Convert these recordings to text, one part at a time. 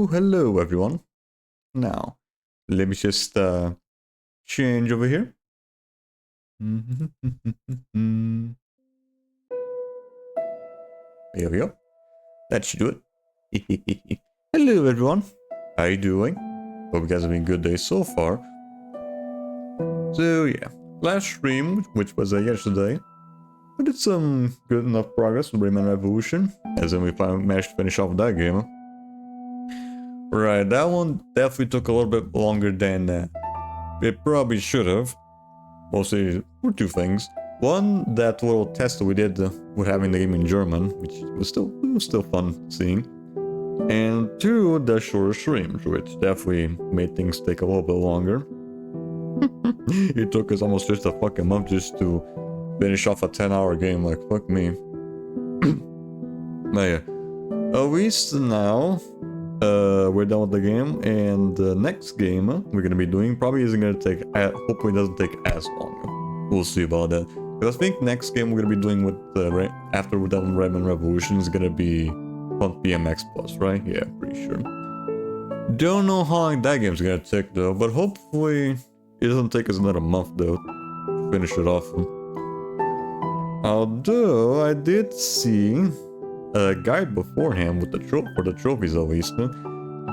Hello everyone. Now, let me just change over here. Here we go. That should do it. Hello everyone. How you doing? Hope you guys have been good day so far. So yeah, last stream, which was yesterday, we did some good enough progress with Rayman Revolution, as in we finally managed to finish off that game. Right, that one definitely took a little bit longer than it probably should have. Mostly for two things. One, that little test that we did with having the game in German, which was still fun seeing. And two, the shorter streams, which definitely made things take a little bit longer. It took us almost just a fucking month just to finish off a 10-hour game, like fuck me. But yeah, at least now we're done with the game, and the next game we're gonna be doing probably isn't gonna take, hopefully doesn't take as long. We'll see about that. Because I think next game we're gonna be doing with after we're done with Rayman Revolution is gonna be on BMX Plus, right? Yeah, pretty sure. Don't know how long that game's gonna take though, but hopefully it doesn't take us another month though to finish it off. Although I did see a guide beforehand with for the trophies at least,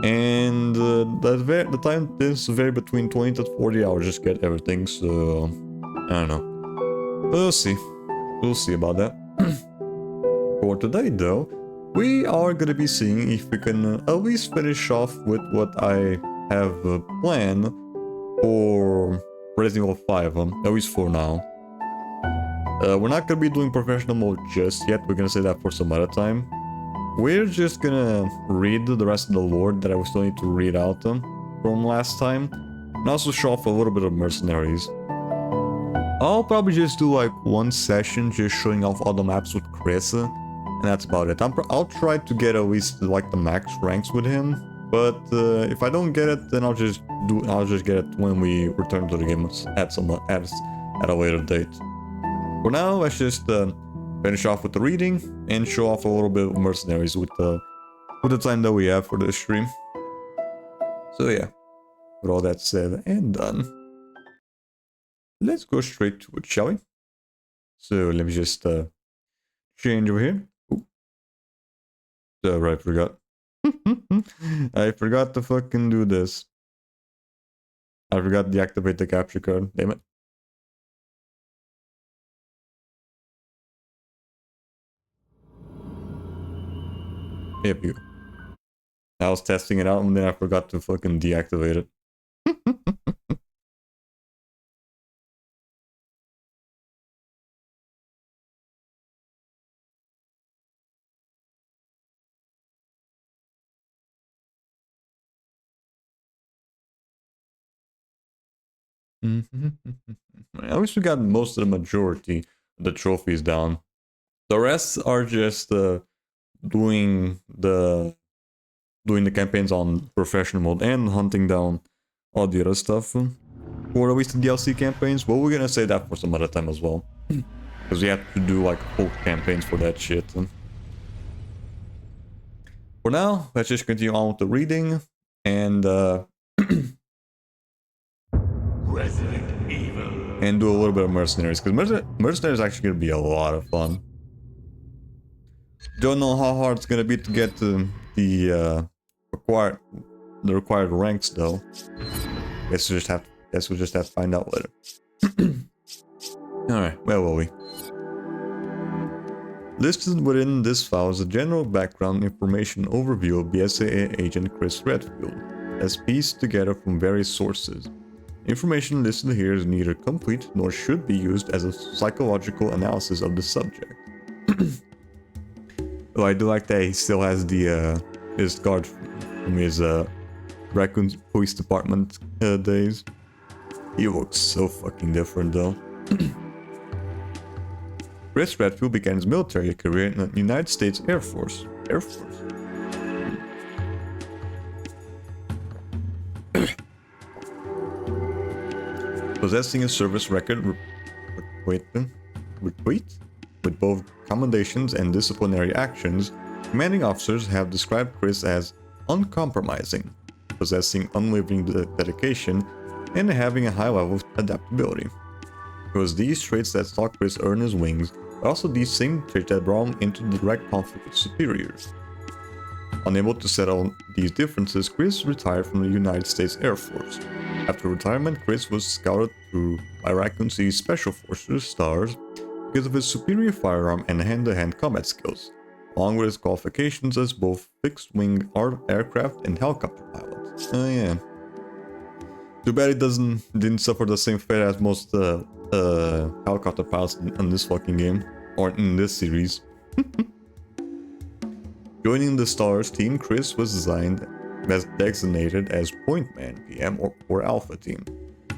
and the time is vary between 20 to 40 hours just get everything, so I don't know. We'll see about that. For today though, we are gonna be seeing if we can at least finish off with what I have planned for Resident Evil 5, at least for now. We're not gonna be doing professional mode just yet, we're gonna say that for some other time. We're just gonna read the rest of the lore that I still need to read out from last time, and also show off a little bit of Mercenaries. I'll probably just do like one session just showing off all the maps with Chris, and that's about it. I'll try to get at least like the max ranks with him, but if I don't get it, then I'll just get it when we return to the game at a later date. For now, let's just finish off with the reading and show off a little bit of Mercenaries with the time that we have for this stream. So yeah, with all that said and done, let's go straight to it, shall we? So let me just change over here. Ooh. So I forgot. I forgot to fucking do this. I forgot to deactivate the capture card. Damn it. Yep, you. I was testing it out and then I forgot to fucking deactivate it. At least we got most of the majority of the trophies down. The rest are just doing the campaigns on professional mode and hunting down all the other stuff. Or at least the DLC campaigns. Well, we're gonna say that for some other time as well. Because we have to do like full campaigns for that shit. For now, let's just continue on with the reading and Resident Evil. and do a little bit of Mercenaries. Because Mercenaries is actually gonna be a lot of fun. Don't know how hard it's gonna be to get to the required ranks though. Guess we'll just have to find out later. Alright, where were we? Listed within this file is a general background information overview of BSAA agent Chris Redfield, as pieced together from various sources. Information listed here is neither complete nor should be used as a psychological analysis of the subject. Though I do like that he still has the his guard from his Raccoon Police Department days. He looks so fucking different though. Chris Redfield began his military career in the United States Air Force. Possessing a service record with both commendations and disciplinary actions, commanding officers have described Chris as uncompromising, possessing unwavering dedication, and having a high level of adaptability. It was these traits that saw Chris earn his wings, but also these same traits that brought him into direct conflict with superiors. Unable to settle these differences, Chris retired from the United States Air Force. After retirement, Chris was scouted through by Raccoon City Special Forces STARS because of his superior firearm and hand-to-hand combat skills, along with his qualifications as both fixed-wing aircraft and helicopter pilot. Oh yeah. Too bad he didn't suffer the same fate as most helicopter pilots in this fucking game, or in this series. Joining the STARS team, Chris was designated as Point Man, PM, or Alpha Team.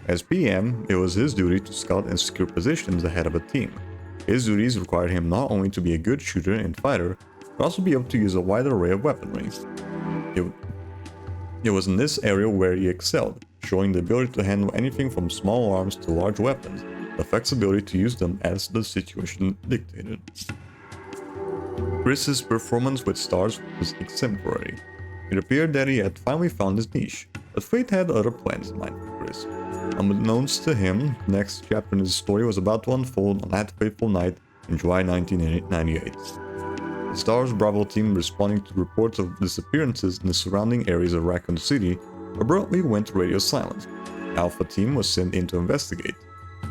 As PM, it was his duty to scout and secure positions ahead of a team. His duties required him not only to be a good shooter and fighter, but also be able to use a wide array of weaponry. It was in this area where he excelled, showing the ability to handle anything from small arms to large weapons, the flexibility to use them as the situation dictated. Chris's performance with STARS was exemplary. It appeared that he had finally found his niche, but fate had other plans in mind for Chris. Unbeknownst to him, the next chapter in his story was about to unfold on that fateful night in July 1998. The STARS Bravo team, responding to reports of disappearances in the surrounding areas of Raccoon City, abruptly went radio silent. The Alpha team was sent in to investigate.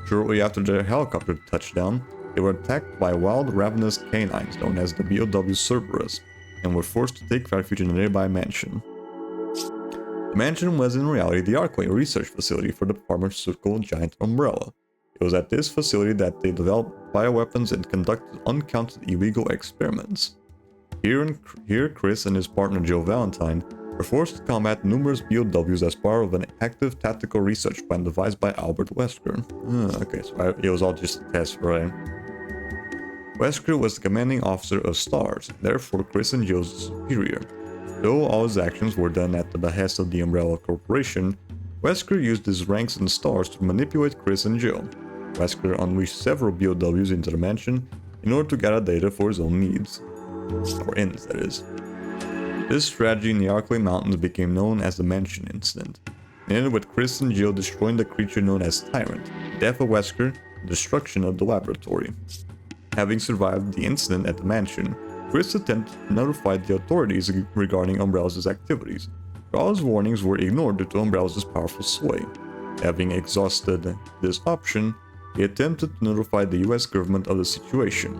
Shortly after their helicopter touchdown, they were attacked by wild, ravenous canines known as the BOW Cerberus, and were forced to take refuge in a nearby mansion. The mansion was in reality the Arclay research facility for the pharmaceutical giant Umbrella. It was at this facility that they developed bioweapons and conducted uncounted illegal experiments. Here Chris and his partner Joe Valentine were forced to combat numerous BOWs as part of an active tactical research plan devised by Albert Wesker. Okay, so it was all just a test, right? Wesker was the commanding officer of STARS, therefore Chris and Joe's superior. Though all his actions were done at the behest of the Umbrella Corporation, Wesker used his ranks in STARS to manipulate Chris and Joe. Wesker unleashed several BOWs into the mansion in order to gather data for his own needs. Or ends, that is. This strategy in the Arclay Mountains became known as the Mansion Incident. It ended with Chris and Joe destroying the creature known as Tyrant, the death of Wesker, the destruction of the laboratory. Having survived the incident at the mansion, Chris attempted to notify the authorities regarding Umbrella's activities, but all his warnings were ignored due to Umbrella's powerful sway. Having exhausted this option, he attempted to notify the US government of the situation.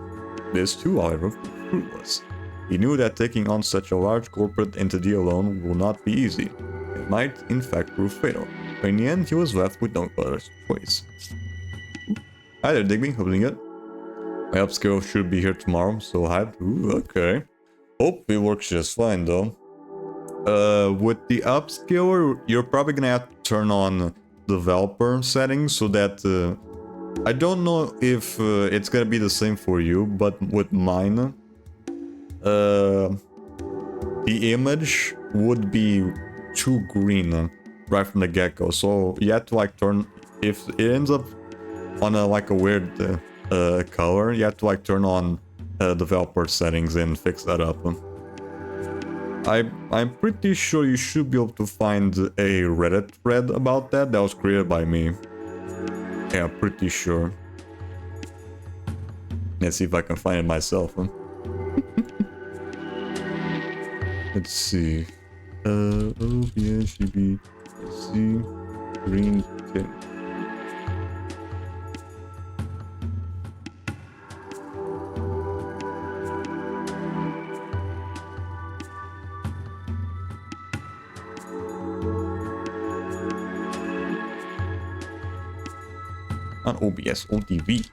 This too, however, proved fruitless. He knew that taking on such a large corporate entity alone will not be easy. It might, in fact, prove fatal. But in the end, he was left with no other choice. Hi there, Digby. Hoping it. My upscale should be here tomorrow, so hyped. Ooh, okay. Hope it works just fine, though. With the upscaler, you're probably gonna have to turn on developer settings so that I don't know if it's gonna be the same for you, but with mine, the image would be too green right from the get-go. So you have to like turn, if it ends up on a like a weird color, you have to like turn on developer settings and fix that up. I'm pretty sure you should be able to find a Reddit thread about that was created by me. Yeah, pretty sure. Let's see if I can find it myself. Let's see. OBSGB C green tint. On OBS on TV.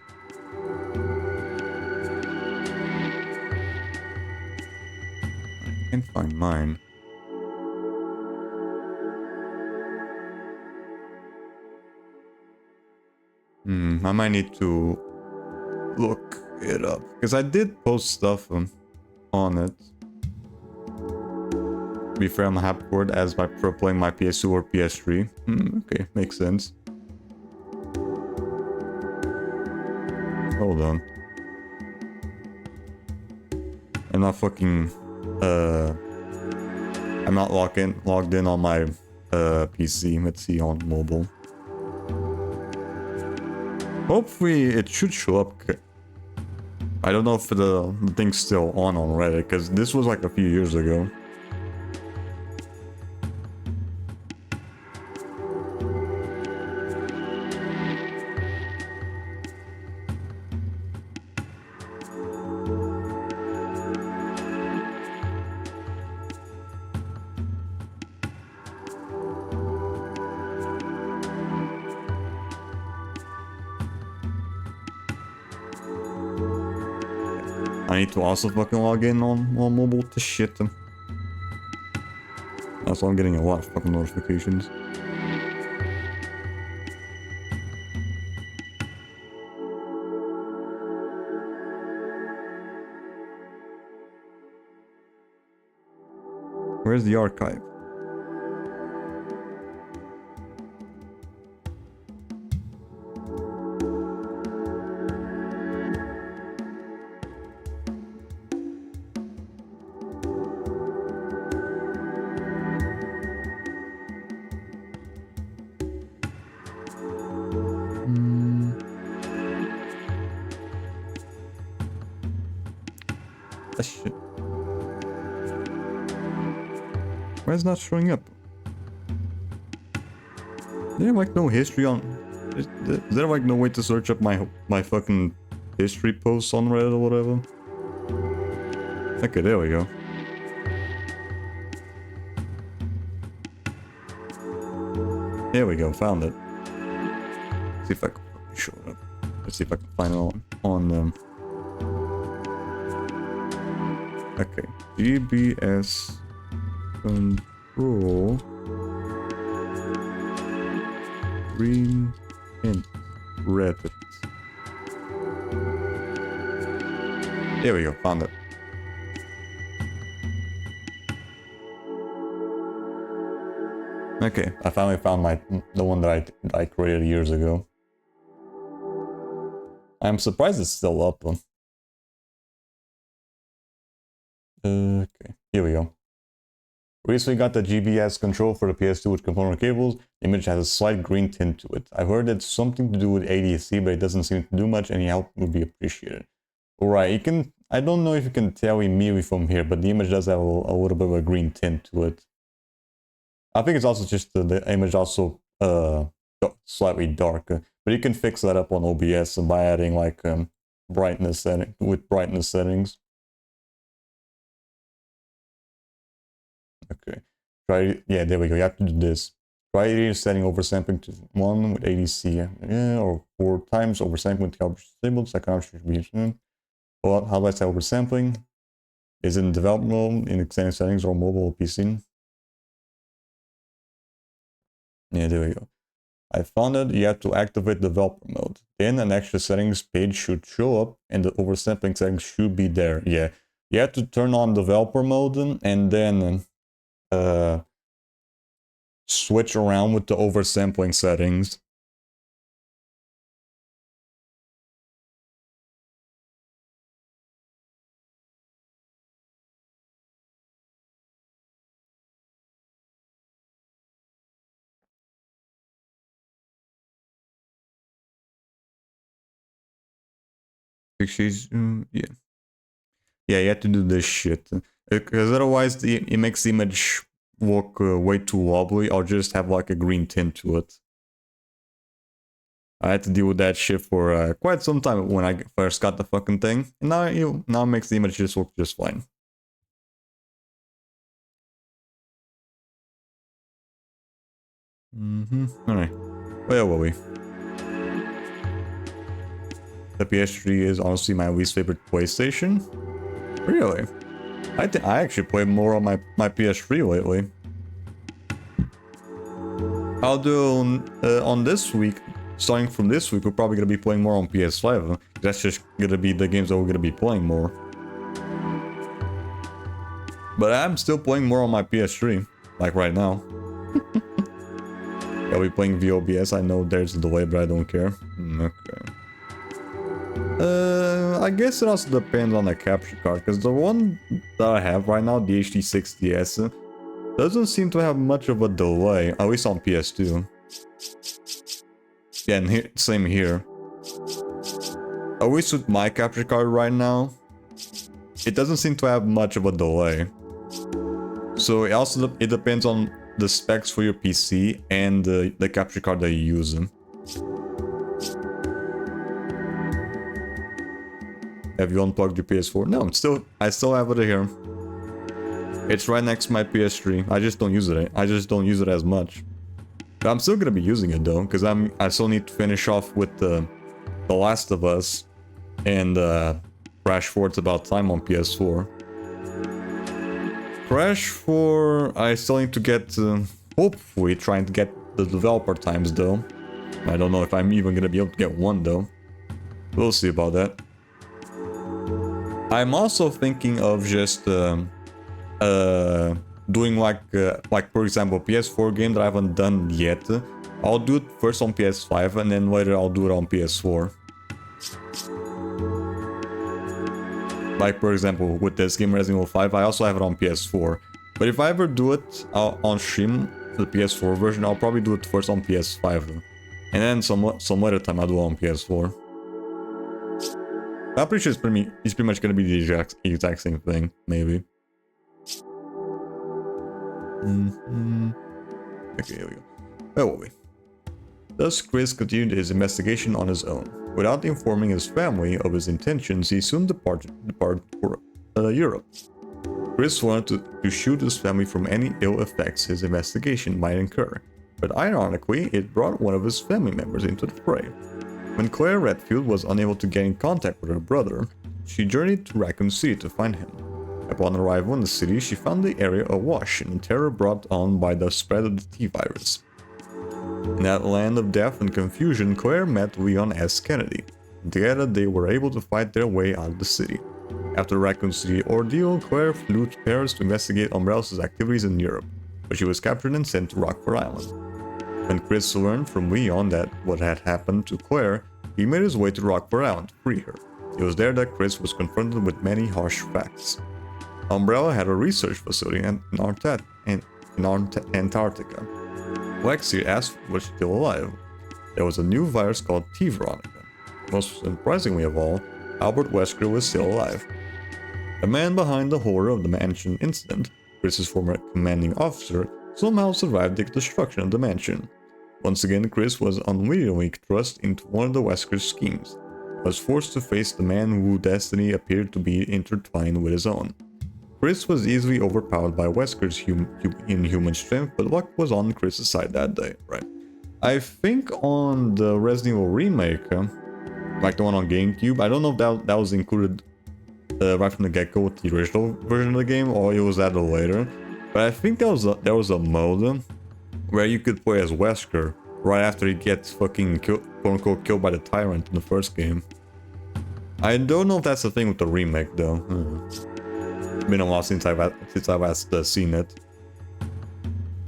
I can't find mine. I might need to look it up because I did post stuff on it. To be fair, I'm happy for it as by playing my PS2 or PS3. Okay, makes sense. Hold on. I'm not fucking I'm not logged in on my PC. Let's see on mobile. Hopefully it should show up. I don't know if the thing's still on Reddit because this was like a few years ago. I need to also fucking log in on mobile to shit. That's why I'm getting a lot of fucking notifications. Where's the archive? Shit. Why is it not showing up? There like no history on. Is there like no way to search up my fucking history posts on Reddit or whatever? Okay, there we go. There we go, found it. Let's see if I can show it up. Let's see if I can find it on okay, GBS control green int Reddit. There we go, found it. Okay, I finally found the one that I created years ago. I'm surprised it's still up. Okay, here we go. Recently got the GBS control for the PS2 with component cables. The image has a slight green tint to it. I heard it's something to do with ADC, but it doesn't seem to do much. Any help would be appreciated. Alright, you can... I don't know if you can tell immediately from here, but the image does have a little bit of a green tint to it. I think it's also just the image also slightly darker. But you can fix that up on OBS by adding like brightness setting with brightness settings. Okay. Yeah, there we go. You have to do this. Try setting oversampling to 1 with ADC, or 4 times oversampling with the option disabled. Second option should be. Well, how do I say oversampling? Is it in development mode, in extended settings, or mobile or PC? Yeah, there we go. I found that you have to activate developer mode. Then an extra settings page should show up and the oversampling settings should be there. Yeah, you have to turn on developer mode and then switch around with the oversampling settings. Yeah. Yeah, you have to do this shit. Because otherwise it makes the image look way too wobbly or just have like a green tint to it. I had to deal with that shit for quite some time when I first got the fucking thing. And now it makes the image just look just fine. Alright. Where were we? The PS3 is honestly my least favorite PlayStation. Really? I actually play more on my PS3 lately. Although on this week, starting from this week, we're probably gonna be playing more on PS5. That's just gonna be the games that we're gonna be playing more. But I'm still playing more on my PS3, like right now. I'll be playing VOBS. I know there's a delay, but I don't care. Okay. I guess it also depends on the capture card, because the one that I have right now, the HD60S, doesn't seem to have much of a delay, at least on PS2. Yeah, and here, same here. At least with my capture card right now, it doesn't seem to have much of a delay. So it depends on the specs for your PC and the capture card that you use. Have you unplugged your PS4? No, I still have it here. It's right next to my PS3. I just don't use it. I just don't use it as much. But I'm still gonna be using it though, because I still need to finish off with The Last of Us and Crash 4. It's about time on PS4. Crash 4, I still need to get, hopefully trying to get the developer times though. I don't know if I'm even gonna be able to get one though. We'll see about that. I'm also thinking of just doing like for example PS4 game that I haven't done yet. I'll do it first on PS5 and then later I'll do it on PS4. Like for example with this game Resident Evil 5, I also have it on PS4. But if I ever do it on stream, the PS4 version, I'll probably do it first on PS5 though. And then some other time I'll do it on PS4. I'm pretty sure it's pretty much gonna be the exact same thing, maybe. Okay, here we go. Where were we? Thus, Chris continued his investigation on his own. Without informing his family of his intentions, he soon departed for Europe. Chris wanted to shield his family from any ill effects his investigation might incur, but ironically, it brought one of his family members into the fray. When Claire Redfield was unable to get in contact with her brother, she journeyed to Raccoon City to find him. Upon arrival in the city, she found the area awash in the terror brought on by the spread of the T-virus. In that land of death and confusion, Claire met Leon S. Kennedy. Together, they were able to fight their way out of the city. After the Raccoon City ordeal, Claire flew to Paris to investigate Umbrellas' activities in Europe, but she was captured and sent to Rockford Island. When Chris learned from Leon that what had happened to Claire, he made his way to Rockford Island to free her. It was there that Chris was confronted with many harsh facts. Umbrella had a research facility in Antarctica. Lexi asked if was still alive. There was a new virus called T. Veronica. Most surprisingly of all, Albert Wesker was still alive. The man behind the horror of the mansion incident, Chris's former commanding officer, somehow survived the destruction of the mansion. Once again, Chris was unwittingly thrust into one of the Wesker's schemes. He was forced to face the man whose destiny appeared to be intertwined with his own. Chris was easily overpowered by Wesker's inhuman strength, but luck was on Chris's side that day, right? I think on the Resident Evil remake, like the one on GameCube, I don't know if that was included right from the get-go with the original version of the game, or it was added later. But I think there was a mode where you could play as Wesker right after he gets fucking quote-unquote killed by the Tyrant in the first game. I don't know if that's the thing with the remake though. It's been a while since I've seen it.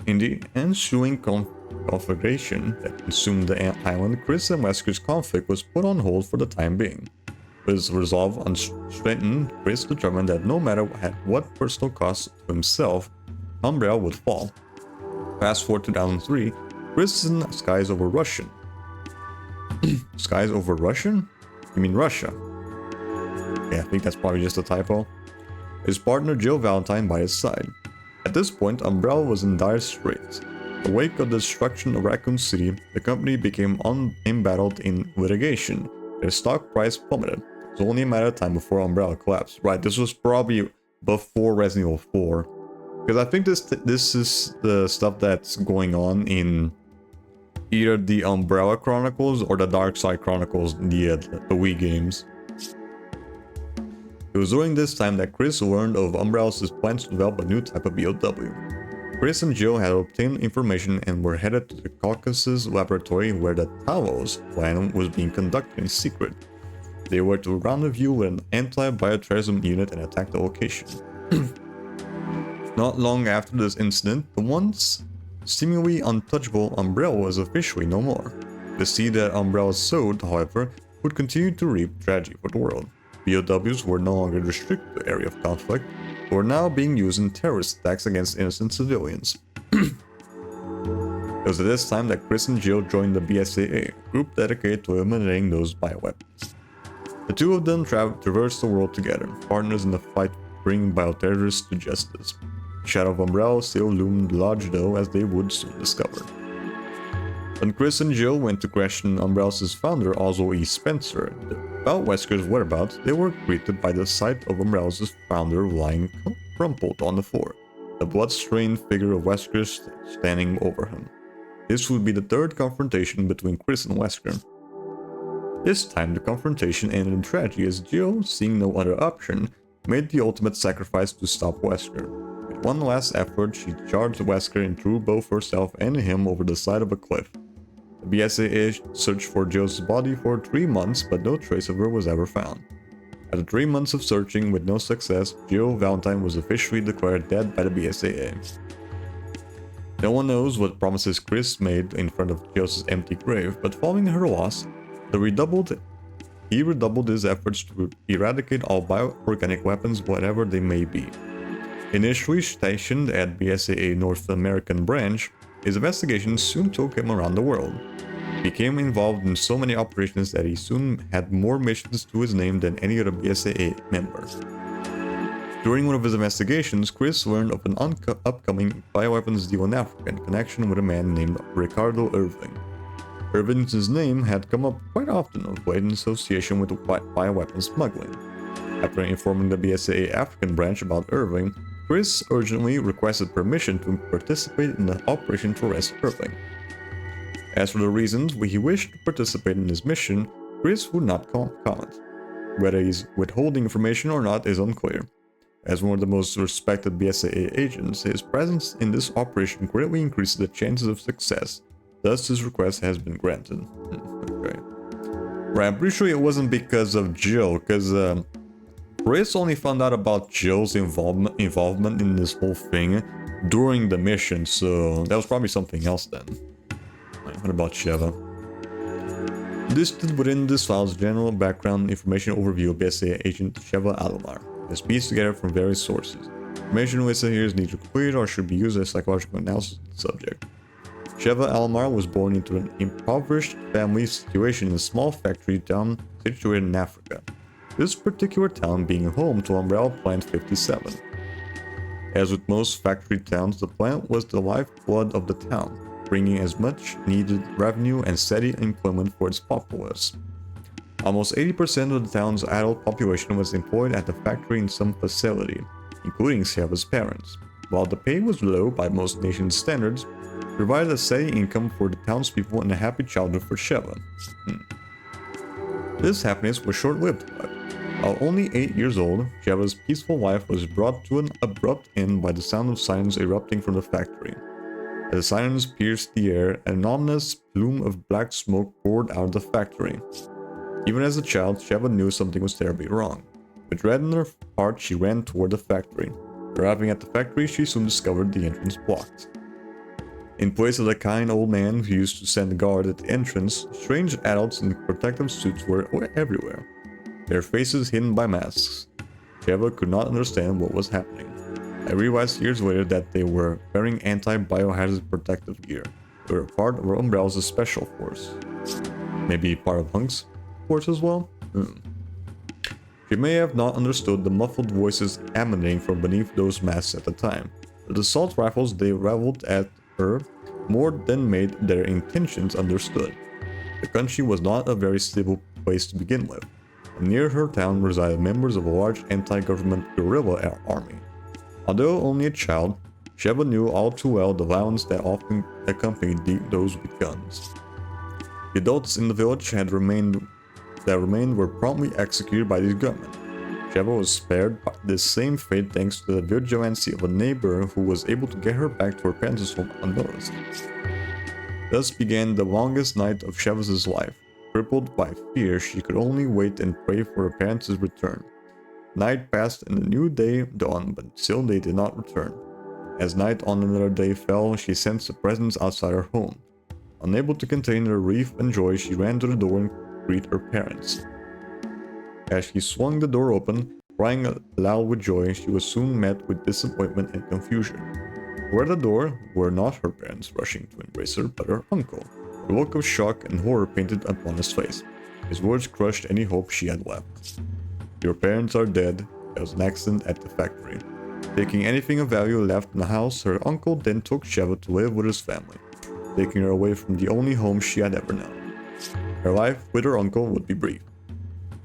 In the ensuing conflagration that consumed the island, Chris and Wesker's conflict was put on hold for the time being. With his resolve unstrengthened, Chris determined that no matter at what personal cost to himself, Umbrella would fall. Fast forward to 2003, Chris is in skies over Russian. Skies over Russian? You mean Russia? Yeah, I think that's probably just a typo. His partner Jill Valentine by his side. At this point, Umbrella was in dire straits. In the wake of the destruction of Raccoon City, the company became embattled in litigation. Their stock price plummeted. It was only a matter of time before Umbrella collapsed. Right, this was probably before Resident Evil 4. Because I think this is the stuff that's going on in either the Umbrella Chronicles or the Dark Side Chronicles, the Wii games. It was during this time that Chris learned of Umbrella's plans to develop a new type of BOW. Chris and Jill had obtained information and were headed to the Caucasus laboratory where the Talos plan was being conducted in secret. They were to rendezvous with an anti-bioterrorism unit and attack the location. Not long after this incident, the once seemingly untouchable Umbrella was officially no more. The seed that Umbrella sowed, however, would continue to reap tragedy for the world. BOWs were no longer restricted to the area of conflict, but were now being used in terrorist attacks against innocent civilians. It was at this time that Chris and Jill joined the BSAA, a group dedicated to eliminating those bioweapons. The two of them traversed the world together, partners in the fight bringing bioterrorists to justice. The shadow of Umbrella still loomed large though, as they would soon discover. When Chris and Jill went to question Umbrella's founder, Oswald E. Spencer, about Wesker's whereabouts, they were greeted by the sight of Umbrella's founder lying crumpled on the floor, the blood-stained figure of Wesker standing over him. This would be the third confrontation between Chris and Wesker. This time the confrontation ended in tragedy as Jill, seeing no other option, made the ultimate sacrifice to stop Wesker. With one last effort, she charged Wesker and threw both herself and him over the side of a cliff. The BSAA searched for Jill's body for 3 months, but no trace of her was ever found. After 3 months of searching with no success, Jill Valentine was officially declared dead by the BSAA. No one knows what promises Chris made in front of Jill's empty grave, but following her loss, he redoubled his efforts to eradicate all bioorganic weapons, whatever they may be. Initially stationed at BSAA North American branch, his investigations soon took him around the world. He became involved in so many operations that he soon had more missions to his name than any other BSAA member. During one of his investigations, Chris learned of an upcoming bioweapons deal in Africa in connection with a man named Ricardo Irving. Irving's name had come up quite often of late in association with bioweapons smuggling. After informing the BSAA African branch about Irving, Chris urgently requested permission to participate in the operation to arrest Irving. As for the reasons he wished to participate in his mission, Chris would not comment. Whether he's withholding information or not is unclear. As one of the most respected BSAA agents, his presence in this operation greatly increases the chances of success. Thus, his request has been granted. Okay. Right, I'm pretty sure it wasn't because of Jill, because Chris only found out about Jill's involvement in this whole thing during the mission, so that was probably something else then. Right, what about Sheva? Listed within this file's general background information overview of BSAA agent Sheva Alomar. It is pieced together from various sources. Information listed here is neither complete or should be used as psychological analysis of the subject. Sheva Alomar was born into an impoverished family situation in a small factory town situated in Africa. This particular town being home to Umbrella Plant 57. As with most factory towns, the plant was the lifeblood of the town. bringing as much needed revenue and steady employment for its populace. Almost 80% of the town's adult population was employed at the factory in some facility, including Sheva's parents. While the pay was low by most nation standards, it provided a steady income for the townspeople and a happy childhood for Sheva. This happiness was short-lived, but while only 8 years old, Sheva's peaceful life was brought to an abrupt end by the sound of sirens erupting from the factory. As the sirens pierced the air, an ominous plume of black smoke poured out of the factory. Even as a child, Sheva knew something was terribly wrong. With dread in her heart, she ran toward the factory. Arriving at the factory, she soon discovered the entrance blocked. In place of the kind old man who used to stand guard at the entrance, strange adults in protective suits were everywhere, their faces hidden by masks. Sheva could not understand what was happening. I realized years later that they were wearing anti-biohazard protective gear. They were part of Umbrella's special force. Maybe part of Hunk's force as well? She may have not understood the muffled voices emanating from beneath those masks at the time, but the assault rifles they reveled at her more than made their intentions understood. The country was not a very stable place to begin with, and near her town resided members of a large anti-government guerrilla army. Although only a child, Sheva knew all too well the violence that often accompanied those with guns. The adults in the village that remained were promptly executed by these gunmen. Sheva was spared this same fate thanks to the vigilancy of a neighbor who was able to get her back to her parents' home unnoticed. Thus began the longest night of Sheva's life. Crippled by fear, she could only wait and pray for her parents' return. Night passed and a new day dawned, but still they did not return. As night on another day fell, she sensed a presence outside her home. Unable to contain her grief and joy, she ran to the door and greet her parents. As she swung the door open, crying aloud with joy, she was soon met with disappointment and confusion. For at the door were not her parents rushing to embrace her, but her uncle, a look of shock and horror painted upon his face. His words crushed any hope she had left. "Your parents are dead. There was an accident at the factory." Taking anything of value left in the house, her uncle then took Sheva to live with his family, taking her away from the only home she had ever known. Her life with her uncle would be brief.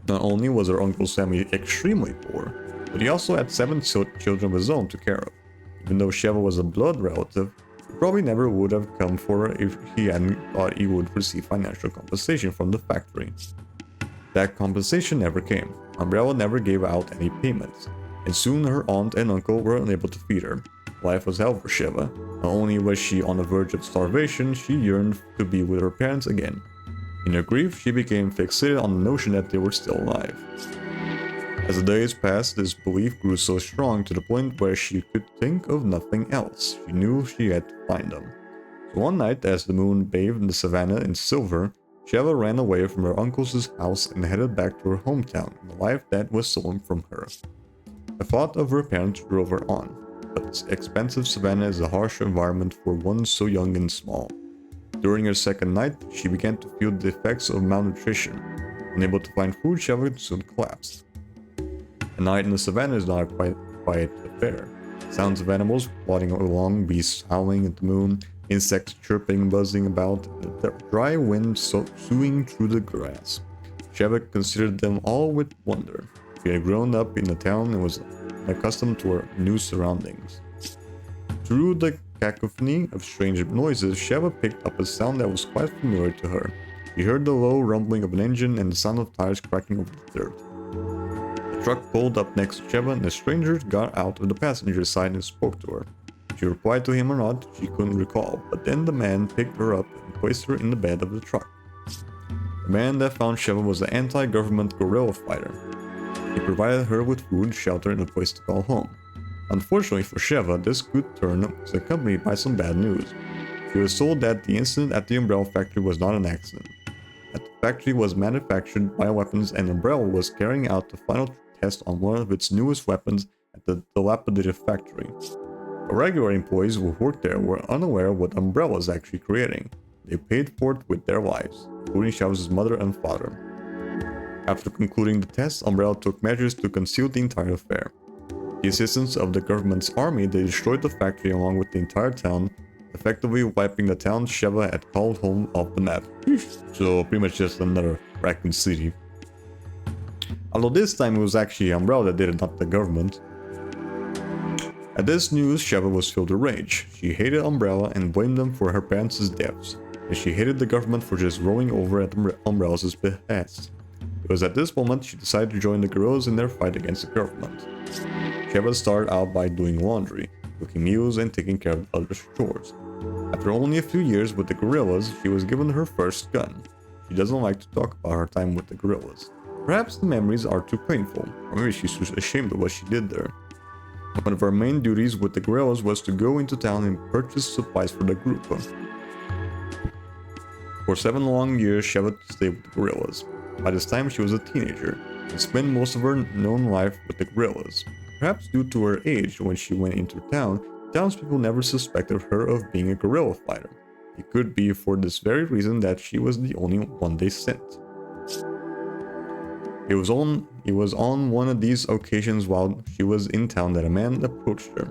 Not only was her uncle's family extremely poor, but he also had 7 children of his own to care of. Even though Sheva was a blood relative, he probably never would have come for her if he hadn't thought he would receive financial compensation from the factory. That compensation never came. Umbrella never gave out any payments, and soon her aunt and uncle were unable to feed her. Life was hell for Sheva. Not only was she on the verge of starvation, she yearned to be with her parents again. In her grief, she became fixated on the notion that they were still alive. As the days passed, this belief grew so strong to the point where she could think of nothing else. She knew she had to find them. So one night, as the moon bathed the savannah in silver, Sheva ran away from her uncle's house and headed back to her hometown, the life that was stolen from her. The thought of her parents drove her on, but this expensive savannah is a harsh environment for one so young and small. During her second night, she began to feel the effects of malnutrition. Unable to find food, Sheva soon collapsed. A night in the savannah is not a quiet affair. Sounds of animals plodding along, beasts howling at the moon, insects chirping, buzzing about, the dry wind soughing through the grass. Sheva considered them all with wonder. She had grown up in the town and was accustomed to her new surroundings. Through the cacophony of strange noises, Sheva picked up a sound that was quite familiar to her. She heard the low rumbling of an engine and the sound of tires cracking over the dirt. The truck pulled up next to Sheva and the stranger got out of the passenger side and spoke to her. If she replied to him or not, she couldn't recall, but then the man picked her up and placed her in the bed of the truck. The man that found Sheva was an anti-government guerrilla fighter. He provided her with food, shelter, and a place to call home. Unfortunately for Sheva, this good turn was accompanied by some bad news. She was told that the incident at the Umbrella factory was not an accident. That the factory was manufactured bioweapons and Umbrella was carrying out the final test on one of its newest weapons at the dilapidated factory. The regular employees who worked there were unaware of what Umbrella was actually creating. They paid for it with their lives, including Sheva's mother and father. After concluding the test, Umbrella took measures to conceal the entire affair. With the assistance of the government's army, they destroyed the factory along with the entire town. The effectively wiping the town Sheva had called home off the map. So pretty much just another Raccoon City. Although this time it was actually Umbrella that did it, not the government. At this news, Sheva was filled with rage. She hated Umbrella and blamed them for her parents' deaths, and she hated the government for just rolling over at Umbrella's behest. It was at this moment she decided to join the guerrillas in their fight against the government. Sheva started out by doing laundry, cooking meals, and taking care of other chores. After only a few years with the guerrillas, she was given her first gun. She doesn't like to talk about her time with the guerrillas. Perhaps the memories are too painful, or maybe she's too ashamed of what she did there. One of her main duties with the guerrillas was to go into town and purchase supplies for the group. For 7 long years, Sheva stayed with the guerrillas. By this time, she was a teenager and spent most of her known life with the guerrillas. Perhaps due to her age, when she went into town, townspeople never suspected her of being a guerrilla fighter. It could be for this very reason that she was the only one they sent. It was on one of these occasions while she was in town that a man approached her.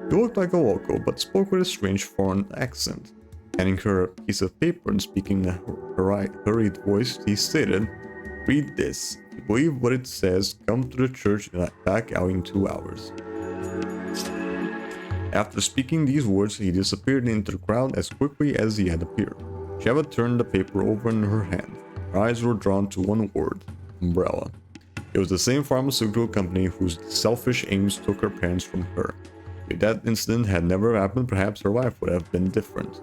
He looked like a local, but spoke with a strange foreign accent. Handing her a piece of paper and speaking in a hurried voice, he stated, "Read this. If you believe what it says, come to the church and back out in 2 hours." After speaking these words, he disappeared into the crowd as quickly as he had appeared. Sheva turned the paper over in her hand. Her eyes were drawn to one word: Umbrella. It was the same pharmaceutical company whose selfish aims took her parents from her. If that incident had never happened, perhaps her life would have been different.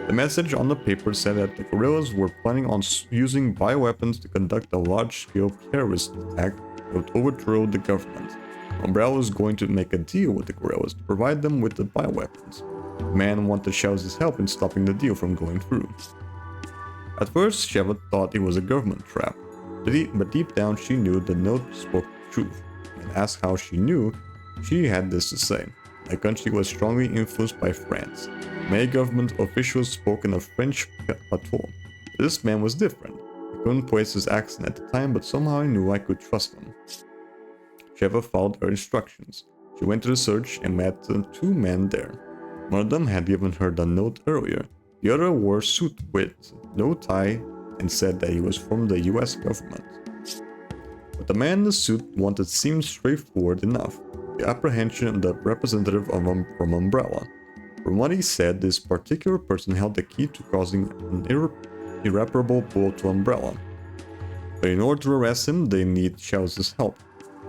The message on the paper said that the guerrillas were planning on using bioweapons to conduct a large-scale terrorist attack that would overthrow the government. Umbrella was going to make a deal with the guerrillas to provide them with the bioweapons. The man wanted Sheva's help in stopping the deal from going through. At first, Sheva thought it was a government trap, but deep down she knew the note spoke the truth. When asked how she knew, she had this to say: "My country was strongly influenced by France. Many government officials spoke in a French patois. This man was different. I couldn't place his accent at the time, but somehow I knew I could trust him." Sheva followed her instructions. She went to the church and met 2 men there. One of them had given her the note earlier. The other wore a suit with no tie and said that he was from the US government. What the man in the suit wanted seemed straightforward enough: the apprehension of the representative from Umbrella. From what he said, this particular person held the key to causing an irreparable blow to Umbrella. But in order to arrest him, they need Sheva's help.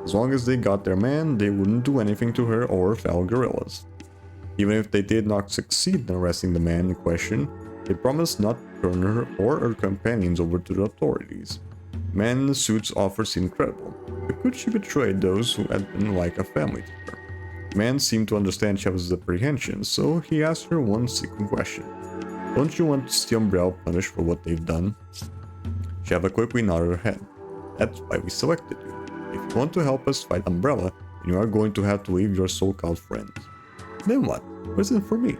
As long as they got their man, they wouldn't do anything to her or her fellow guerrillas. Even if they did not succeed in arresting the man in question, they promised not to turn her or her companions over to the authorities. The man in the suit's offer seemed credible, but could she betray those who had been like a family to her? The man seemed to understand Sheva's apprehensions, so he asked her one second question: "Don't you want to see Umbrella punished for what they've done?" Sheva quickly nodded her head. "That's why we selected you. If you want to help us fight Umbrella, then you are going to have to leave your so-called friends." "Then what? What's in it for me?"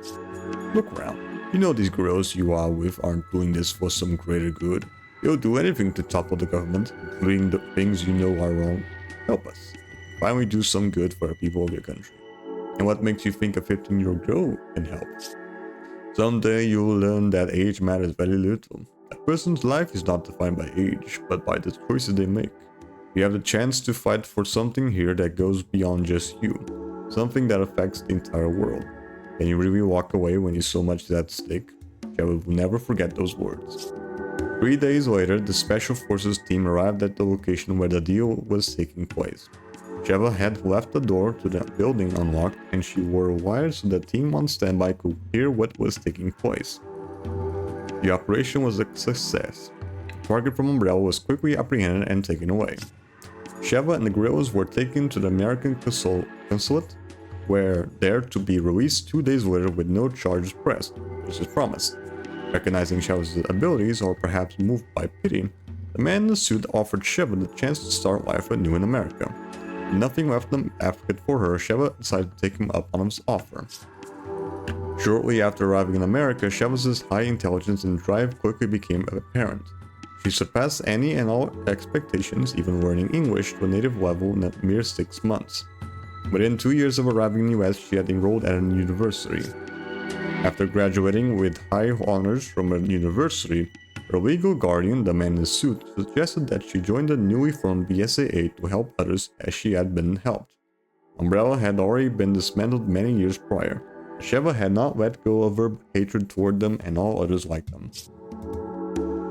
"Look around. You know these guerrillas you are with aren't doing this for some greater good. They'll do anything to topple the government, including the things you know are wrong. Help us. Finally do some good for the people of your country. And what makes you think a 15-year-old girl can help? Someday you'll learn that age matters very little. A person's life is not defined by age, but by the choices they make. You have the chance to fight for something here that goes beyond just you, something that affects the entire world. Can you really walk away when you so much is at stake?" Sheva will never forget those words. 3 days later, the Special Forces team arrived at the location where the deal was taking place. Sheva had left the door to the building unlocked, and she wore wires so the team on standby could hear what was taking place. The operation was a success. The target from Umbrella was quickly apprehended and taken away. Sheva and the guerrillas were taken to the American consulate, where there to be released 2 days later with no charges pressed, just as promised. Recognizing Sheva's abilities, or perhaps moved by pity, the man in the suit offered Sheva the chance to start life anew in America. With nothing left in Africa for her, Sheva decided to take him up on his offer. Shortly after arriving in America, Sheva's high intelligence and drive quickly became apparent. She surpassed any and all expectations, even learning English to a native level in a mere 6 months. Within 2 years of arriving in the US, she had enrolled at a university. After graduating with high honors from a university, her legal guardian, the man in the suit, suggested that she join the newly formed BSAA to help others as she had been helped. Umbrella had already been dismantled many years prior. Sheva had not let go of her hatred toward them and all others like them.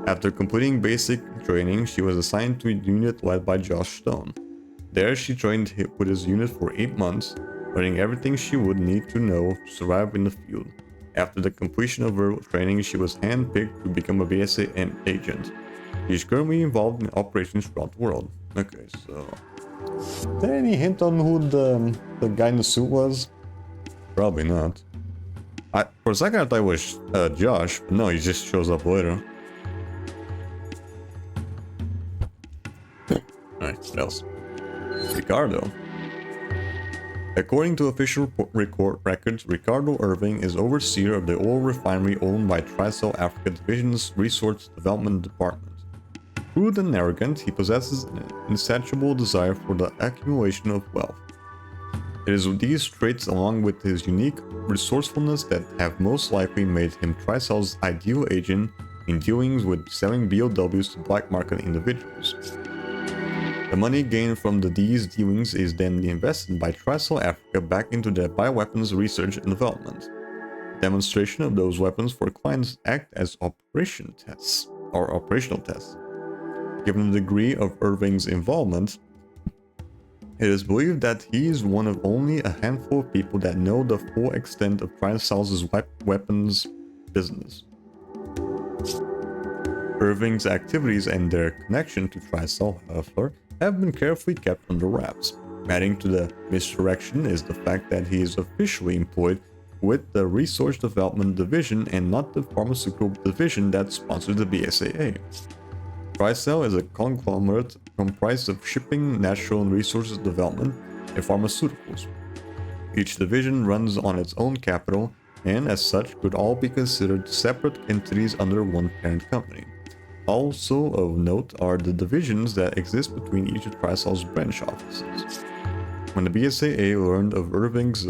After completing basic training, she was assigned to a unit led by Josh Stone. There she trained with his unit for 8 months, learning everything she would need to know to survive in the field. After the completion of her training, she was handpicked to become a BSAA agent. She is currently involved in operations throughout the world. Okay, so... Is there any hint on who the guy in the suit was? Probably not. For a second I thought it was Josh, but no, he just shows up later. Alright, what else? Ricardo. According to official records, Ricardo Irving is overseer of the oil refinery owned by Trisol Africa Division's Resource Development Department. Crude and arrogant, he possesses an insatiable desire for the accumulation of wealth. It is these traits along with his unique resourcefulness that have most likely made him Trisol's ideal agent in dealings with selling BOWs to black market individuals. The money gained from these dealings is then invested by Trisol Africa back into their bioweapons research and development. Demonstration of those weapons for clients act as operational tests. Given the degree of Irving's involvement, it is believed that he is one of only a handful of people that know the full extent of Trisol's weapons business. Irving's activities and their connection to Trisol, however, have been carefully kept under wraps. Adding to the misdirection is the fact that he is officially employed with the Resource Development Division and not the Pharmaceutical Division that sponsors the BSAA. Trisol is a conglomerate comprised of shipping, natural resources development, and pharmaceuticals. Each division runs on its own capital and as such could all be considered separate entities under one parent company. Also of note are the divisions that exist between each of Trisol's branch offices. When the BSAA learned of Irving's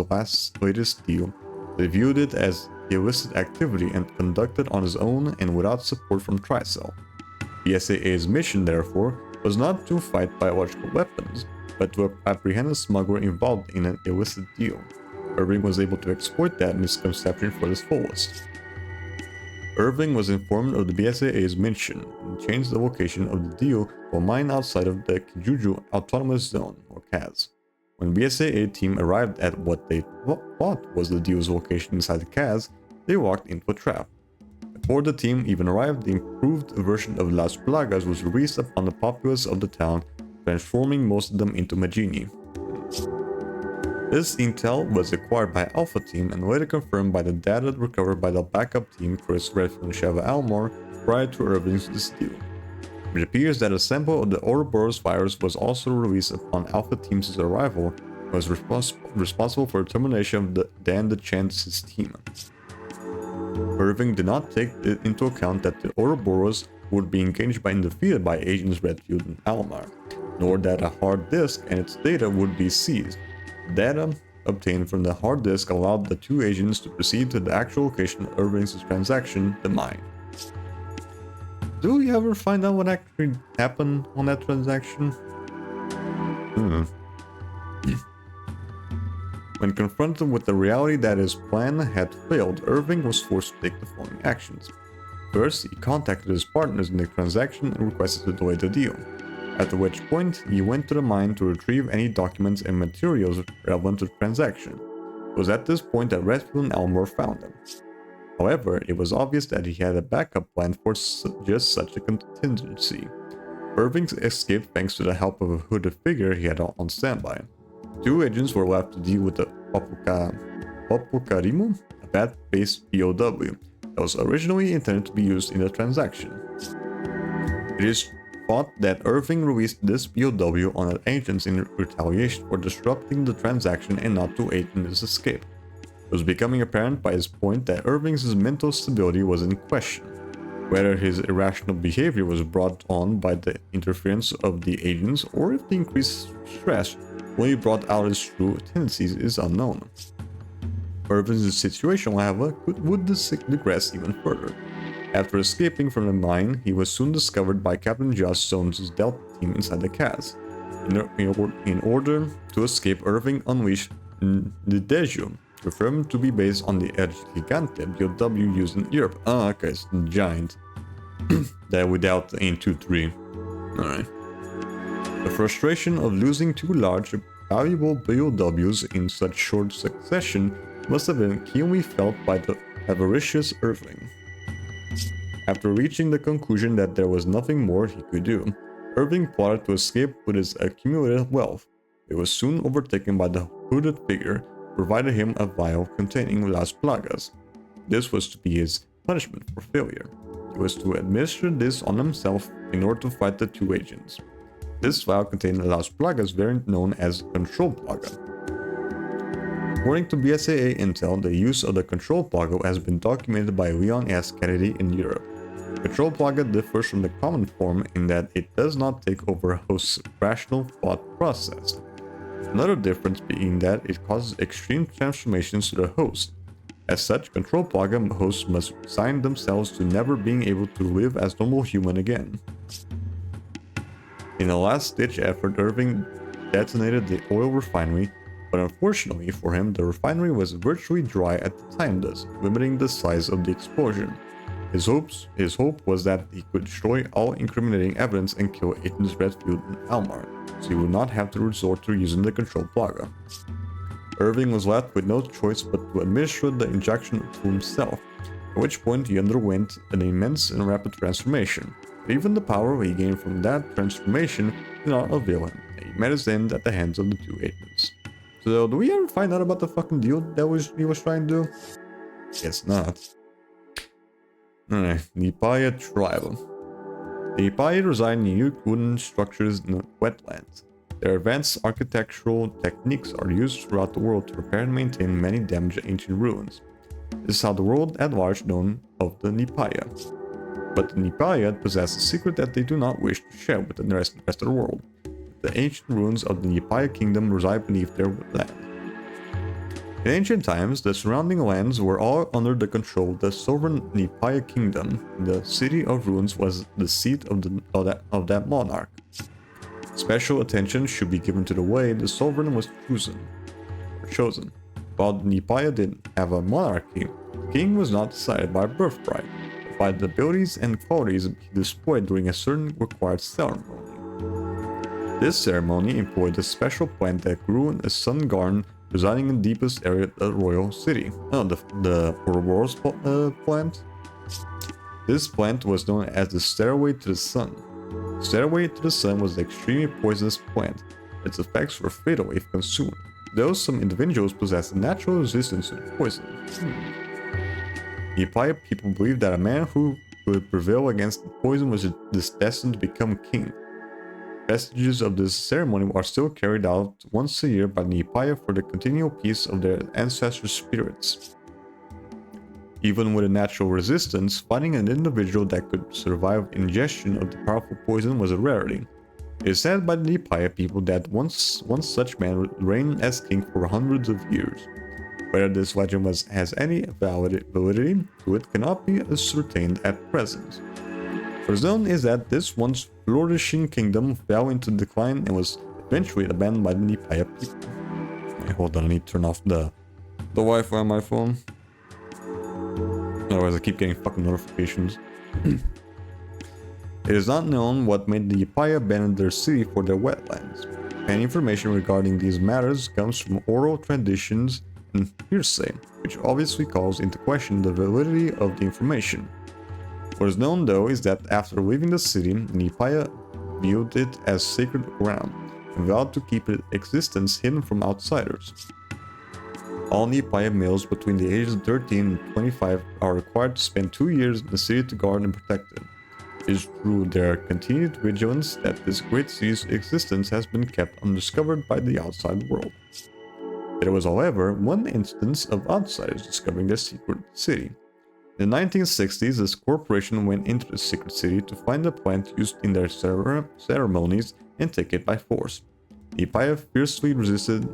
latest deal, they viewed it as illicit activity and conducted on his own and without support from Trisol. BSAA's mission, therefore, was not to fight biological weapons, but to apprehend a smuggler involved in an illicit deal. Irving was able to exploit that misconception for his fullest. Irving was informed of the BSAA's mission and changed the location of the deal to a mine outside of the Kijuju Autonomous Zone, or CAZ. When BSAA team arrived at what they thought was the deal's location inside the CAZ, they walked into a trap. Before the team even arrived, the improved version of Las Plagas was released upon the populace of the town, transforming most of them into Magini. This intel was acquired by Alpha Team and later confirmed by the data recovered by the backup team Chris Redfield and Sheva Almore prior to Irving's deal. It appears that a sample of the Ouroboros virus was also released upon Alpha Team's arrival and was responsible for the termination of Dan DeChance's team. Irving did not take into account that the Ouroboros would be engaged and defeated by agents Redfield and Almar, nor that a hard disk and its data would be seized. Data obtained from the hard disk allowed the two agents to proceed to the actual location of Irving's transaction, the mine. Do we ever find out what actually happened on that transaction? When confronted with the reality that his plan had failed, Irving was forced to take the following actions. First, he contacted his partners in the transaction and requested to delay the deal. After which point, he went to the mine to retrieve any documents and materials relevant to the transaction. It was at this point that Redfield and Elmore found him. However, it was obvious that he had a backup plan for just such a contingency. Irving escaped thanks to the help of a hooded figure he had on standby. Two agents were left to deal with the Popukarimu, a bat-based POW that was originally intended to be used in the transaction. It is thought that Irving released this POW on the agents in retaliation for disrupting the transaction and not to aid in his escape. It was becoming apparent by this point that Irving's mental stability was in question. Whether his irrational behavior was brought on by the interference of the agents or if the increased stress only brought out his true tendencies is unknown. Irving's situation, however, would digress even further. After escaping from the mine, he was soon discovered by Captain Josh Jones's Delta team inside the cast. In order to escape, Irving unleashed the Deju, confirmed to be based on the Edge Gigante POW used in Europe. Ah, okay, it's the giant. That without the Aim 2-3. Alright. The frustration of losing two large, valuable POWs in such short succession must have been keenly felt by the avaricious Irving. After reaching the conclusion that there was nothing more he could do, Irving plotted to escape with his accumulated wealth. It was soon overtaken by the hooded figure, who provided him a vial containing Las Plagas. This was to be his punishment for failure. He was to administer this on himself in order to fight the two agents. This vial contained a Las Plagas variant known as Control Plaga. According to BSAA intel, the use of the Control Plaga has been documented by Leon S. Kennedy in Europe. Control Plaga differs from the common form in that it does not take over a host's rational thought process. Another difference being that it causes extreme transformations to the host. As such, Control Plaga hosts must resign themselves to never being able to live as normal human again. In a last-ditch effort, Irving detonated the oil refinery, but unfortunately for him, the refinery was virtually dry at the time, thus limiting the size of the explosion. His hope was that he could destroy all incriminating evidence and kill Agents Redfield and Almar, so he would not have to resort to using the Control Plaga. Irving was left with no choice but to administer the injection to himself, at which point he underwent an immense and rapid transformation. But even the power he gained from that transformation did not avail him. He met his end at the hands of the two agents. So, do we ever find out about the fucking deal that he was trying to do? Guess not. Alright, Nipaya tribe. The Nipaya reside in unique wooden structures in the wetlands. Their advanced architectural techniques are used throughout the world to repair and maintain many damaged ancient ruins. This is how the world at large known of the Nipaya. But the Nipaya possess a secret that they do not wish to share with the rest of the world. The ancient ruins of the Nipaya kingdom reside beneath their land. In ancient times, the surrounding lands were all under the control of the sovereign Nipaya kingdom. The city of ruins was the seat of that monarch. Special attention should be given to the way the sovereign was chosen. While the Nipaya didn't have a monarchy, the king was not decided by birthright, but by the abilities and qualities he displayed during a certain required ceremony. This ceremony employed a special plant that grew in a sun garden residing in the deepest area of the royal city. The Ouroboros plant? This plant was known as the Stairway to the Sun. The Stairway to the Sun was an extremely poisonous plant. Its effects were fatal if consumed, though some individuals possessed a natural resistance to the poison. The Nipaya people believed that a man who could prevail against the poison was destined to become king. Vestiges of this ceremony are still carried out once a year by the Nipaya for the continual peace of their ancestors' spirits. Even with a natural resistance, finding an individual that could survive ingestion of the powerful poison was a rarity. It is said by the Nipaya people that once such man reigned as king for hundreds of years. Whether this legend has any validity to it cannot be ascertained at present. What is known is that this once flourishing kingdom fell into decline and was eventually abandoned by the Nipaya people. Hey, hold on, I need to turn off the Wi-Fi on my phone. Otherwise I keep getting fucking notifications. It is not known what made the Nipaya abandon their city for their wetlands. Any information regarding these matters comes from oral traditions and hearsay, which obviously calls into question the validity of the information. What is known though is that after leaving the city, Nipaya viewed it as sacred ground and vowed to keep its existence hidden from outsiders. All Nipaya males between the ages of 13 and 25 are required to spend 2 years in the city to guard and protect it. It is through their continued vigilance that this great city's existence has been kept undiscovered by the outside world. There was, however, one instance of outsiders discovering the secret city. In the 1960s, this corporation went into the secret city to find the plant used in their ceremonies and take it by force. Nipaya fiercely resisted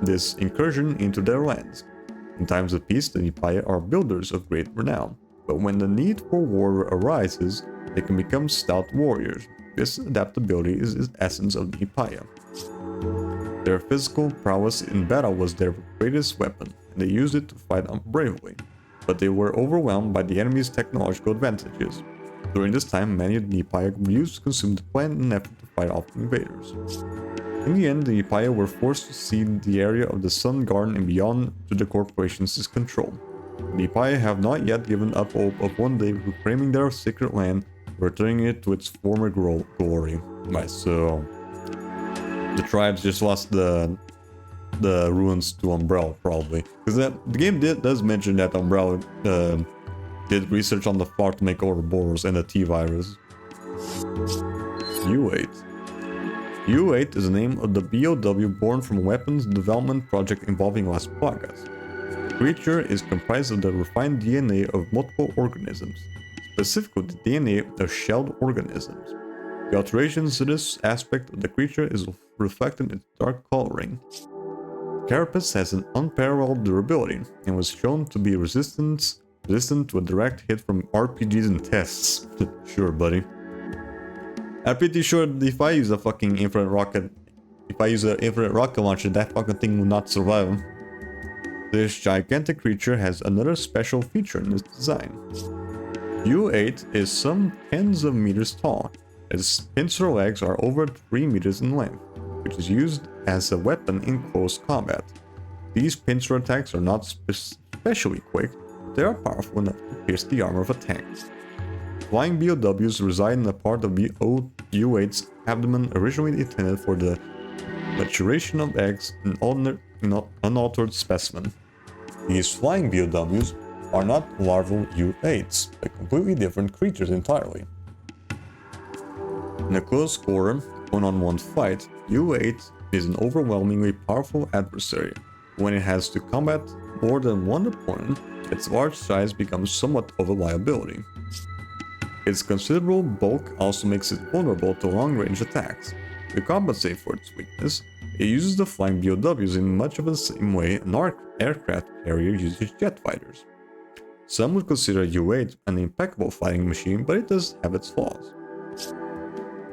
this incursion into their lands. In times of peace, the Nipaya are builders of great renown, but when the need for war arises, they can become stout warriors. This adaptability is the essence of the Nipaya. Their physical prowess in battle was their greatest weapon, and they used it to fight bravely, but they were overwhelmed by the enemy's technological advantages. During this time, many of the Nipaya used to consume the planet in an effort to fight off the invaders. In the end, the Nipaya were forced to cede the area of the Sun Garden and beyond to the corporation's control. The Nipaya have not yet given up hope of one day reclaiming their sacred land, returning it to its former glory. Right, so the tribes just lost the ruins to Umbrella, probably, because the game does mention that Umbrella did research on the far to make Ouroboros and the T-virus. U8. U8 is the name of the BOW born from a weapons development project involving Las Plagas. The creature is comprised of the refined DNA of multiple organisms, specifically the DNA of shelled organisms. The alterations to this aspect of the creature is reflected in its dark coloring. The carapace has an unparalleled durability and was shown to be resistant to a direct hit from RPGs and tests. Sure, buddy. I'm pretty sure if I use a fucking infrared rocket, if I use an infrared rocket launcher, that fucking thing will not survive. This gigantic creature has another special feature in its design. U8 is some tens of meters tall. Its pincer legs are over 3 meters in length, which is used as a weapon in close combat. These pincer attacks are not especially quick, but they are powerful enough to pierce the armor of a tank. Flying BOWs reside in a part of U8's abdomen originally intended for the maturation of eggs in unaltered specimen. These flying BOWs are not larval U8s, but completely different creatures entirely. In a close quarter, one-on-one fight, U8 is an overwhelmingly powerful adversary. When it has to combat more than one opponent, its large size becomes somewhat of a liability. Its considerable bulk also makes it vulnerable to long-range attacks. To compensate for its weakness, it uses the flying BOWs in much of the same way an aircraft carrier uses jet fighters. Some would consider U8 an impeccable fighting machine, but it does have its flaws.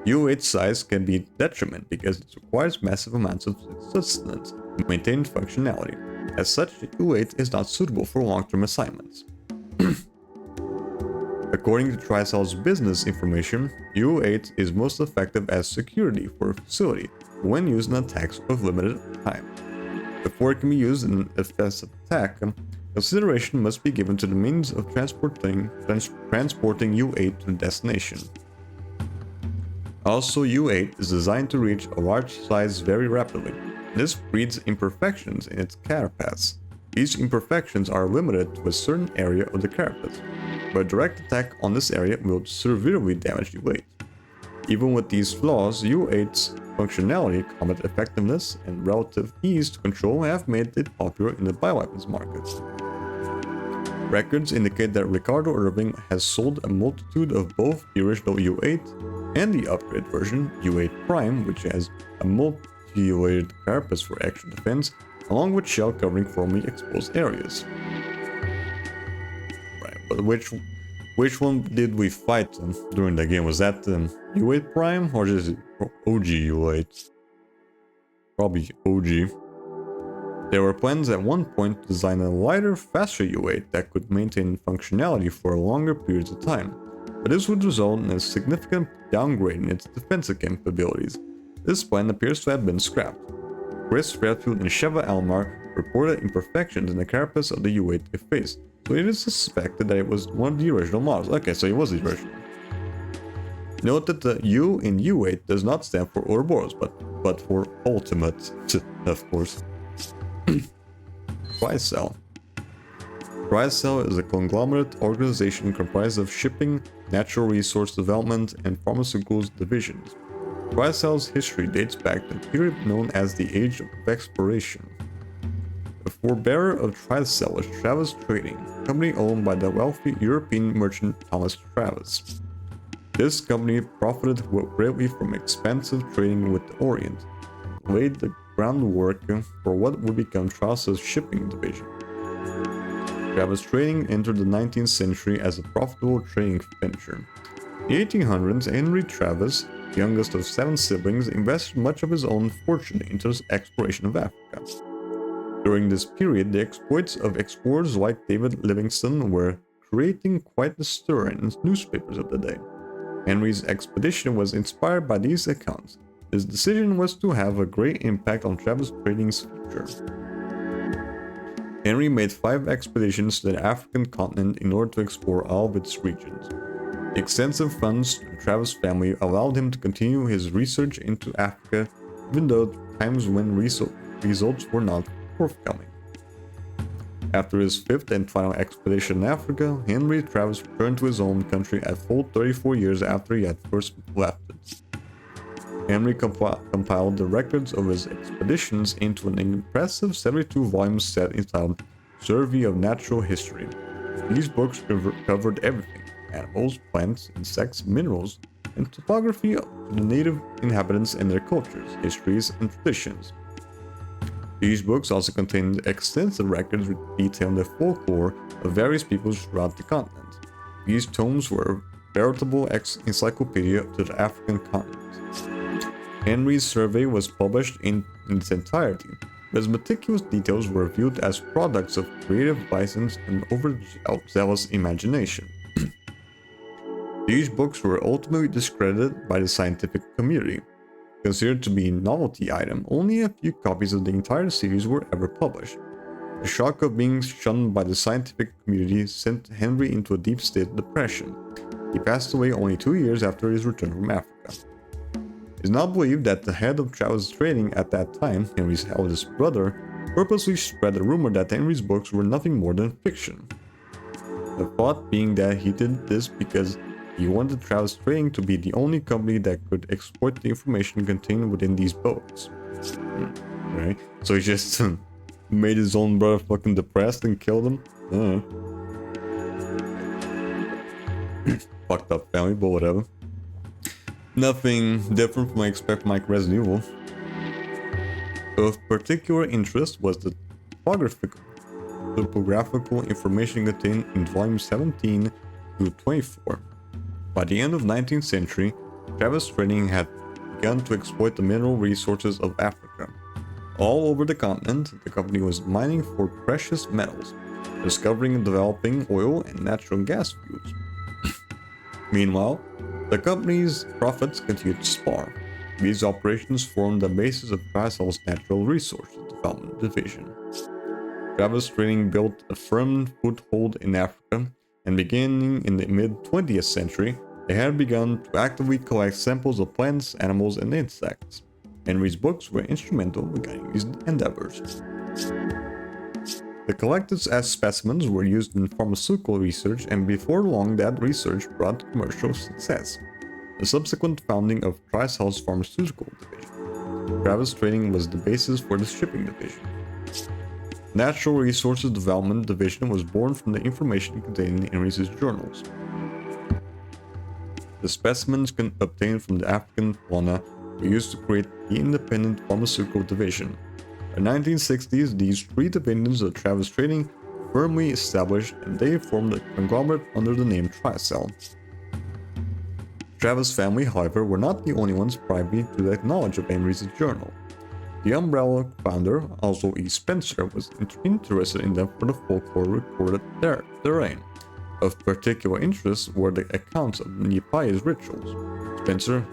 U8's size can be a detriment because it requires massive amounts of sustenance to maintain functionality. As such, U8 is not suitable for long-term assignments. According to Tricell's business information, U8 is most effective as security for a facility when used in attacks of limited time. Before it can be used in an offensive attack, consideration must be given to the means of transporting U8 to the destination. Also, U8 is designed to reach a large size very rapidly. This breeds imperfections in its carapace. These imperfections are limited to a certain area of the carapace, but a direct attack on this area will severely damage U8. Even with these flaws, U8's functionality, combat effectiveness, and relative ease to control have made it popular in the bioweapons market. Records indicate that Ricardo Irving has sold a multitude of both the original U8 and the upgrade version, U8 Prime, which has a multi-layered carapace for extra defense, along with shell covering formerly exposed areas. Right, but which one did we fight during the game? Was that U8 Prime or just OG U8? Probably OG. There were plans at one point to design a lighter, faster U8 that could maintain functionality for longer periods of time, but this would result in a significant downgrade in its defensive capabilities. This plan appears to have been scrapped. Chris Redfield and Sheva Almar reported imperfections in the carapace of the U8 it faced, so it is suspected that it was one of the original models. Okay, so it was the original. Note that the U in U8 does not stand for Ouroboros, but for Ultimate, of course. Tricell. Tricell is a conglomerate organization comprised of shipping, natural resource development, and pharmaceuticals divisions. Tricell's history dates back to a period known as the Age of Exploration. The forebearer of Tricell was Travis Trading, a company owned by the wealthy European merchant Thomas Travis. This company profited greatly from expensive trading with the Orient, and laid the groundwork for what would become Tricell's shipping division. Travis trading entered the 19th century as a profitable trading venture. In the 1800s, Henry Travis, the youngest of 7 siblings, invested much of his own fortune into the exploration of Africa. During this period, the exploits of explorers like David Livingstone were creating quite a stir in newspapers of the day. Henry's expedition was inspired by these accounts. His decision was to have a great impact on Travis trading's future. Henry made 5 expeditions to the African continent in order to explore all of its regions. The extensive funds to the Travis family allowed him to continue his research into Africa, even though times when results were not forthcoming. After his 5th and final expedition in Africa, Henry Travis returned to his own country at full 34 years after he had first left it. Henry compiled the records of his expeditions into an impressive 72-volume set entitled Survey of Natural History. These books covered everything: animals, plants, insects, minerals, and topography of the native inhabitants and their cultures, histories, and traditions. These books also contained extensive records detailing the folklore of various peoples throughout the continent. These tomes were a veritable encyclopedia to the African continent. Henry's survey was published in its entirety, but his meticulous details were viewed as products of creative license and overzealous imagination. These books were ultimately discredited by the scientific community. Considered to be a novelty item, only a few copies of the entire series were ever published. The shock of being shunned by the scientific community sent Henry into a deep state of depression. He passed away only 2 years after his return from Africa. It is now believed that the head of Travis Trading at that time, Henry's eldest brother, purposely spread the rumor that Henry's books were nothing more than fiction. The thought being that he did this because he wanted Travis Trading to be the only company that could exploit the information contained within these books. Right? So he just made his own brother fucking depressed and killed him. Fucked up family, but whatever. Nothing different from what I expect from like Resident Evil. Of particular interest was the topographical information contained in volumes 17 through 24. By the end of the 19th century, Travis Trading had begun to exploit the mineral resources of Africa. All over the continent, the company was mining for precious metals, discovering and developing oil and natural gas fields. Meanwhile, the company's profits continued to spar. These operations formed the basis of Travis's Natural Resources Development Division. Travis Trading built a firm foothold in Africa, and beginning in the mid-20th century, they had begun to actively collect samples of plants, animals, and insects. Henry's books were instrumental in guiding these endeavors. The collected specimens were used in pharmaceutical research, and before long that research brought commercial success. The subsequent founding of Travis's Pharmaceutical Division. Travis Trading was the basis for the shipping division. Natural Resources Development Division was born from the information contained in Henry's journals. The specimens obtained from the African fauna were used to create the independent Pharmaceutical Division. In the 1960s, these 3 divisions of Travis Trading firmly established, and they formed a conglomerate under the name Tricell. Travis family, however, were not the only ones privy to the knowledge of Henry's journal. The umbrella founder, also E. Spencer, was interested in them for the folklore recorded therein. Of particular interest were the accounts of Nipaya's rituals. Spencer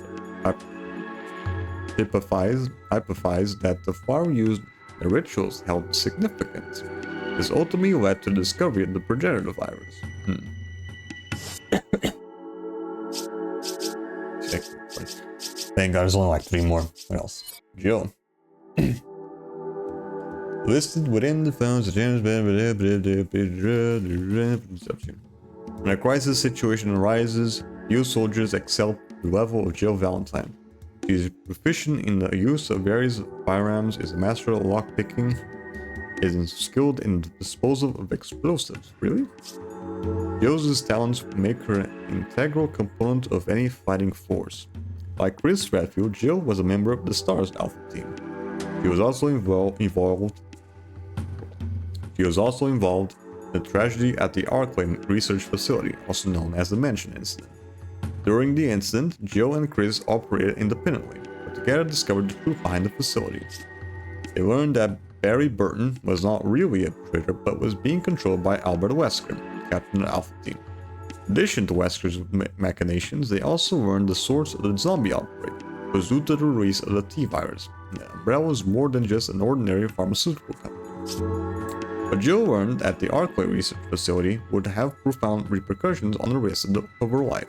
hypothesized that the flower used in the rituals held significance. This ultimately led to the discovery of the progenitor virus. Thank God, there's only like 3 more. What else? Jill. Listed within the phones. When a crisis situation arises, few soldiers excel to the level of Jill Valentine. She is proficient in the use of various firearms, is a master of lockpicking, is skilled in the disposal of explosives. Really? Jill's talents make her an integral component of any fighting force. Like Chris Redfield, Jill was a member of the STARS Alpha team. She was also involved She was also involved in the tragedy at the Arclay Research Facility, also known as the Mansion Incident. During the incident, Jill and Chris operated independently, but together discovered the truth behind the facility. They learned that Barry Burton was not really a traitor, but was being controlled by Albert Wesker, captain of the Alpha Team. In addition to Wesker's machinations, they also learned the source of the zombie outbreak was due to the release of the T-virus. The Umbrella was more than just an ordinary pharmaceutical company. But Jill learned that the Arclay Research Facility would have profound repercussions on the rest of her life.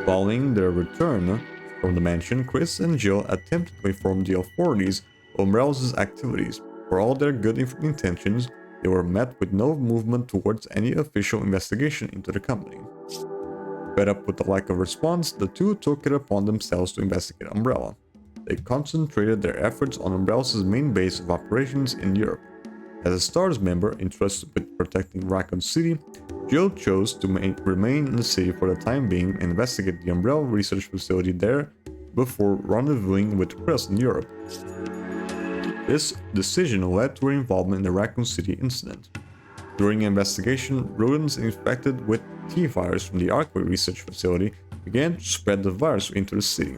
Following their return from the mansion, Chris and Jill attempted to inform the authorities of Umbrella's activities. For all their good intentions, they were met with no movement towards any official investigation into the company. Fed up with the lack of response, the two took it upon themselves to investigate Umbrella. They concentrated their efforts on Umbrella's main base of operations in Europe. As a STARS member entrusted with protecting Raccoon City, Jill chose to remain in the city for the time being and investigate the Umbrella research facility there before rendezvousing with Chris in Europe. This decision led to her involvement in the Raccoon City incident. During the investigation, rodents infected with T-virus from the Arclay research facility began to spread the virus into the city.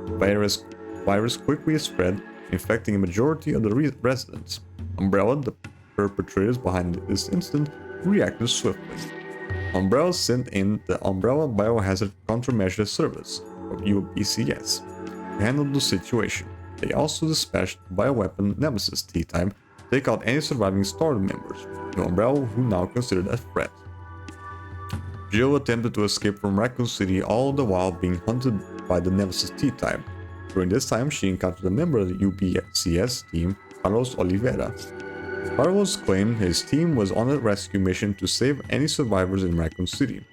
The virus quickly spread, infecting a majority of the residents. Umbrella, the perpetrators behind this incident, reacted swiftly. Umbrella sent in the Umbrella Biohazard Countermeasure Service, or BSAA, to handle the situation. They also dispatched the bioweapon Nemesis T-Type to take out any surviving STAR members, the Umbrella who now considered a threat. Jill attempted to escape from Raccoon City, all the while being hunted by the Nemesis T-Type. During this time, she encountered a member of the UBCS team, Carlos Oliveira. Carlos claimed his team was on a rescue mission to save any survivors in Raccoon City.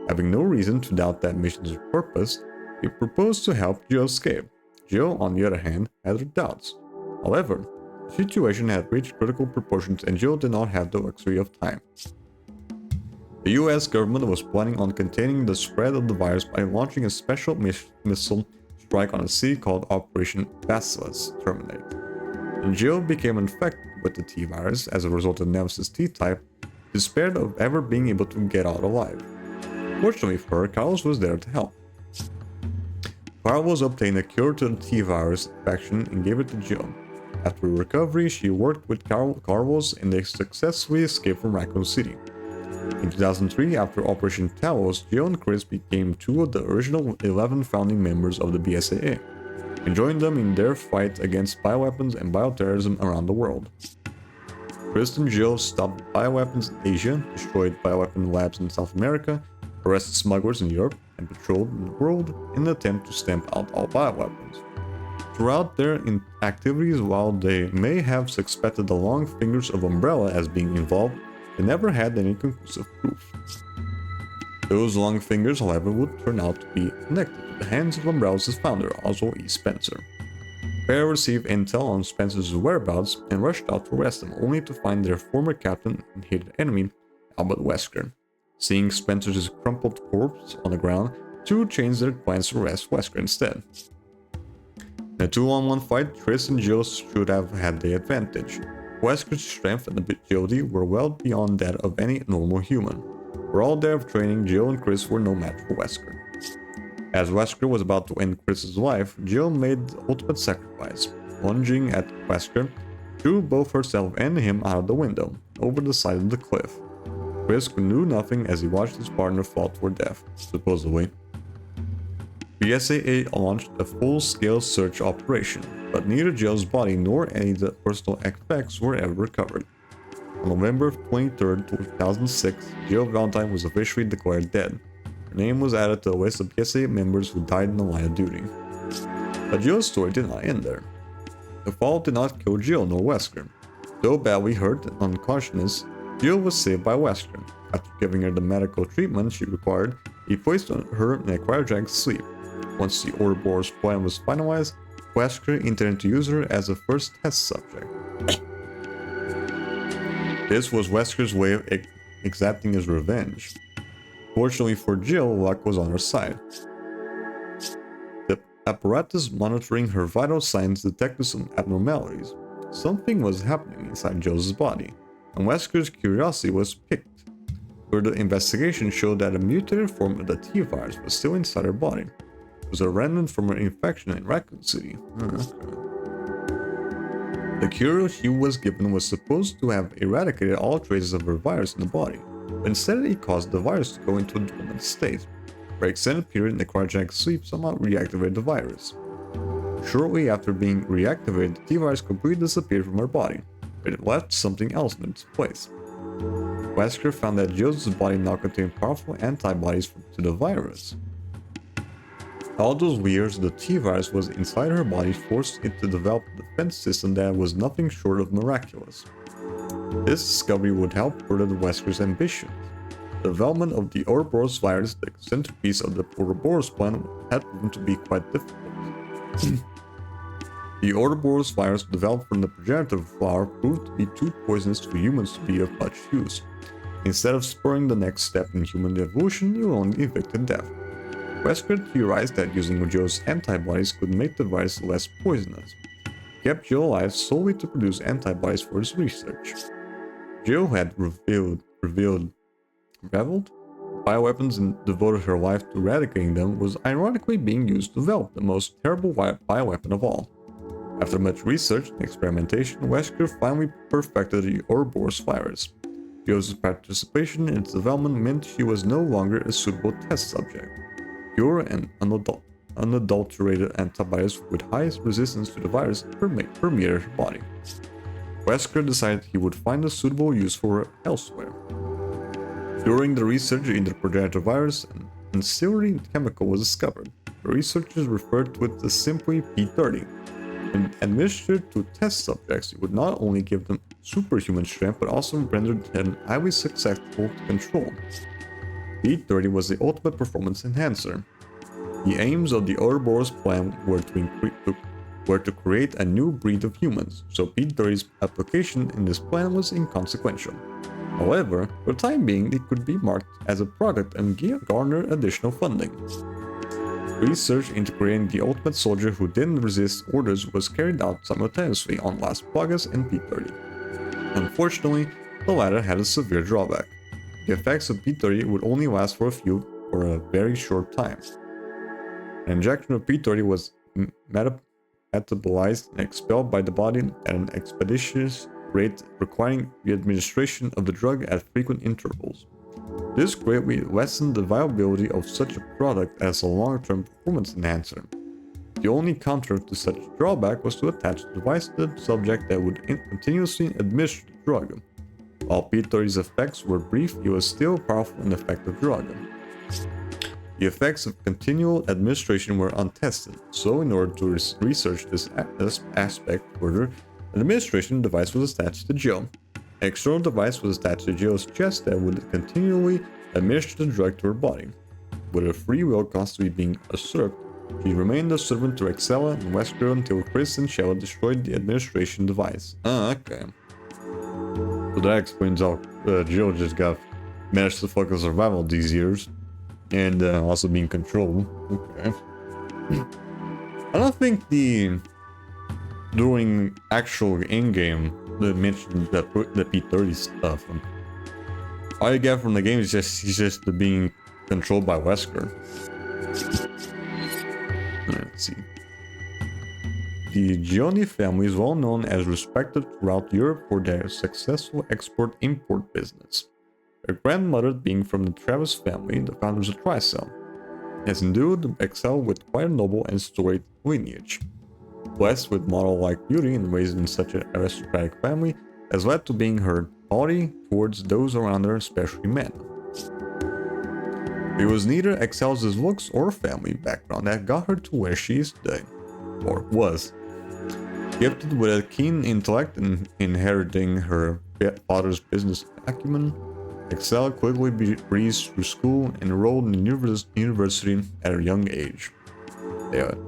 Having no reason to doubt that mission's purpose, he proposed to help Jill escape. Jill, on the other hand, had her doubts. However, the situation had reached critical proportions and Jill did not have the luxury of time. The US government was planning on containing the spread of the virus by launching a special missile strike on a city called Operation Bacillus Terminate. And Jill became infected with the T-virus as a result of Nemesis T-Type, despaired of ever being able to get out alive. Fortunately for her, Carlos was there to help. Carlos obtained a cure to the T-virus infection and gave it to Jill. After recovery, she worked with Carlos and they successfully escaped from Raccoon City. In 2003, after Operation Talos, Jill and Chris became two of the original 11 founding members of the BSAA, and joined them in their fight against bioweapons and bioterrorism around the world. Chris and Jill stopped bioweapons in Asia, destroyed bioweapon labs in South America, arrested smugglers in Europe, and patrolled the world in an attempt to stamp out all bioweapons. Throughout their activities, while they may have suspected the long fingers of Umbrella as being involved, they never had any conclusive proof. Those long fingers, however, would turn out to be connected to the hands of Umbrella's founder, Oswald E. Spencer. The pair received intel on Spencer's whereabouts and rushed out to arrest him, only to find their former captain and hated enemy, Albert Wesker. Seeing Spencer's crumpled corpse on the ground, two changed their plans to arrest Wesker instead. In a 2-on-1 fight, Chris and Jill should have had the advantage. Wesker's strength and agility were well beyond that of any normal human. For all their training, Jill and Chris were no match for Wesker. As Wesker was about to end Chris's life, Jill made the ultimate sacrifice. Lunging at Wesker, threw both herself and him out of the window, over the side of the cliff. Chris knew nothing as he watched his partner fall toward death, supposedly. BSAA launched a full-scale search operation, but neither Jill's body nor any of the personal effects were ever recovered. On November 23, 2006, Jill Valentine was officially declared dead. Her name was added to the list of BSAA members who died in the line of duty. But Jill's story did not end there. The fall did not kill Jill nor Wesker. Though badly hurt and unconscious, Jill was saved by Wesker. After giving her the medical treatment she required, he placed her in a cryogenic sleep. Once the Ouroboros plan was finalized, Wesker intended to use her as a first test subject. This was Wesker's way of exacting his revenge. Fortunately for Jill, luck was on her side. The apparatus monitoring her vital signs detected some abnormalities. Something was happening inside Jill's body. and Wesker's curiosity was piqued. Further investigation showed that a mutated form of the T-virus was still inside her body. It was a remnant from her infection in Raccoon City. The cure she was given was supposed to have eradicated all traces of her virus in the body, but instead it caused the virus to go into a dormant state. For an extended period in the cryogenic sleep somehow reactivated the virus. Shortly after being reactivated, the T-virus completely disappeared from her body, but it left something else in its place. Wesker found that Jill's body now contained powerful antibodies to the virus. All those years, the T-virus was inside her body, forced it to develop a defense system that was nothing short of miraculous. This discovery would help further Wesker's ambitions. The development of the Ouroboros virus, the centerpiece of the Ouroboros plan, had proven to be quite difficult. The Ouroboros virus developed from the progenitor flower proved to be too poisonous for humans to be of much use. Instead of spurring the next step in human evolution, it only evicted death. Wesker theorized that using Jill's antibodies could make the virus less poisonous. He kept Jill alive solely to produce antibodies for his research. Jill had revealed bioweapons and devoted her life to eradicating them, was ironically being used to develop the most terrible bioweapon of all. After much research and experimentation, Wesker finally perfected the Ouroboros virus. Jill's participation in its development meant she was no longer a suitable test subject. Pure and unadulterated antibodies with high resistance to the virus permeated her body. Wesker decided he would find a suitable use for her elsewhere. During the research into the progenitor virus, an ancillary chemical was discovered. The researchers referred to it as simply P30. When administered to test subjects, it would not only give them superhuman strength, but also render them highly susceptible to control. P30 was the ultimate performance enhancer. The aims of the Ouroboros plan were to create a new breed of humans, so P30's application in this plan was inconsequential. However, for the time being, it could be marked as a product and garner additional funding. Research into creating the ultimate soldier who didn't resist orders was carried out simultaneously on Las Plagas and P30. Unfortunately, the latter had a severe drawback. The effects of P30 would only last for a very short time. An injection of P30 was metabolized and expelled by the body at an expeditious rate, requiring the administration of the drug at frequent intervals. This greatly lessened the viability of such a product as a long-term performance enhancer. The only counter to such a drawback was to attach a device to the subject that would continuously administer the drug. While P30's effects were brief, it was still a powerful and effective drug. The effects of continual administration were untested, so in order to research this aspect further, an administration device was attached to Jill. An external device was attached to Jill's chest that would continually administer the drug to her body. With her free will constantly being usurped, she remained a servant to Excella and Wesker until Chris and Sheva destroyed the administration device. Okay. So that explains how Jill just managed to fucking survival these years. And also being controlled. Okay. I don't think during actual in-game they mentioned the P30 stuff. All you get from the game is he's just being controlled by Wesker. Let's see. The Gioni family is well known as respected throughout Europe for their successful export-import business. Their grandmother being from the Travis family, the founders of Tricell, has endued Excel with quite a noble and storied lineage. Blessed with model-like beauty and raised in such an aristocratic family has led to being her haughty towards those around her, especially men. It was neither Excel's looks or family background that got her to where she is today, or was. Gifted with a keen intellect and inheriting her father's business acumen, Excel quickly breezed through school and enrolled in university at a young age.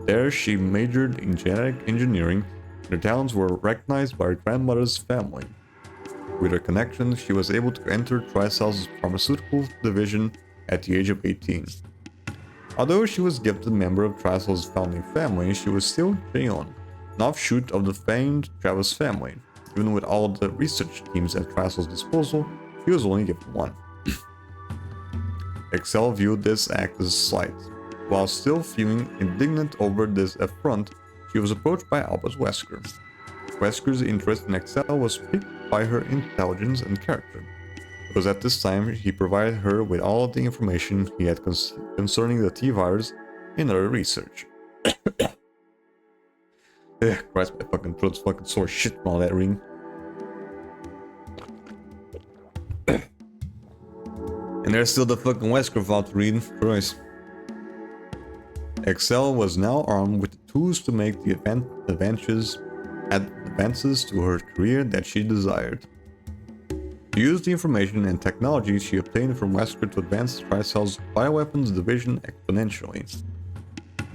There she majored in genetic engineering, and her talents were recognized by her grandmother's family. With her connections, she was able to enter Tricell's pharmaceutical division at the age of 18. Although she was gifted a member of Tricell's founding family, she was still Jeon, an offshoot of the famed Travis family. Even with all the research teams at Tricel's disposal, he was only given one. Excel viewed this act as a slight. While still feeling indignant over this affront, she was approached by Albus Wesker. Wesker's interest in Excel was piqued by her intelligence and character. It was at this time he provided her with all of the information he had concerning the T-virus and other research. Christ, my fucking throat's fucking sore shit from all that ring. And there's still the fucking Wesker file to read. Christ. Excel was now armed with the tools to make the advances to her career that she desired. She used the information and technology she obtained from Wesker to advance Tricel's bioweapons division exponentially.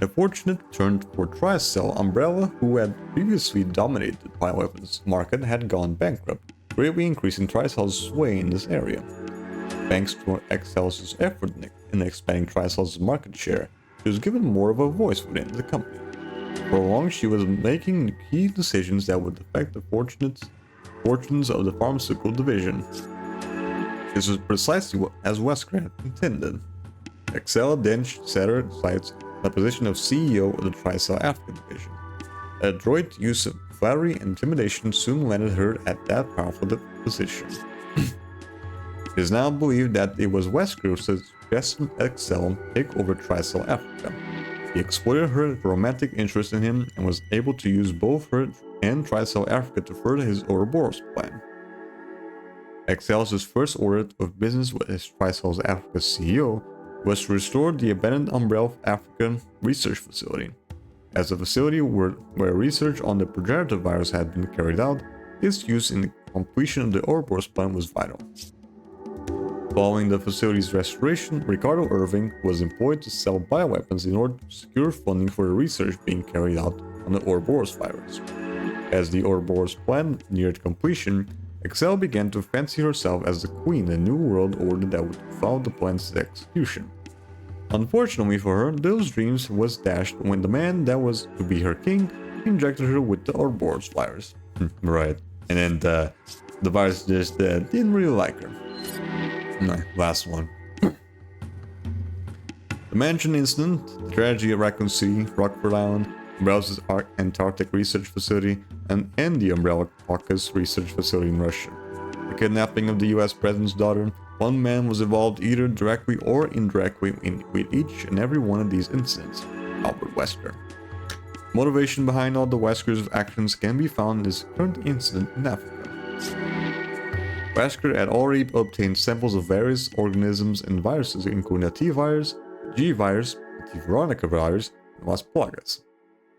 A fortunate turn for Tricel, Umbrella, who had previously dominated the bioweapons market, had gone bankrupt, greatly increasing Tricel's sway in this area. Thanks to Excel's effort in expanding Tricel's market share, she was given more of a voice within the company. For long, she was making key decisions that would affect the fortunes of the pharmaceutical division. This was precisely as Wesker had intended. Excel then set her sights on the position of CEO of the Tricel Africa division. A adroit use of flattery and intimidation soon landed her at that powerful position. It is now believed that it was Wesker who suggested Excel take over Tricel Africa. He exploited her romantic interest in him and was able to use both her and Tricel Africa to further his Ouroboros plan. Excel's first order of business with his Tricel Africa CEO was to restore the abandoned Umbrella African research facility. As the facility where research on the progenitor virus had been carried out, its use in the completion of the Ouroboros plan was vital. Following the facility's restoration, Ricardo Irving was employed to sell bioweapons in order to secure funding for the research being carried out on the Ouroboros virus. As the Ouroboros plan neared completion, Excel began to fancy herself as the queen of the new world order that would follow the plan's execution. Unfortunately for her, those dreams was dashed when the man that was to be her king injected her with the Ouroboros virus. Right, and then the virus just didn't really like her. No, last one. The mentioned incident, the tragedy at Raccoon City, Rockford Island, Umbrella's Antarctic Research Facility, and the Umbrella Caucasus Research Facility in Russia. The kidnapping of the US President's daughter, one man was involved either directly or indirectly with each and every one of these incidents, Albert Wesker. Motivation behind all the Wesker's actions can be found in this current incident in Africa. Wesker had already obtained samples of various organisms and viruses, including the T-virus, the G-virus, the T. Veronica virus, and Las Plagas.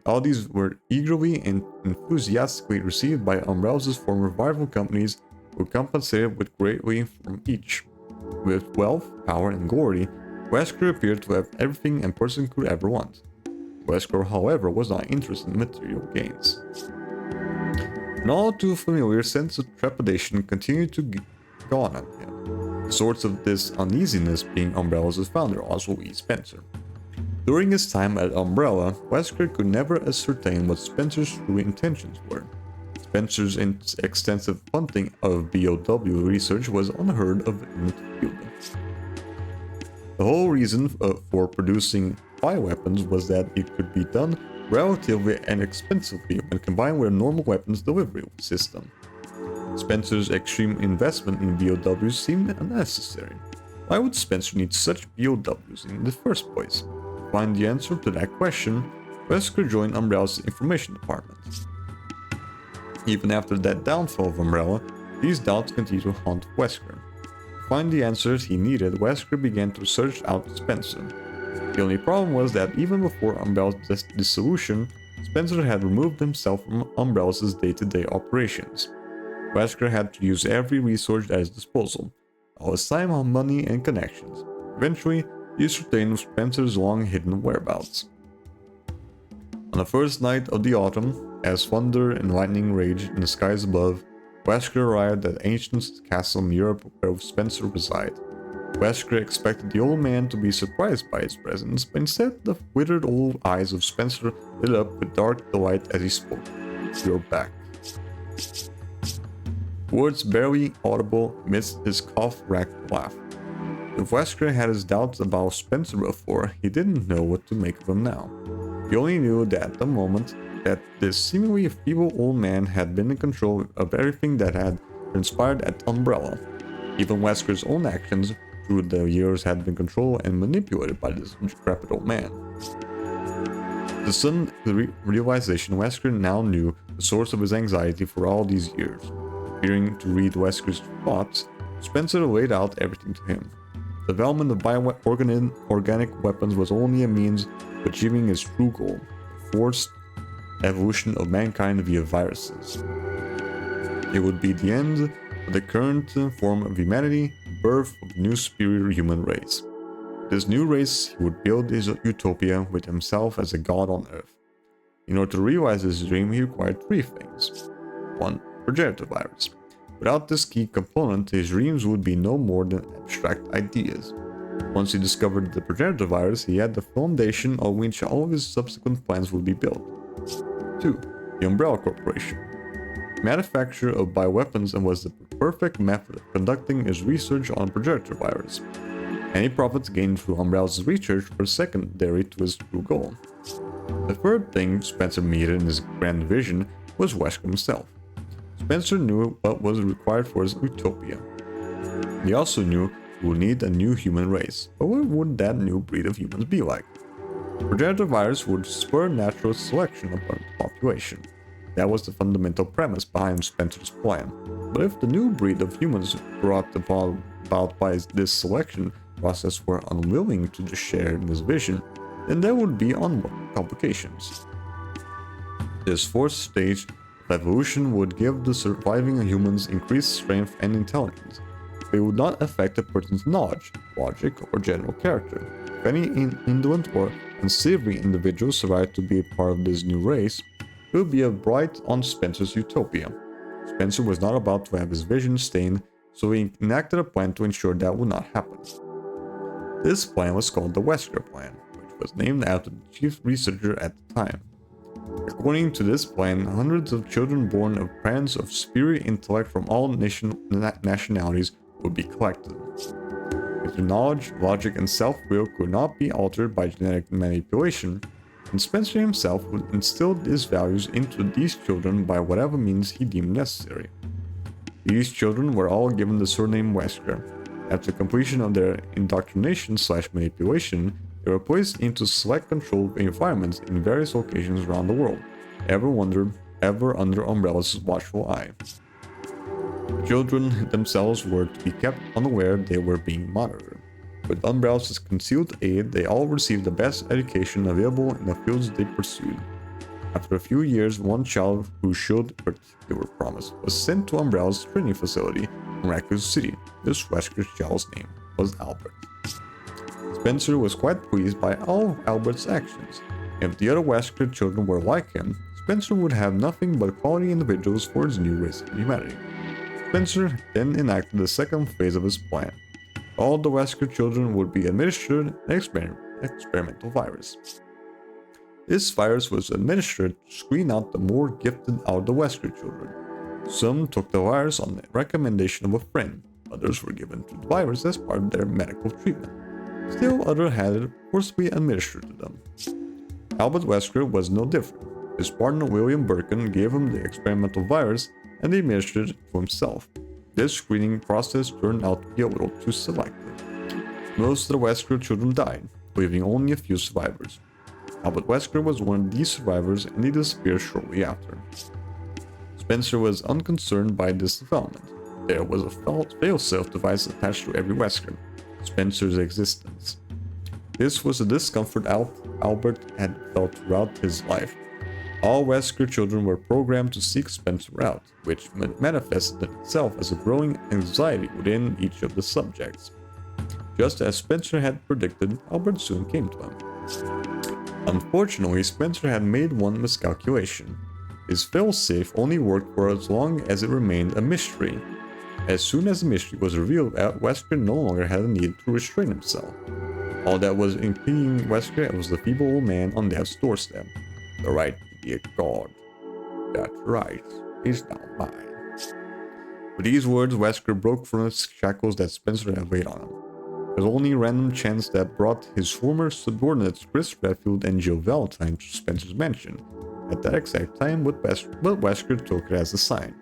All these were eagerly and enthusiastically received by Umbrella's former rival companies, who compensated with greatly from each. With wealth, power, and glory, Wesker appeared to have everything a person could ever want. Wesker, however, was not interested in material gains. An all too familiar sense of trepidation continued to dawn on him, the source of this uneasiness being Umbrella's founder, Oswald E. Spencer. During his time at Umbrella, Wesker could never ascertain what Spencer's true intentions were. Spencer's extensive funding of BOW research was unheard of in the field. The whole reason for producing bioweapons was that it could be done relatively inexpensively when combined with a normal weapons delivery system. Spencer's extreme investment in BOWs seemed unnecessary. Why would Spencer need such BOWs in the first place? To find the answer to that question, Wesker joined Umbrella's information department. Even after that downfall of Umbrella, these doubts continued to haunt Wesker. To find the answers he needed, Wesker began to search out Spencer. The only problem was that even before Umbrella's dissolution, Spencer had removed himself from Umbrella's day-to-day operations. Wesker had to use every resource at his disposal, all his time, money, and connections. Eventually, he ascertained Spencer's long-hidden whereabouts. On the first night of the autumn, as thunder and lightning raged in the skies above, Wesker arrived at the ancient castle in Europe where Spencer resided. Wesker expected the old man to be surprised by his presence, but instead the withered old eyes of Spencer lit up with dark delight as he spoke. "You're back." words barely audible amidst his cough-racked laugh. If Wesker had his doubts about Spencer before, he didn't know what to make of him now. He only knew that at the moment that this seemingly feeble old man had been in control of everything that had transpired at Umbrella. Even Wesker's own actions through the years had been controlled and manipulated by this decrepit old man. The sudden realization Wesker now knew the source of his anxiety for all these years. Fearing to read Wesker's thoughts, Spencer laid out everything to him. The development of organic weapons was only a means of achieving his true goal, the forced evolution of mankind via viruses. It would be the end of the current form of humanity, the birth of a new superior human race. This new race, he would build his utopia with himself as a god on Earth. In order to realize this dream, he required three things. 1. Progenitor virus. Without this key component, his dreams would be no more than abstract ideas. Once he discovered the progenitor virus, he had the foundation on which all of his subsequent plans would be built. 2. The Umbrella Corporation. Manufacture of bioweapons and was the perfect method of conducting his research on progenitor virus. Any profits gained through Umbrella's research were secondary to his true goal. The third thing Spencer needed in his grand vision was Wesker himself. Spencer knew what was required for his utopia. He also knew he would need a new human race, but what would that new breed of humans be like? Progenitor virus would spur natural selection upon the population. That was the fundamental premise behind Spencer's plan. But if the new breed of humans brought about by this selection process were unwilling to share in his vision, then there would be complications. This fourth stage of evolution would give the surviving humans increased strength and intelligence. It would not affect a person's knowledge, logic, or general character. If any indolent or unsavory individual survived to be a part of this new race, it would be a blight on Spencer's utopia. Spencer was not about to have his vision stained, so he enacted a plan to ensure that would not happen. This plan was called the Wesker Plan, which was named after the chief researcher at the time. According to this plan, hundreds of children born of parents of superior intellect from all nationalities would be collected. If their knowledge, logic, and self-will could not be altered by genetic manipulation, then Spencer himself would instill his values into these children by whatever means he deemed necessary. These children were all given the surname Wesker. After completion of their indoctrination/manipulation, they were placed into select controlled environments in various locations around the world, ever under Umbrella's watchful eye. Children themselves were to be kept unaware they were being monitored. With Umbrella's concealed aid, they all received the best education available in the fields they pursued. After a few years, one child who showed particular promise was sent to Umbrella's training facility in Raccoon City. This Wesker child's name was Albert. Spencer was quite pleased by all of Albert's actions. If the other Wesker children were like him, Spencer would have nothing but quality individuals for his new race of humanity. Spencer then enacted the second phase of his plan. All the Wesker children would be administered an experimental virus. This virus was administered to screen out the more gifted out of the Wesker children. Some took the virus on the recommendation of a friend, others were given to the virus as part of their medical treatment. Still others had it forcibly administered to them. Albert Wesker was no different. His partner William Birkin gave him the experimental virus and he administered it to himself. This screening process turned out to be a little too selective. Most of the Wesker children died, leaving only a few survivors. Albert Wesker was one of these survivors and he disappeared shortly after. Spencer was unconcerned by this development. There was a fail-safe device attached to every Wesker, Spencer's existence. This was a discomfort Albert had felt throughout his life. All Wesker children were programmed to seek Spencer out, which manifested itself as a growing anxiety within each of the subjects. Just as Spencer had predicted, Albert soon came to him. Unfortunately, Spencer had made one miscalculation. His failsafe only worked for as long as it remained a mystery. As soon as the mystery was revealed, Wesker no longer had a need to restrain himself. All that was impeding Wesker was the feeble old man on death's doorstep. The right to be a god. That right is now mine. With these words, Wesker broke from the shackles that Spencer had laid on him. It was only random chance that brought his former subordinates Chris Redfield and Jill Valentine to Spencer's mansion at that exact time, but Wesker took it as a sign.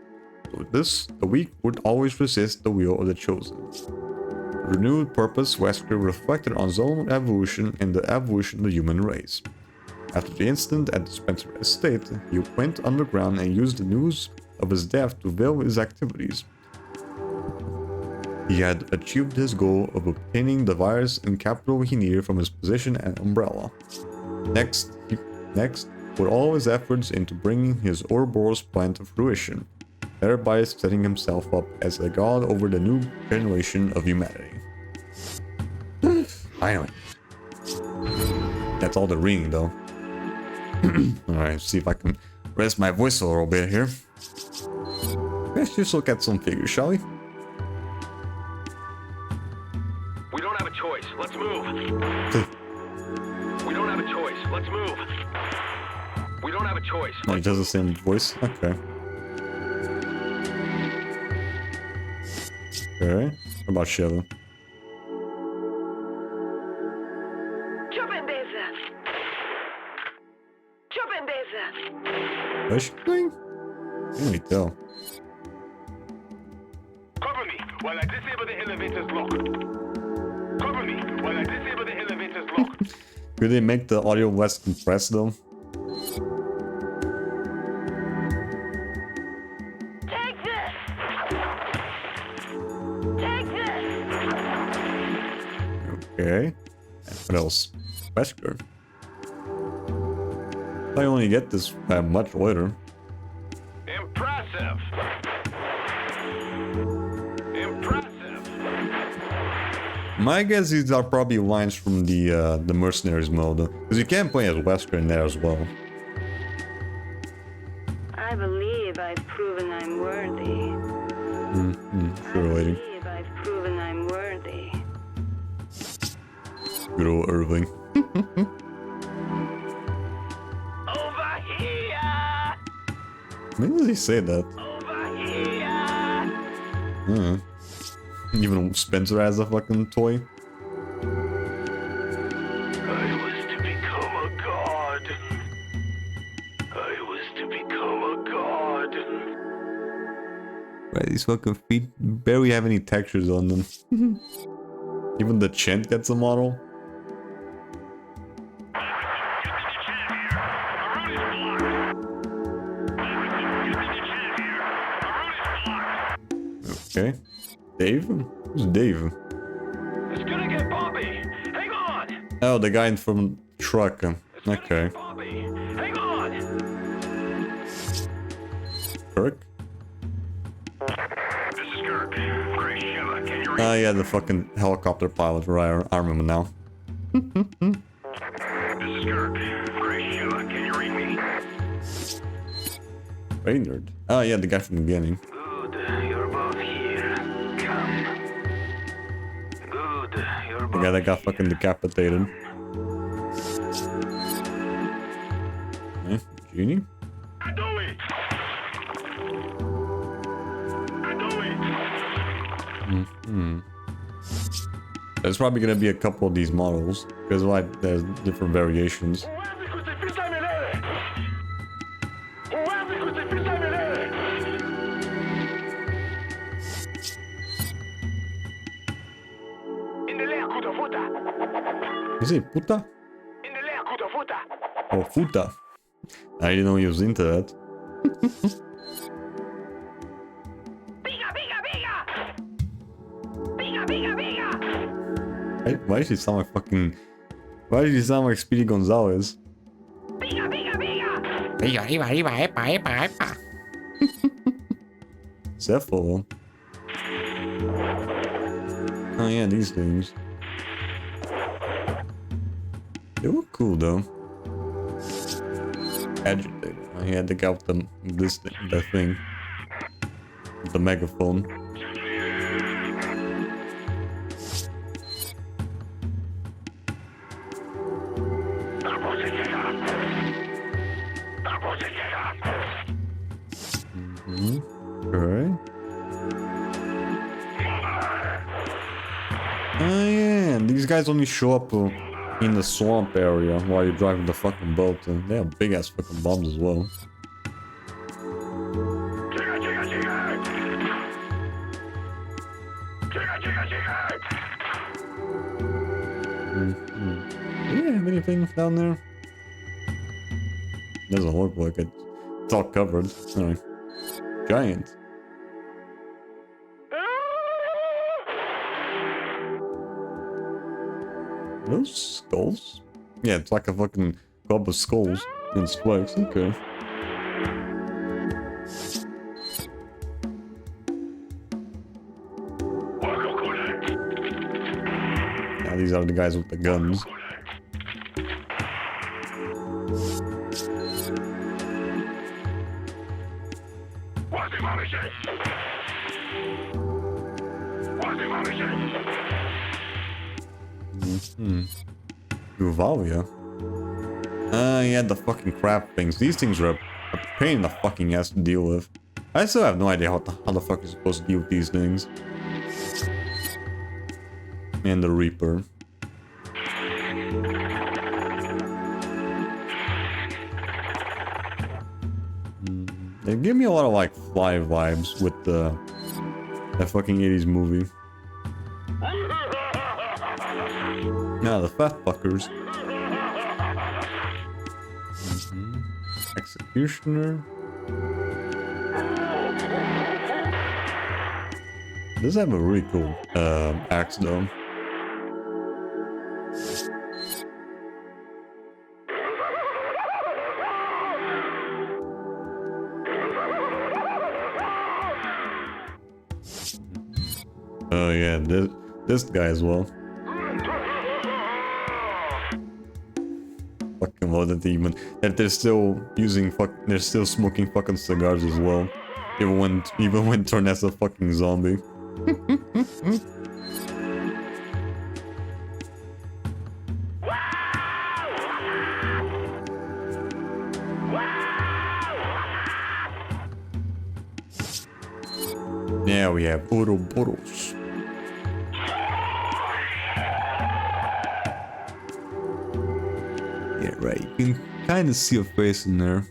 So with this, the weak would always resist the will of the chosen. With renewed purpose, Wesker reflected on his own evolution and the evolution of the human race. After the incident at the Spencer estate, he went underground and used the news of his death to veil his activities. He had achieved his goal of obtaining the virus and capital he needed from his position at Umbrella. Next, put all his efforts into bringing his Ouroboros plan to fruition, thereby setting himself up as a god over the new generation of humanity. Finally. That's all the reading though. Alright, see if I can rest my voice a little bit here. Let's just look at some figures, shall we? We don't have a choice. Let's move. We don't have a choice. Let's move. We don't have a choice. Oh, he does the same voice? Okay. Okay. What about Sheva? What is she doing? I can't really tell. Cover me while I disable the elevator's lock. Cover me while I disable the elevator's lock. Could they make the audio less compressed though? Take this! Take this! Okay. And what else? Wesker. I only get this much later. Impressive. Impressive. My guess these are probably lines from the Mercenaries mode, because you can play as Wesker in there as well. I believe I've proven I'm worthy. Sure, lady. I believe I've proven I'm worthy. Good old Irving. Over here. When did he say that? Over here. Even Spencer has a fucking toy. I was to become a god. I was to become a god. Right, these fucking feet barely have any textures on them. Even the chant gets a model. Okay. Dave? Who's Dave? It's gonna get bumpy. Hang on. Oh, the guy from truck. It's gonna Okay. get bumpy. Hang on. Kirk? This is Kirk. Great Sheva. Can you read? Oh yeah, the fucking helicopter pilot. Right, I remember now. This is Kirk. Great Sheva. Can you read me? Raynard. Oh yeah, the guy from the beginning. Good. You're above here. Come. Good. You're The above. guy that got fucking decapitated. Okay, Genie? I do it. I do it. There's probably gonna be a couple of these models because like there's different variations. Is it puta? Oh, futa. I didn't know he was into that. Why does he sound like fucking... Why does he sound like Speedy Gonzalez? Cephalon. Oh yeah, these things. They look cool though. Agitated. Oh, he had to go with this thing, that thing. With the megaphone. Okay. these guys only show up in the swamp area while you're driving the fucking boat, and they have big ass fucking bombs as well. Do we have anything down there? Doesn't look like it. It's all covered. Alright. Giant. Those skulls? Yeah, it's like a fucking club of skulls in spikes. Okay. Now these are the guys with the guns. Uvalia? Yeah, the fucking crap things. These things are a pain in the fucking ass to deal with. I still have no idea how the fuck you're supposed to deal with these things. And the Reaper. They give me a lot of like Fly vibes with that fucking 80s movie. Now the fat fuckers. Executioner. Does have a really cool axe though. Oh yeah, this guy as well. Fucking love that even that they're still using they're still smoking fucking cigars as well. Even when turned as a fucking zombie. Now we have Ouroboros. Yeah, right. You can kind of see a face in there.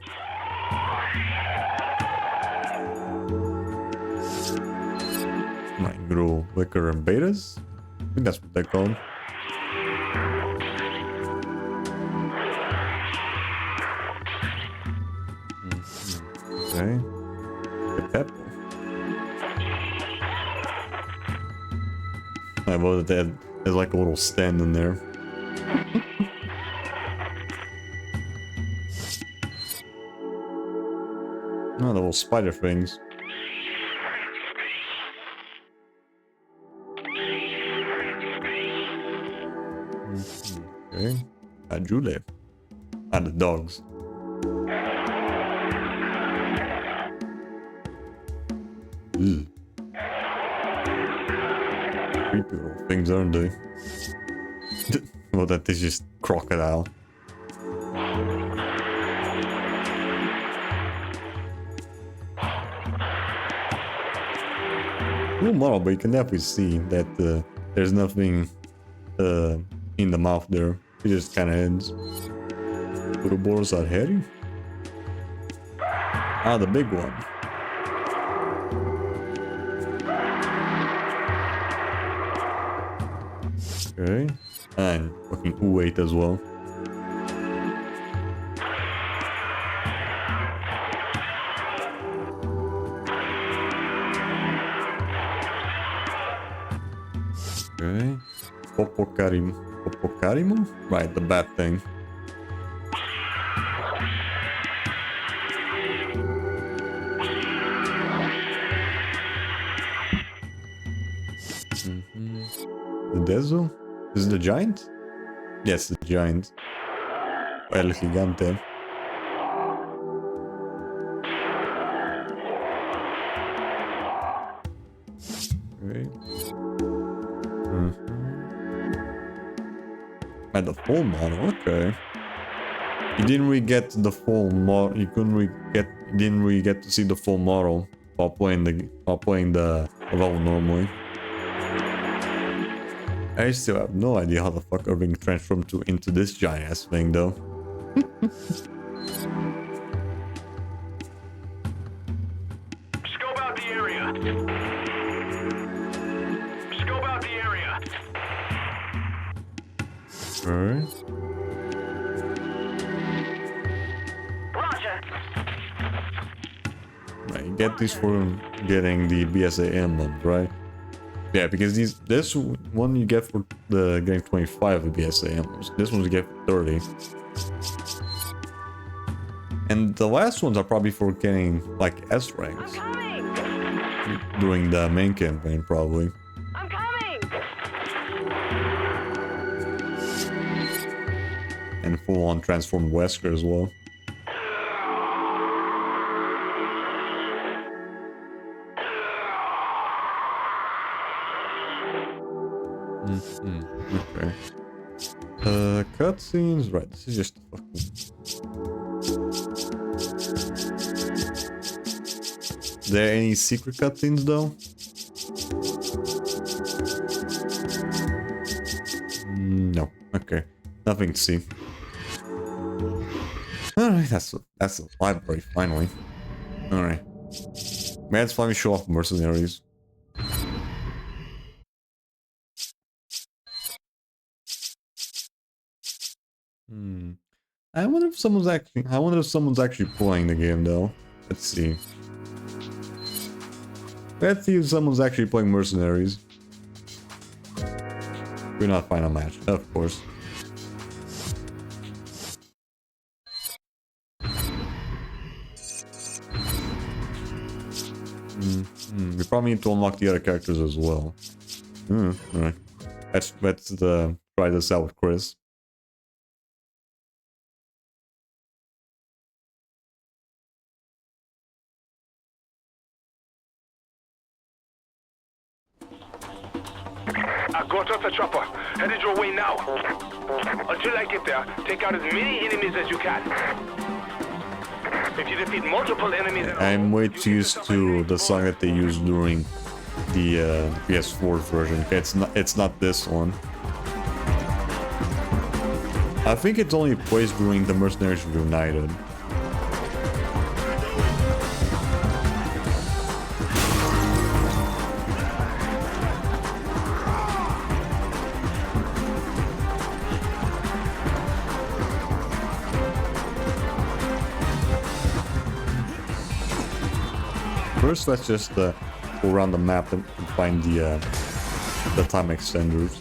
Micro Wesker and betas? I think that's what they're called. Okay. The pepper. I love that there's like a little stand in there. Oh, the little spider things. Okay. Ajule. And the dogs. Ugh. Creepy little things, aren't they? Well, that is just crocodile. Cool model, but you can definitely see that there's nothing in the mouth there. It just kind of ends. Ouroboros are hairy? Ah, the big one. Okay. And fucking U8 as well. Okay. Popocarimo? Right, the bad thing. The Dezo? Is it the giant? Yes, the giant. El Gigante. Okay. And the full model, okay. You didn't really get the full model. You didn't really get to see the full model while playing the level normally. I still have no idea how the fuck are being transformed into this giant ass thing though. Scope out the area. Scope out the area. Alright. Roger. Right, you get these for getting the BSAA emblems, right? Yeah, because this one you get for the getting 25 of BSAA emblems. This one you get for 30. And the last ones are probably for getting like S ranks Coming. during the main campaign, probably. I'm coming. And full on transformed Wesker as well. Okay. Cutscenes, right? This is just fucking. There any secret cutscenes though? No. Okay. Nothing to see. Alright, that's the library finally. Alright. Man, let's finally show off Mercenaries. I wonder if someone's actually playing the game though. Let's see. Let's see if someone's actually playing Mercenaries. We're not final match, of course. We probably need to unlock the other characters as well. Alright. Let's try this out with Chris. I got us a chopper. Headed your way now. Until I get there, take out as many enemies as you can. If you defeat multiple enemies, I'm way too used to the song that they used during the PS4 version. It's not this one. I think it only plays during the Mercenaries Reunited. First, let's just go around the map and find the time extenders.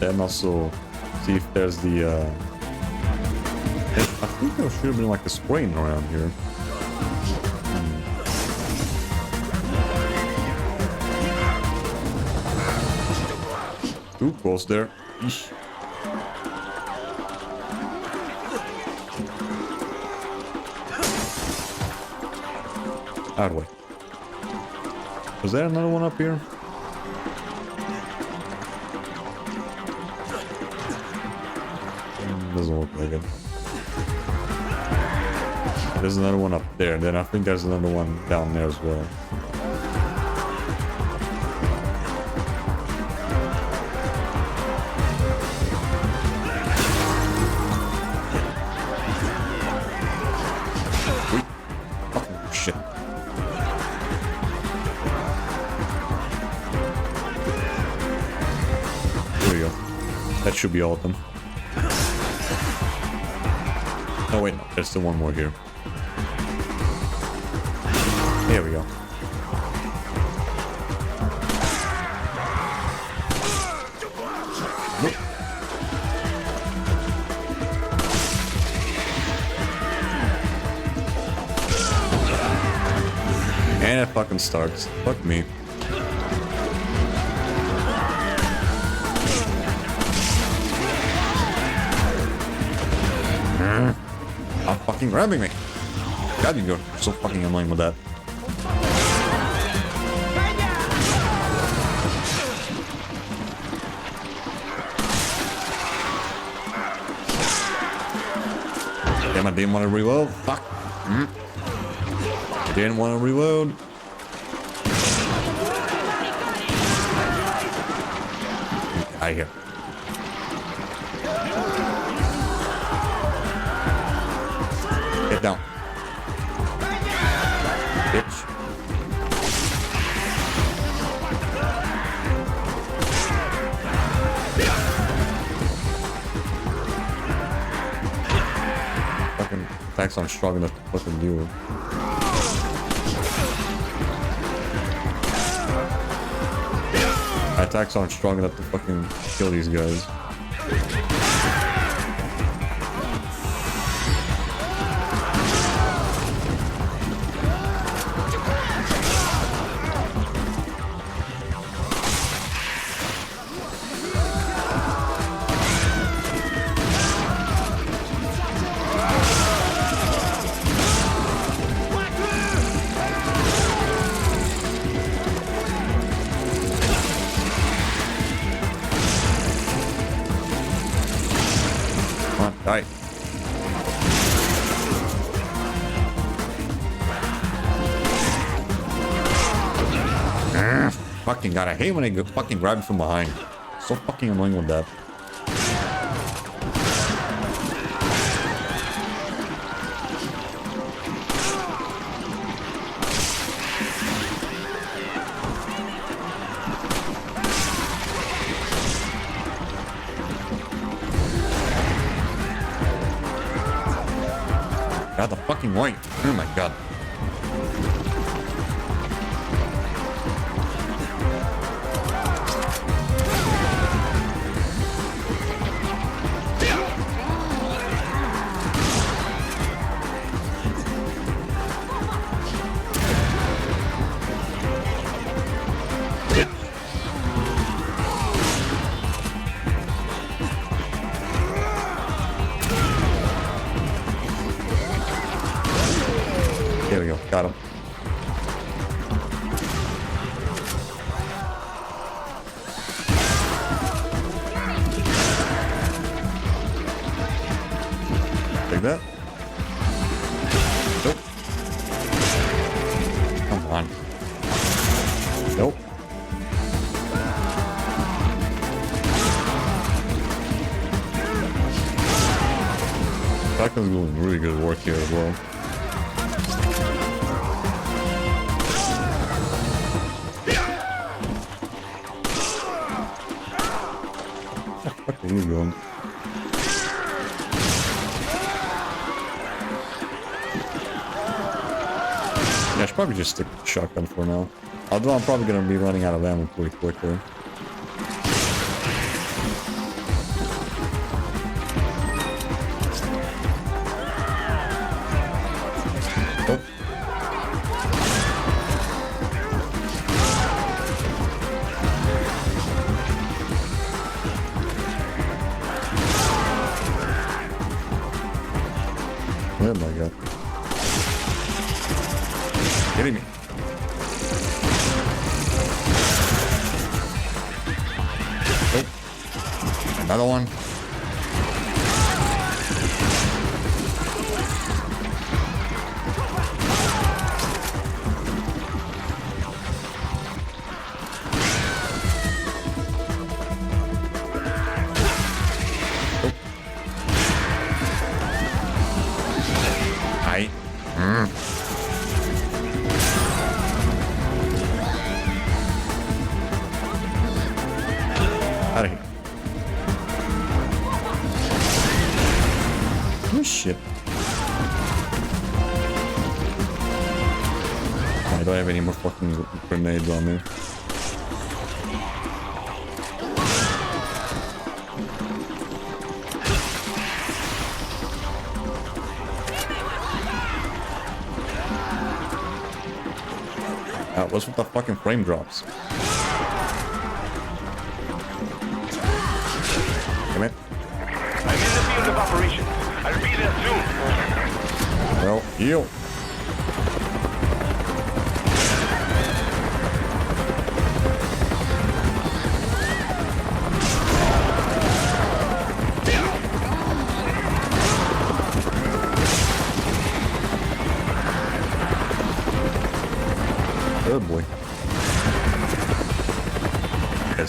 And also see if there's the I think there should have been like a spraying around here. Too close there. Eesh. Out of the way. Was there another one up here? Doesn't look like it. There's another one up there, then I think there's another one down there as well. Wait. Oh, shit. There we go. That should be all of them. Oh wait, no, there's still one more here. There we go. Nope. And it fucking starts. Fuck me. Stop fucking grabbing me. God, you're so fucking annoying with that. Damn, I didn't want to reload. Fuck. Didn't want to reload. Out of here. Get down. Bitch. Fucking attacks aren't strong enough to fucking do it. My attacks aren't strong enough to fucking kill these guys. Die. Fucking god, I hate when they fucking grab me from behind. So fucking annoying with that. Got the fucking white. Oh my god. There we go. Got him. Take that. Nope. Come on. Nope. Shotgun's doing really good work here as well. Where are you going? Yeah, I should probably just stick with the shotgun for now. Although I'm probably going to be running out of ammo pretty quickly. Oh. Oh my god. Kidding me. Oh. Another one. Out of here. Oh shit. I don't have any more fucking grenades on me. What's with the fucking frame drops? Come in. I'm in the field of operations. I'll be there soon. Well, heal.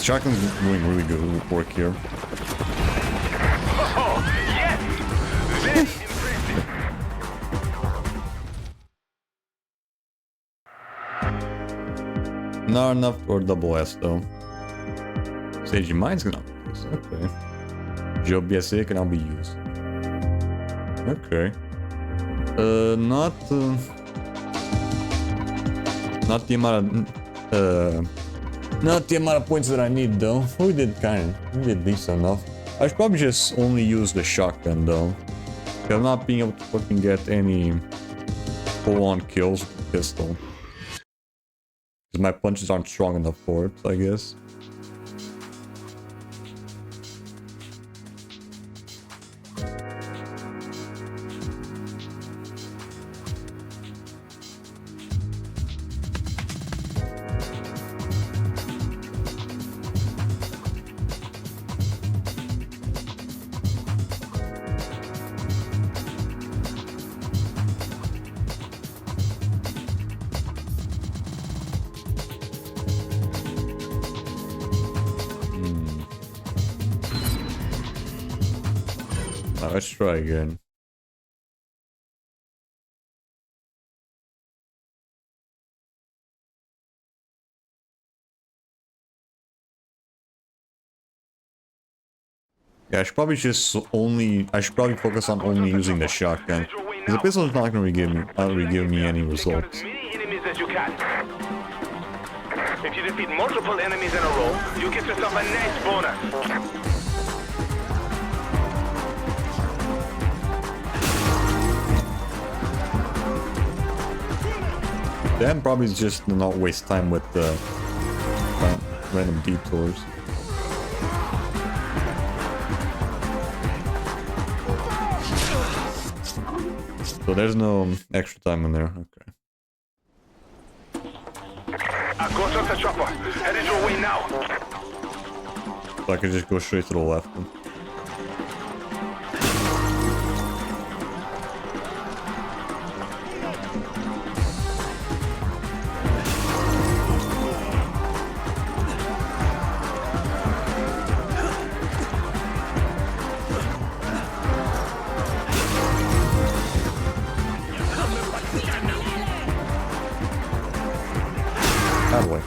shotgun's doing really good work here. Oh, yes! Very impressive. Not enough for double S though. Sage mine's gonna be used. Okay. Joe BSAA can now be used. Okay. Not the amount of points that I need though. We did decent enough. I should probably just only use the shotgun though. I'm not being able to fucking get any full-on kills with the pistol. Because my punches aren't strong enough for it, I guess. Let's try again. Yeah, I should probably focus on only using the shotgun. The pistol is not gonna give me any results. If you defeat multiple enemies in a row, you get yourself a nice bonus. Then probably just not waste time with the random detours. So there's no extra time in there. Okay. I've got us a chopper. Headed your way now. So I could just go straight to the left. Then. That way.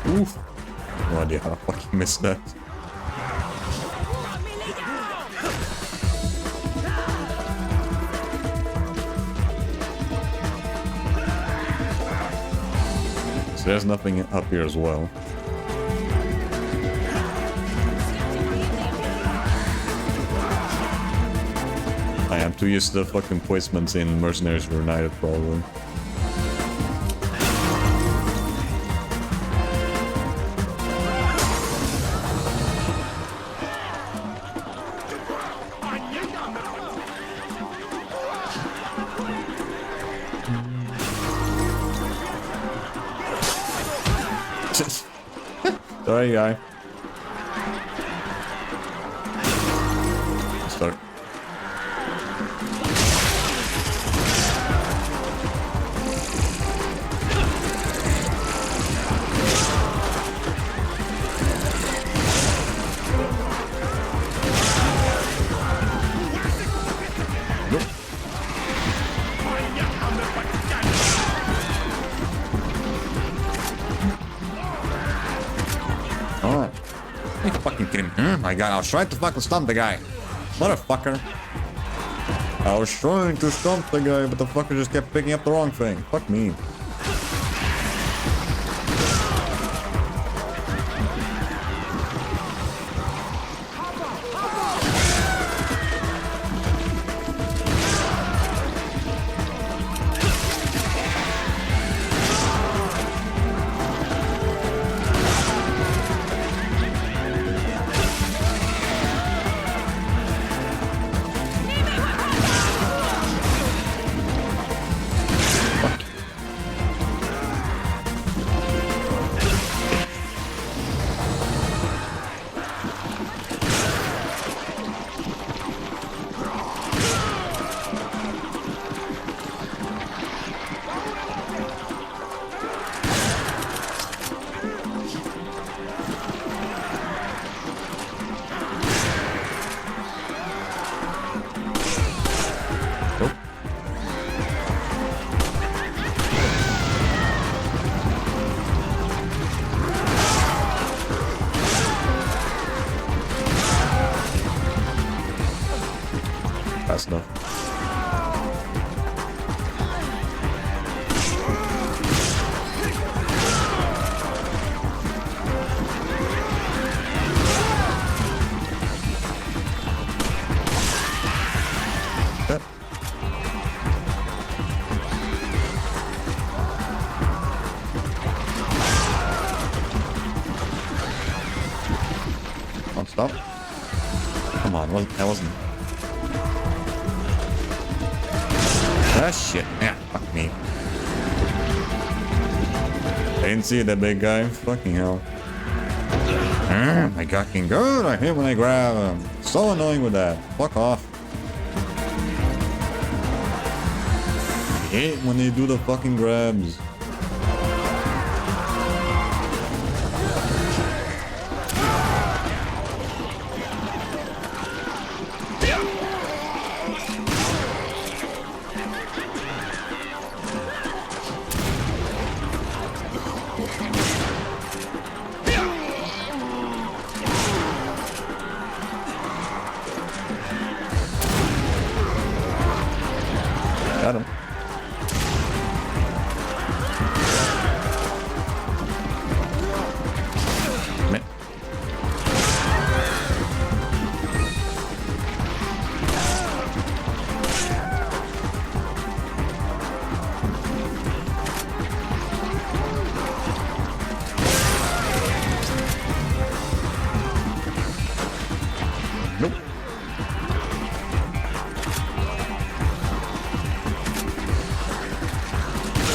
Oof. No idea how I fucking missed that. So there's nothing up here as well. I am too used to the fucking placements in Mercenaries Reunited, probably. Sorry, guy. Start. Nope. Alright. You fucking kidding me? Oh my god, I was trying to fucking stump the guy. Motherfucker. I was trying to stump the guy, but the fucker just kept picking up the wrong thing. Fuck me. fast enough. Yep. Oh, stop. Come on, that wasn't... Ah, shit. Yeah, fuck me. I didn't see that big guy. Fucking hell. My fucking good. I hit when I grab him. So annoying with that. Fuck off. I hate when they do the fucking grabs. Got him. Man. Nope.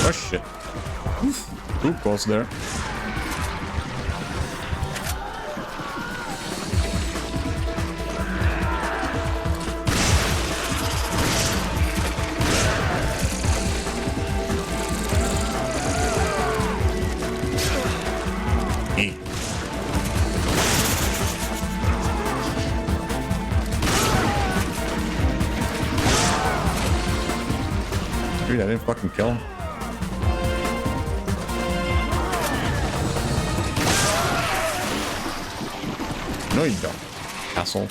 Oh shit. Too close there. Hey. Dude, I didn't fucking kill him. No, you don't, asshole.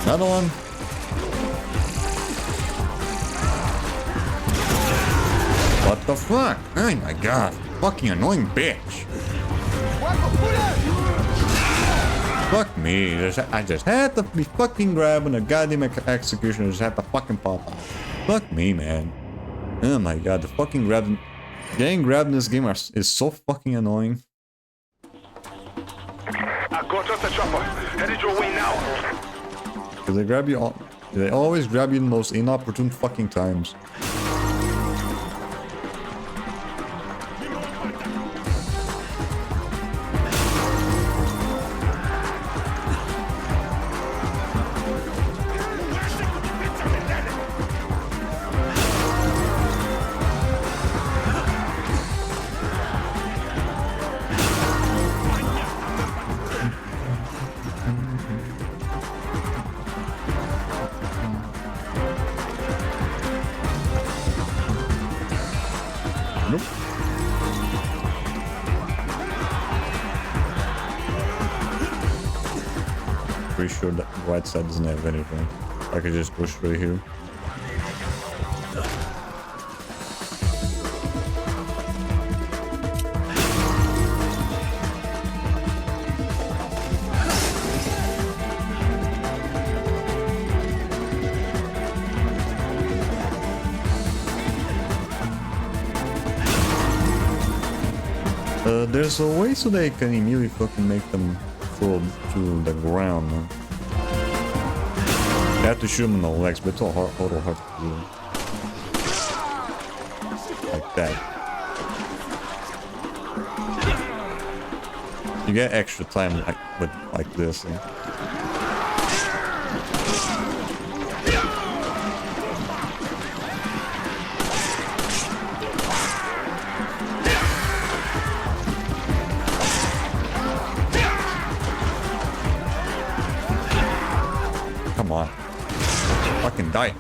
Another one. What the fuck? Oh my god. Fucking annoying bitch. Fuck me. I just had to be fucking grabbing a goddamn executioner. Just had to fucking pop off. Fuck me, man. Oh my god. The fucking grabbing. Getting grabbed in this game is so fucking annoying. I got us a chopper. Headed your way now. Because they grab you all. They always grab you in the most inopportune fucking times. Nope. Pretty sure that right side doesn't have anything. I could just push right here. There's a way so they can immediately fucking make them fall to the ground. Man. You have to shoot them in the legs, but it's all hard to do. Like that. You get extra time like this. Yeah. Come on. Fucking die.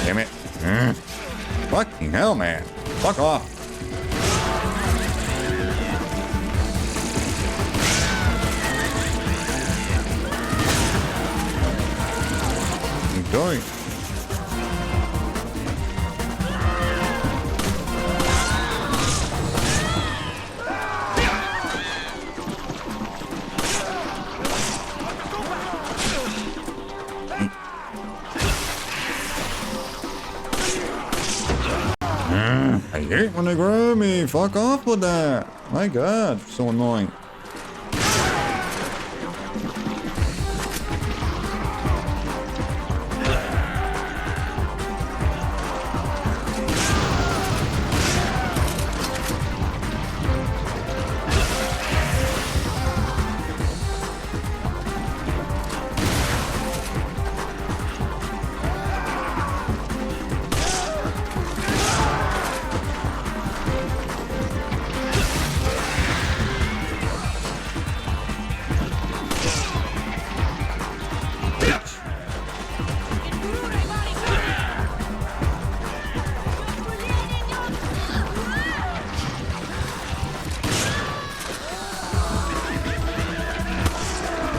Damn it. Fucking hell, man. Fuck off. Keep going. I hate when they grab me. Fuck off with that. My god, so annoying.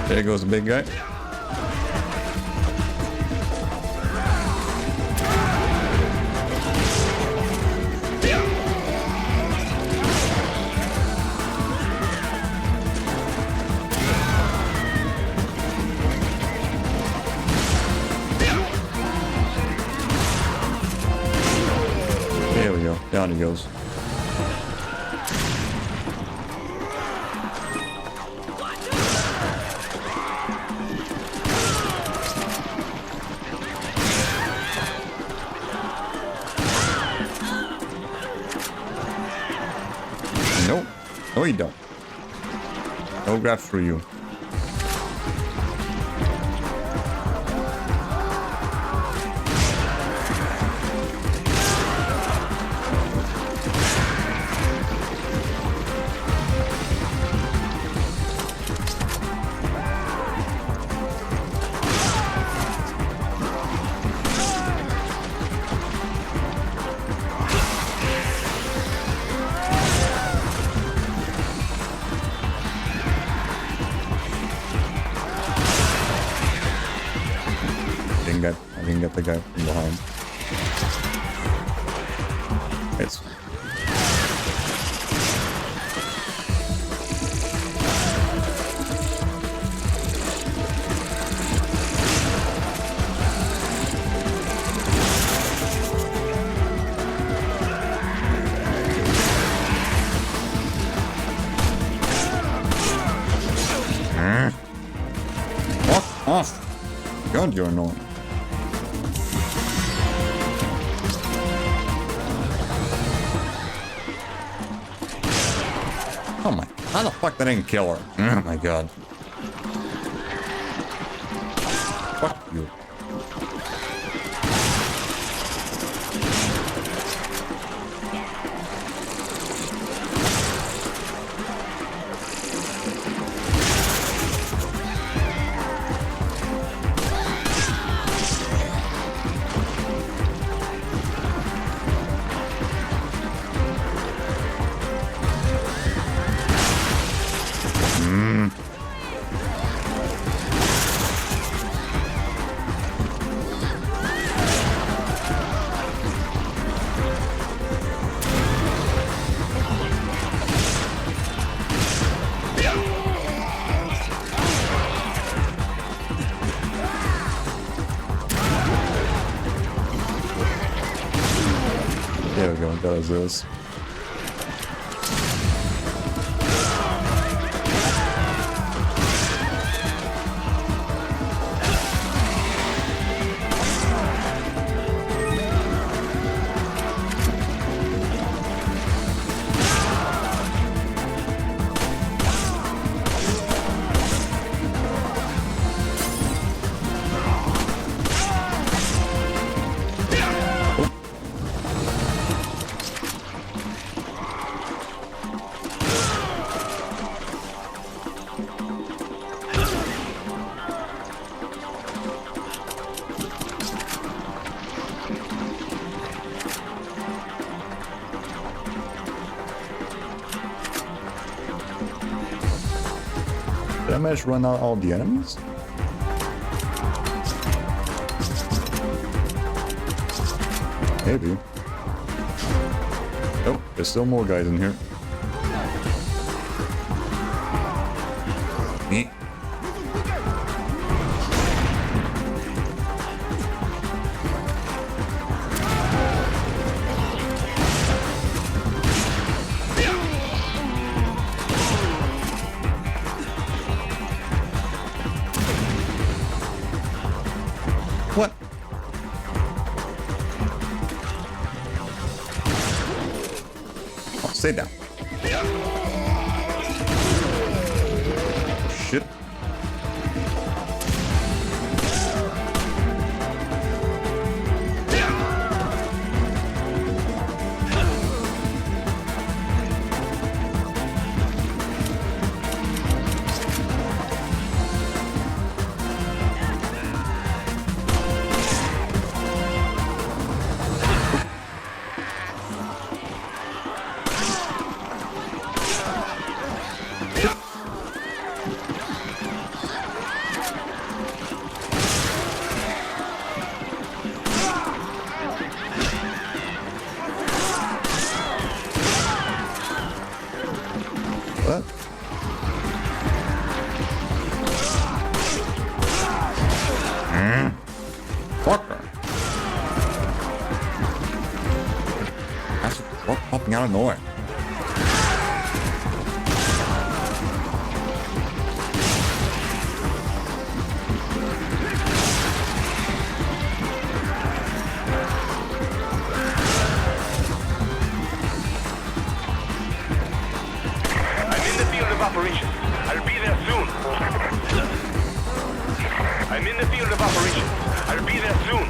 There goes the big guy. There we go. Down he goes. Nope. No, you don't. No grab for you. I didn't get the guy from behind. It's fuck off. God, you're annoying. Oh my, how the fuck that didn't kill her? Oh my god. Fuck you. There we go, that was this. I manage to run out all the enemies? Maybe. Oh, there's still more guys in here. Me. What? Oh, stay down. Shit. What? Fucker. That's what popping out of nowhere. Operations. I'll be there soon. I'm in the field of operations. I'll be there soon.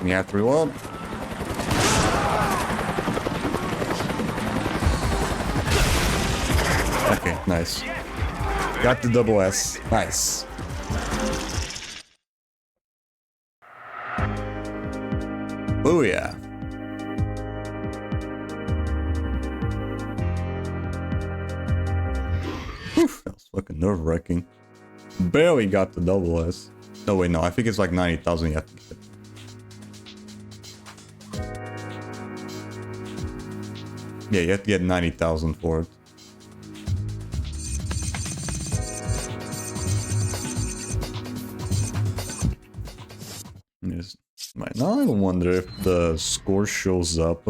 You have to reload. Okay, nice. Got the double S. Nice. Oh yeah. Whew, that was fucking nerve-wracking. Barely got the double S. No, wait, no. I think it's like 90,000 you have to get. Yeah, you have to get 90,000 for it. Yes. Now I wonder if the score shows up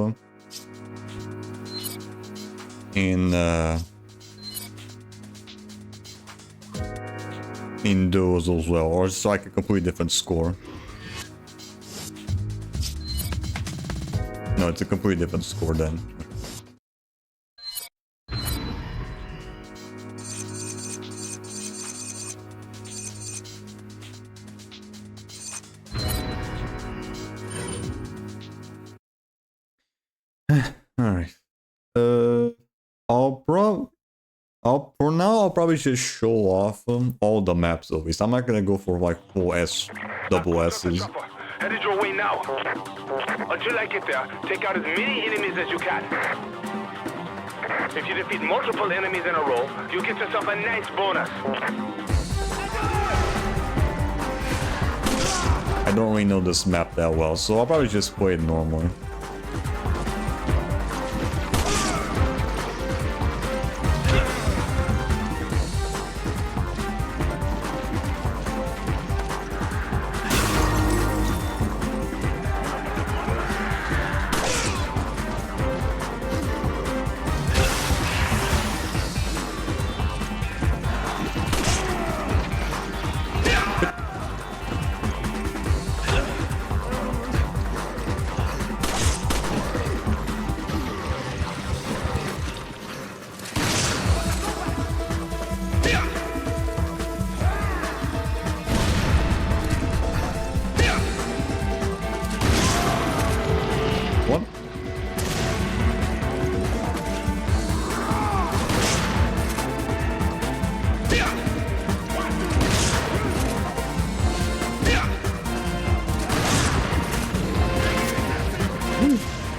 in those as well, or it's like a completely different score. No, it's a completely different score then. Alright. For now, I'll probably just show off all the maps at least. I'm not gonna go for like full S, double S's. Headed your way now. Until I get there, take out as many enemies as you can. If you defeat multiple enemies in a row, you get yourself a nice bonus. I don't really know this map that well, so I'll probably just play it normally.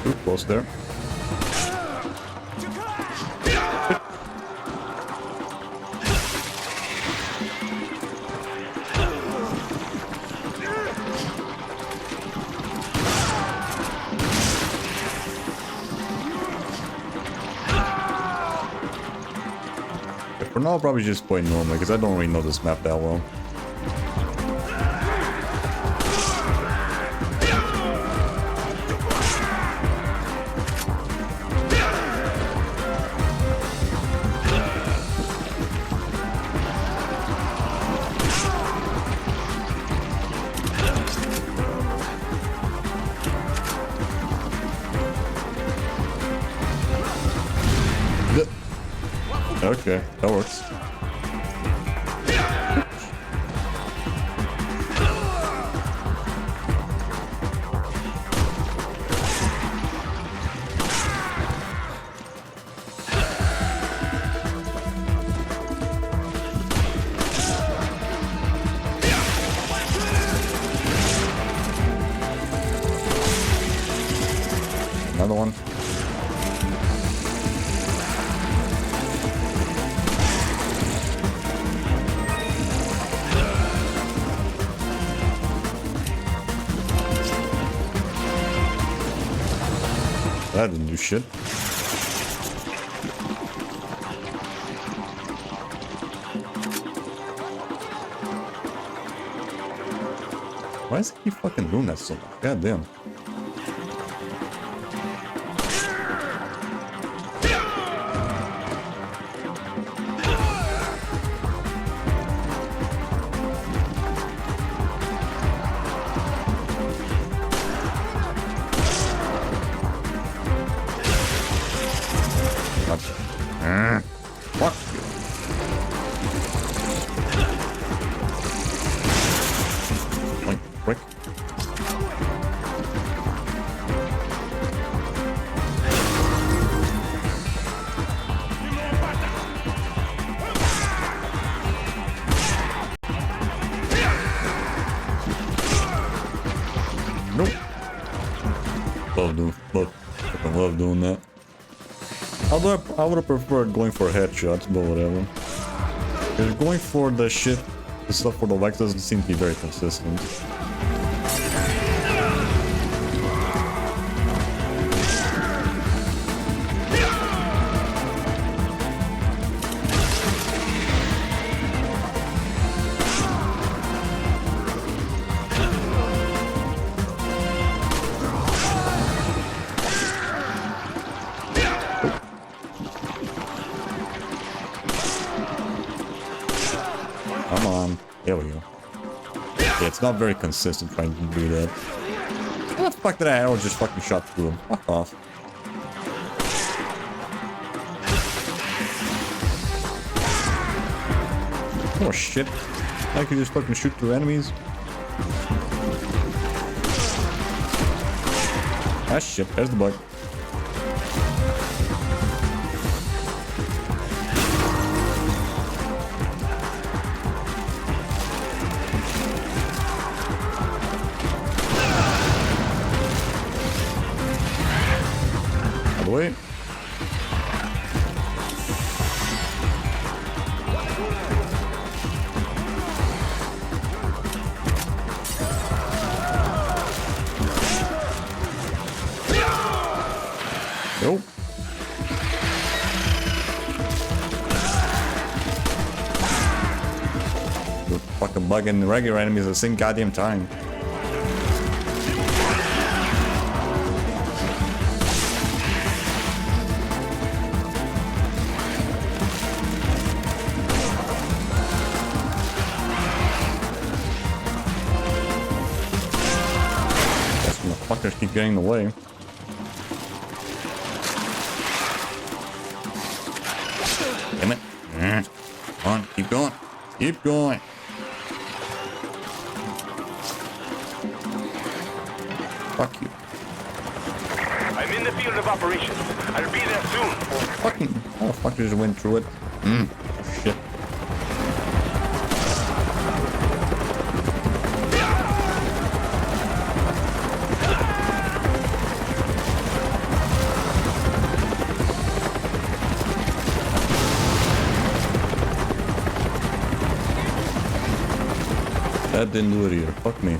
Too close there. For now, I'll probably just play normally because I don't really know this map that well. Okay, that works. Another one. That didn't do shit. Why does he keep fucking doing that so much? God damn. Fuck you. Like, quick. Nope. Love doing that. Although I would have preferred going for headshots, but whatever. Because going for the shit, the stuff for the legs doesn't seem to be very consistent. Come on. There we go. Yeah, it's not very consistent trying to do that. What the fuck did that arrow just fucking shot through him? Fuck off. Oh shit. I could just fucking shoot through enemies. Ah shit, there's the bug. Wait. Nope. You're fucking bugging the regular enemies at the same goddamn time. Fuckers keep getting in the way. Damn it. Come on, keep going. Keep going. Fuck you. I'm in the field of operations. I'll be there soon. Fucking motherfuckers went through it. Shit. That didn't do it either. Fuck me.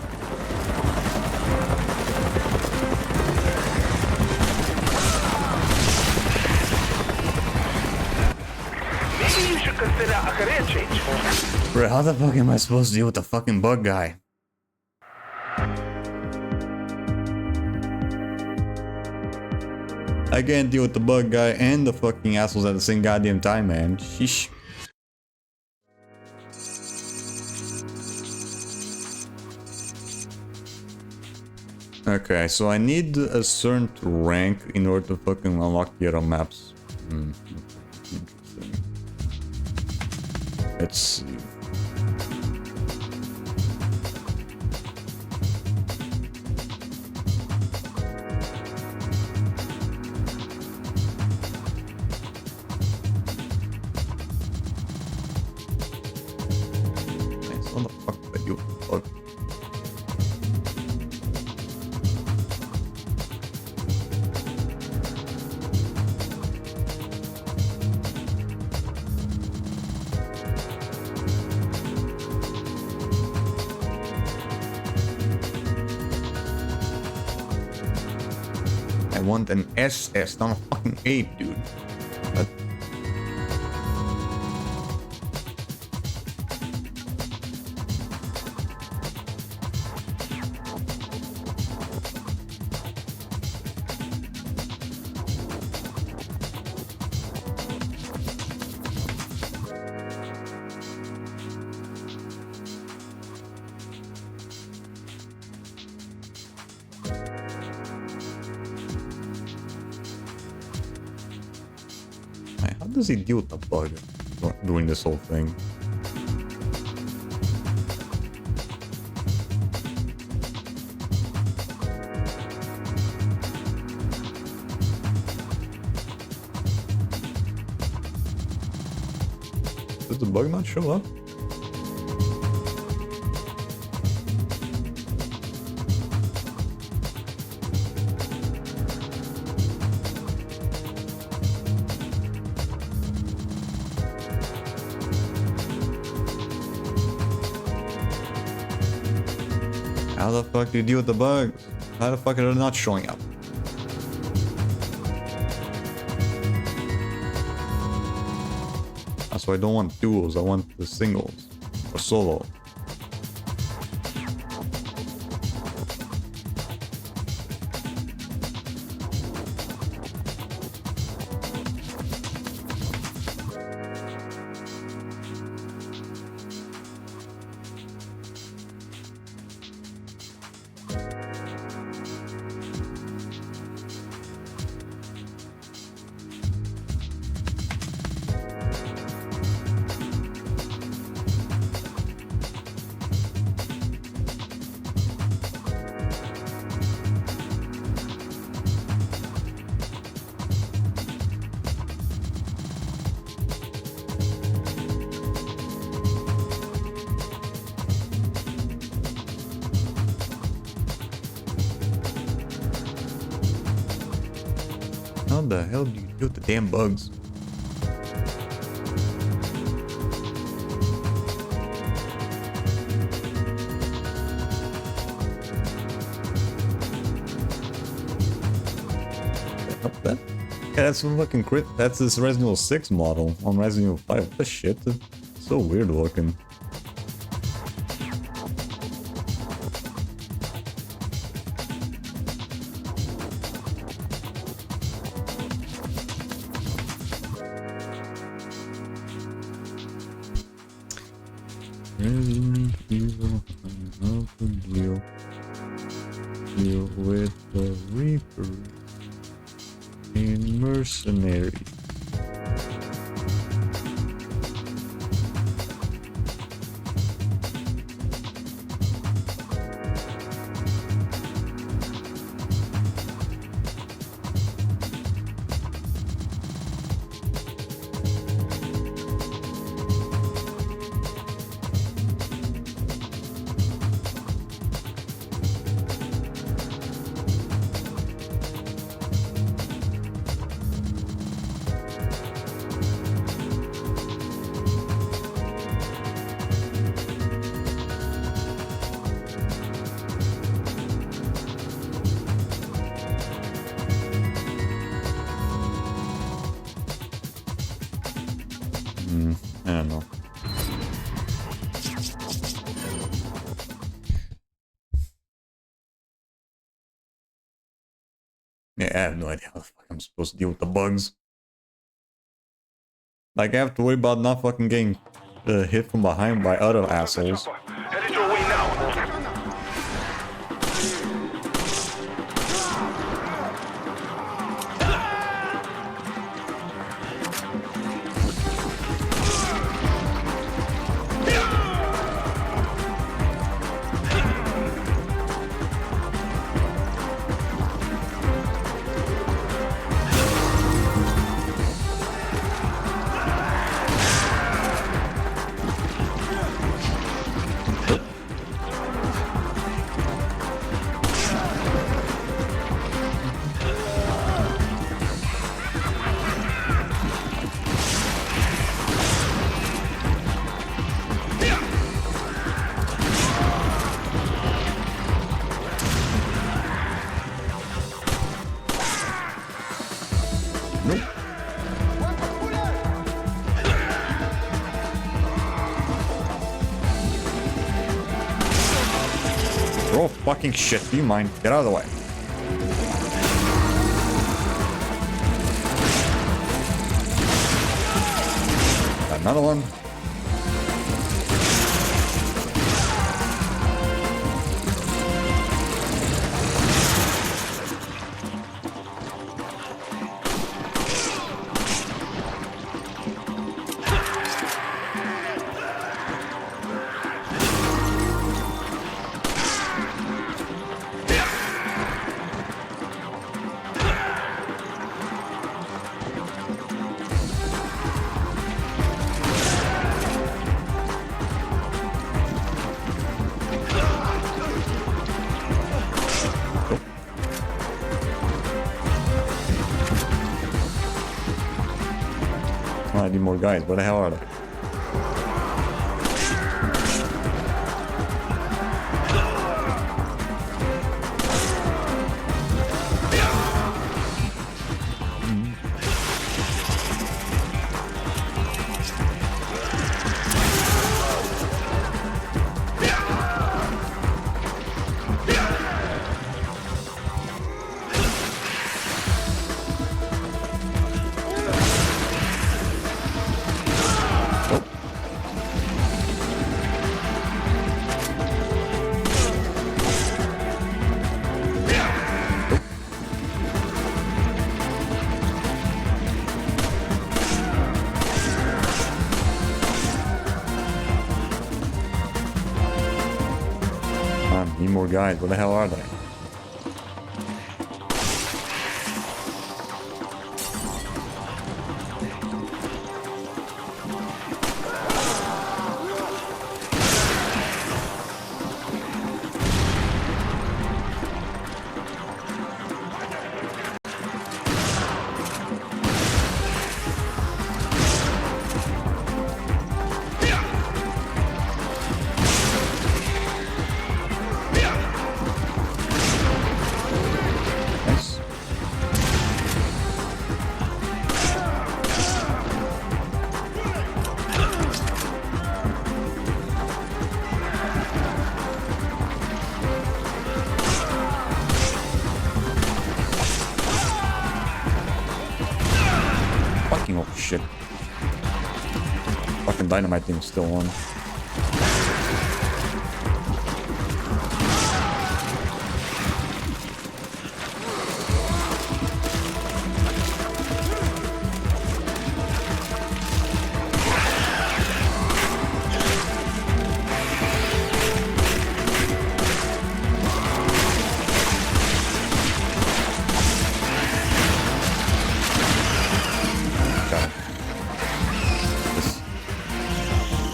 Maybe you should consider a career change. Bro, how the fuck am I supposed to deal with the fucking bug guy? I can't deal with the bug guy and the fucking assholes at the same goddamn time, man. Sheesh. Okay, so I need a certain rank in order to fucking unlock the other maps. Interesting. Let's see. Nice. What the fuck did I do? Oh. I want an SS, not a fucking 8, dude. But how does he deal with the bug doing this whole thing? Does the bug not show up? How the fuck do you deal with the bugs? How the fuck are they not showing up? That's why I don't want duos, I want the singles. Or solo. How the hell do you deal with the damn bugs? That? Yeah, that's fucking crit. That's this Resident Evil 6 model on Resident Evil 5. What the shit? It's so weird looking. Resident Evil, how to deal with the Reaper in Mercenaries. Yeah, I have no idea how the fuck I'm supposed to deal with the bugs. Like, I have to worry about not fucking getting hit from behind by other assholes. Headed your way now. Oh, fucking shit. Do you mind? Get out of the way. Another one. I need more guys. Where the hell are they? Need more guys. Where the hell are they? Oh shit. Fucking dynamite thing's still on.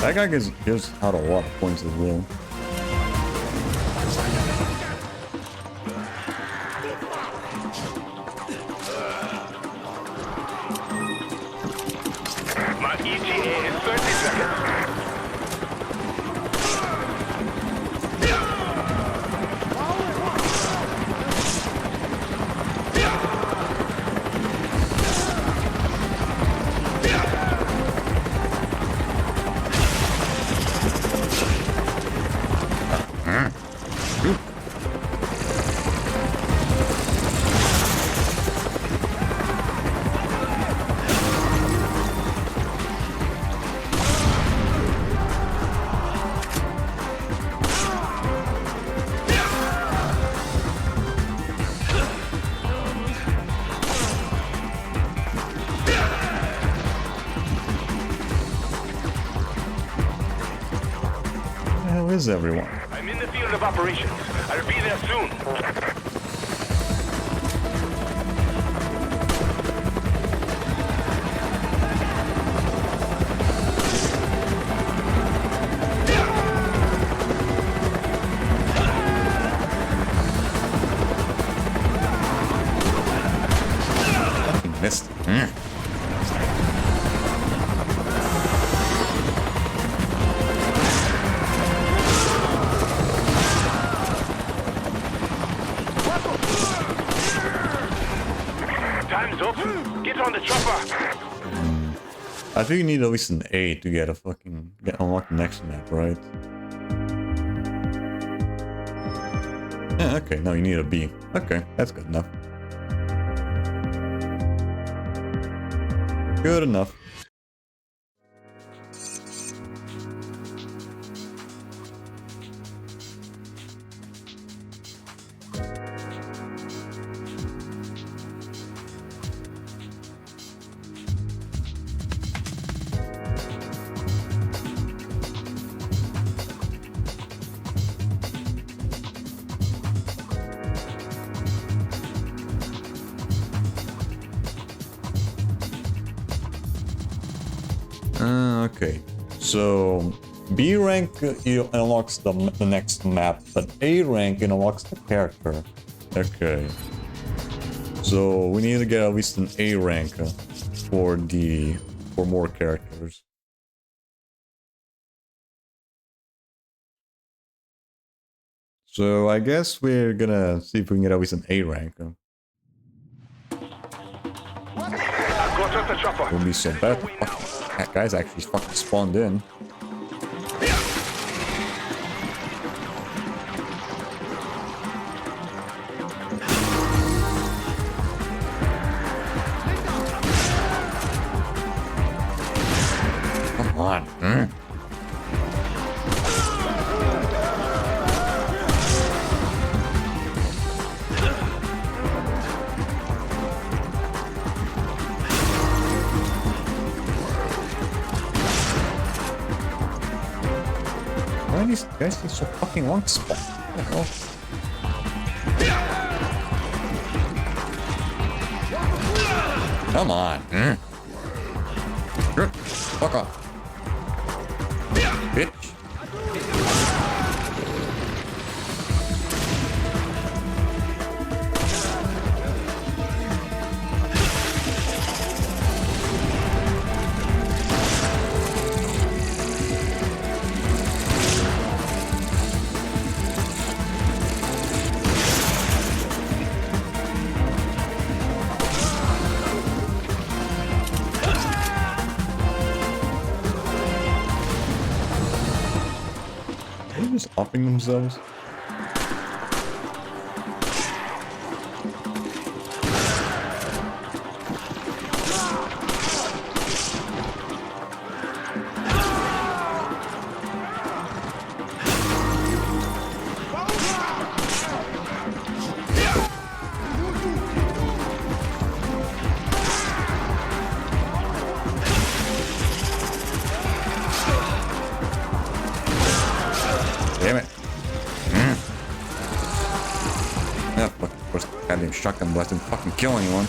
That guy gives out a lot of points as well. My ETA is 30 seconds. is everyone? I'm in the field of operations. I'll be there soon. Missed. Time's up. Get on the chopper. I think you need at least an A to get a unlock the next map, right? Yeah, okay, now you need a B. Okay, that's good enough. Good enough. Okay, so B rank unlocks the next map, but A rank unlocks the character. Okay, so we need to get at least an A rank for more characters. So I guess we're gonna see if we can get at least an A rank. Wouldn't be so bad. That guy's actually fucking spawned in. Come on. Why are these guys take so fucking long to spawn? What the hell? Come on. Fuck off. Bitch. Just upping themselves. Damn it. Yeah, fuck, of course, goddamn shotgun blast didn't fucking kill anyone.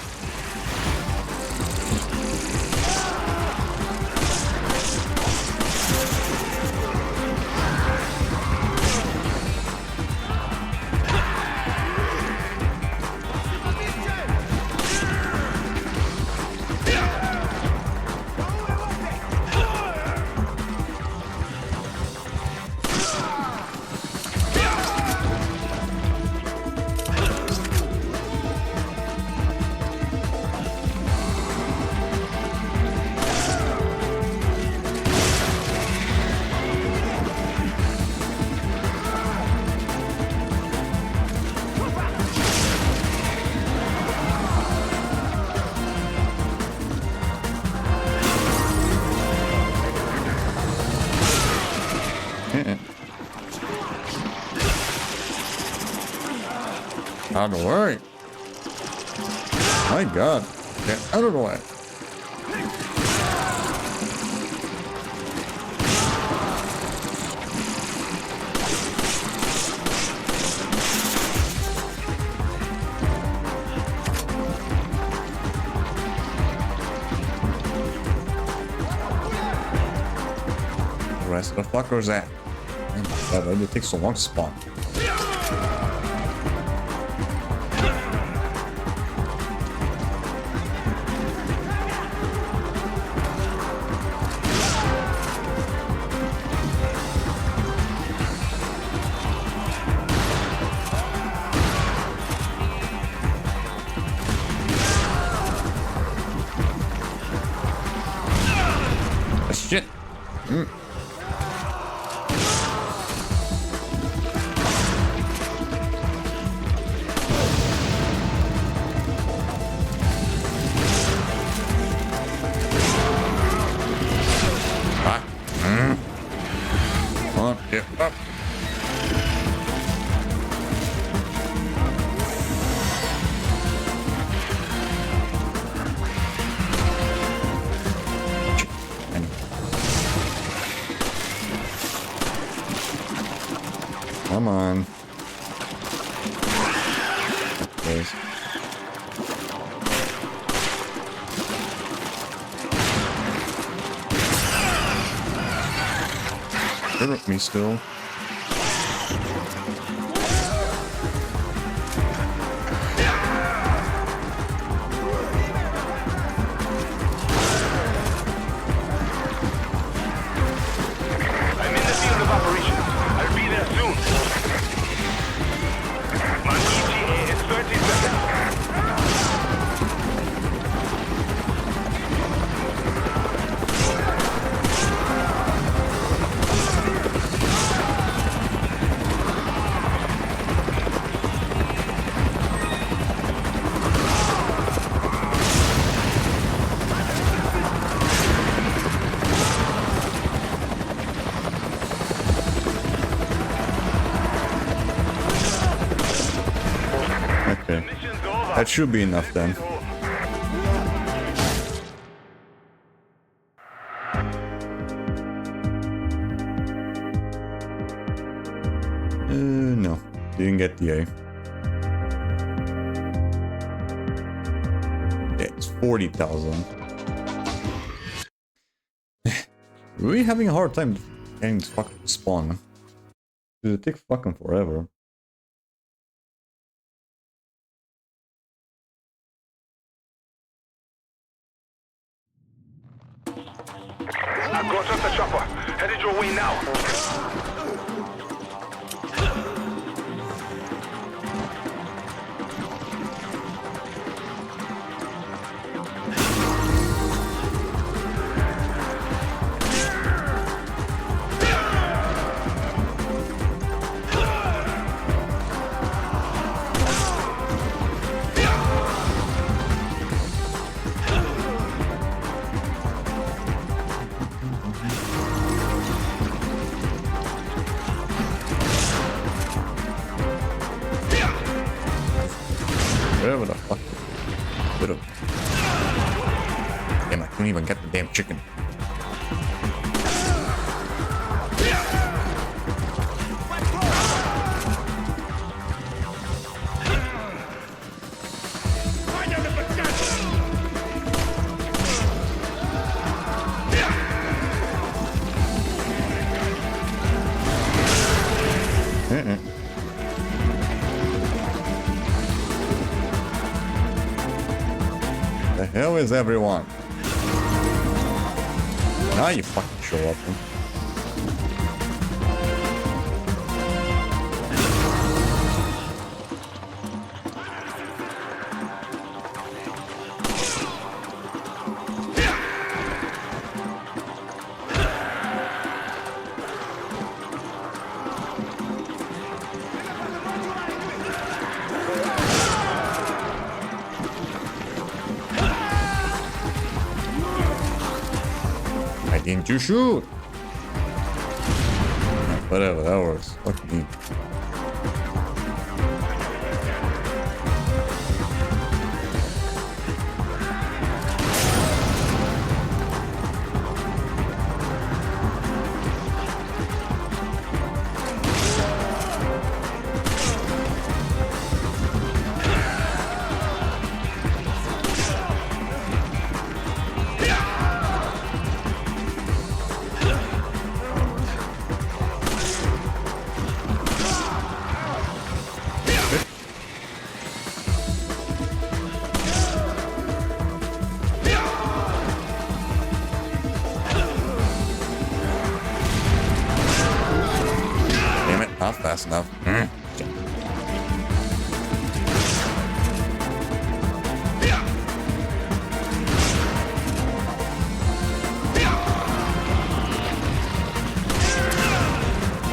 Out of the way. My god. Get out of the way. rest of the fuckers at? Oh my god, why did it take so long to spawn? Shit. Come on, get up. Come on. Please. They're with me still. I'm in the field of operations. I'll be there soon. My ETA is 30 seconds. Okay. Mission's over. That should be enough then. No. Didn't get the A. Yeah, it's 40,000. Really having a hard time getting this fucking spawn. Dude, it takes fucking forever. I've got us the chopper. Headed your way now. Whatever the fuck. Little. Damn, I couldn't even get the damn chicken. The hell is everyone? Now you fucking show up. Huh? Why didn't you shoot? Whatever, that works. Fuck me. That's enough.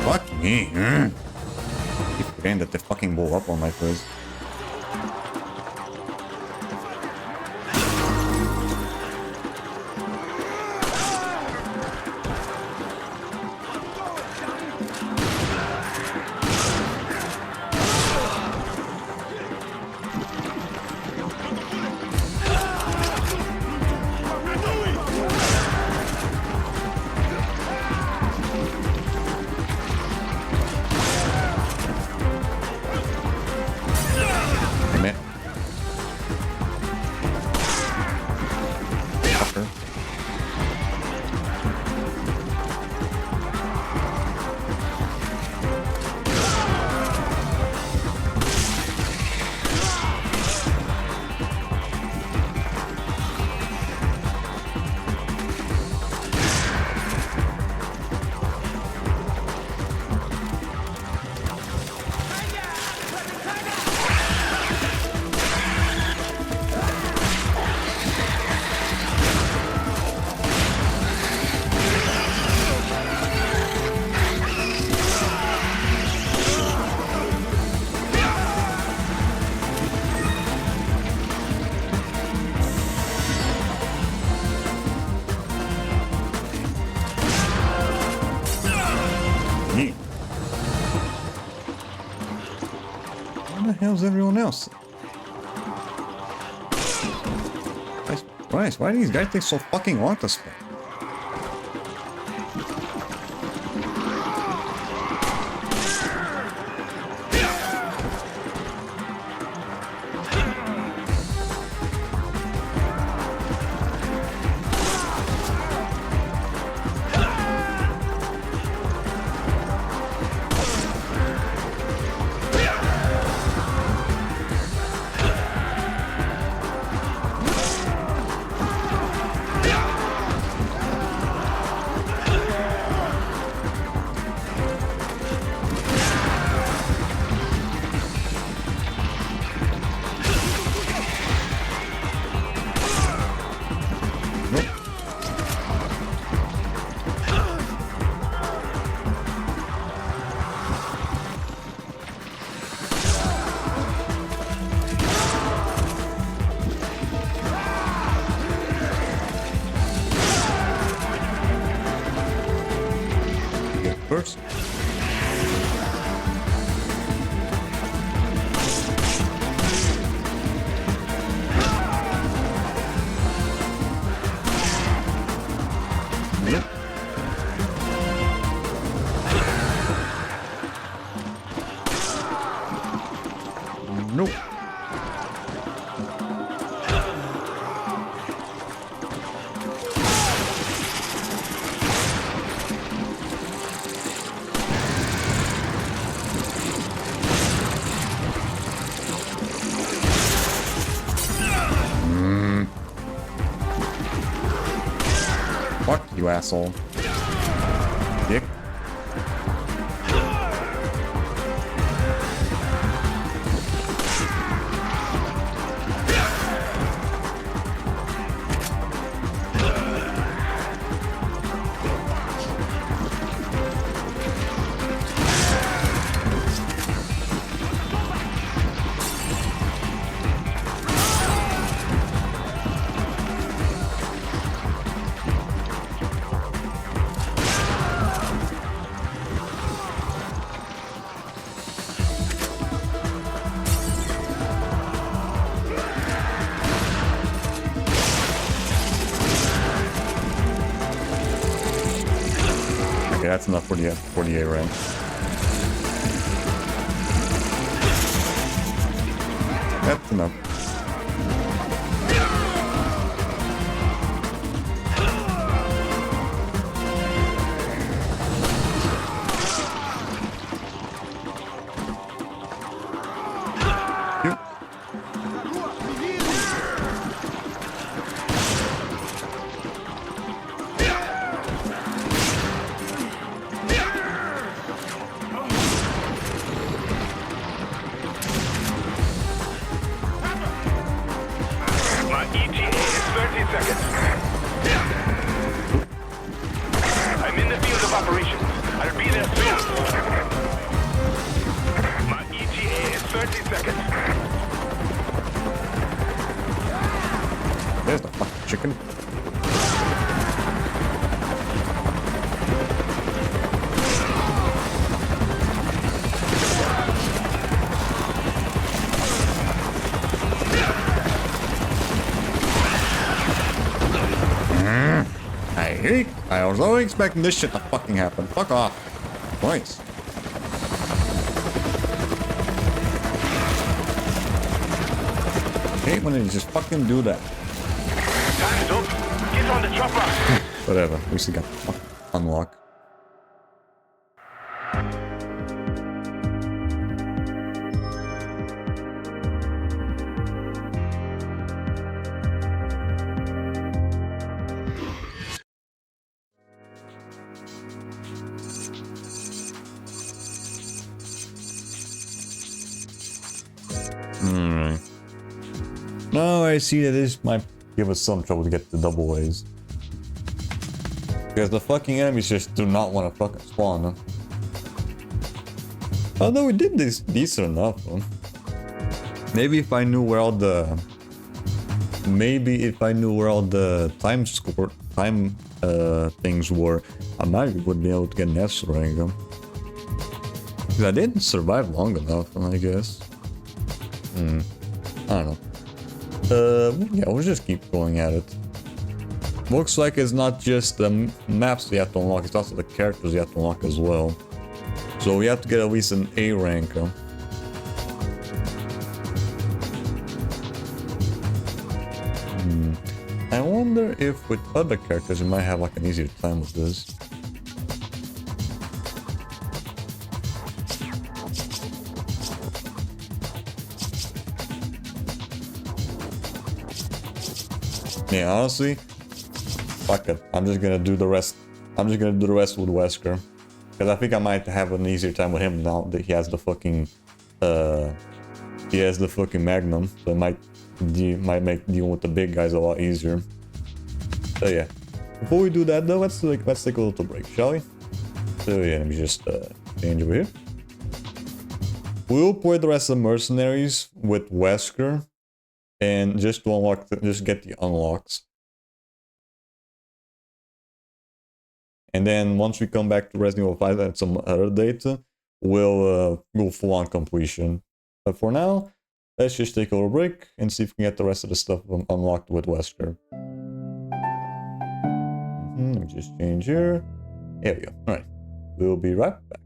Fuck me. Keep forgetting that they fucking blow up on my face. Where the hell's everyone else? Christ, why do these guys take so fucking long to spawn? First. Nope. Nope. Fuck you, asshole. Dick. Okay, that's enough for the 48 rank. That's enough. My ETA is 30 seconds. I'm in the field of operations. I'll be there soon. My ETA is 30 seconds. There's the fucking chicken. I was always expecting this shit to fucking happen. Fuck off. Twice. Hate when they just fucking do that. Time's up. Get on the chopper. Whatever. We still got unlock. Alright. Now I see that this might give us some trouble to get the double A's. Because the fucking enemies just do not want to fucking spawn, huh? Although we did this decent enough, huh? Maybe if I knew where all the... Maybe if I knew where all the time things were, I might would be able to get an S rank, huh? Because I didn't survive long enough, I guess. I don't know. Yeah, we'll just keep going at it. Looks like it's not just the maps you have to unlock, it's also the characters you have to unlock as well. So we have to get at least an A rank. Huh? I wonder if with other characters you might have like an easier time with this. Yeah, honestly, fuck it. I'm just gonna do the rest. I'm just gonna do the rest with Wesker, because I think I might have an easier time with him now that he has the fucking, Magnum. So it might make dealing with the big guys a lot easier. So yeah. Before we do that though, let's take a little break, shall we? So yeah, let me just change over here. We'll play the rest of Mercenaries with Wesker. And just to unlock, just get the unlocks. And then once we come back to Resident Evil 5 at some other data, we'll full on completion. But for now, let's just take a little break and see if we can get the rest of the stuff unlocked with Wesker. Let me just change here. There we go. Alright. We'll be right back.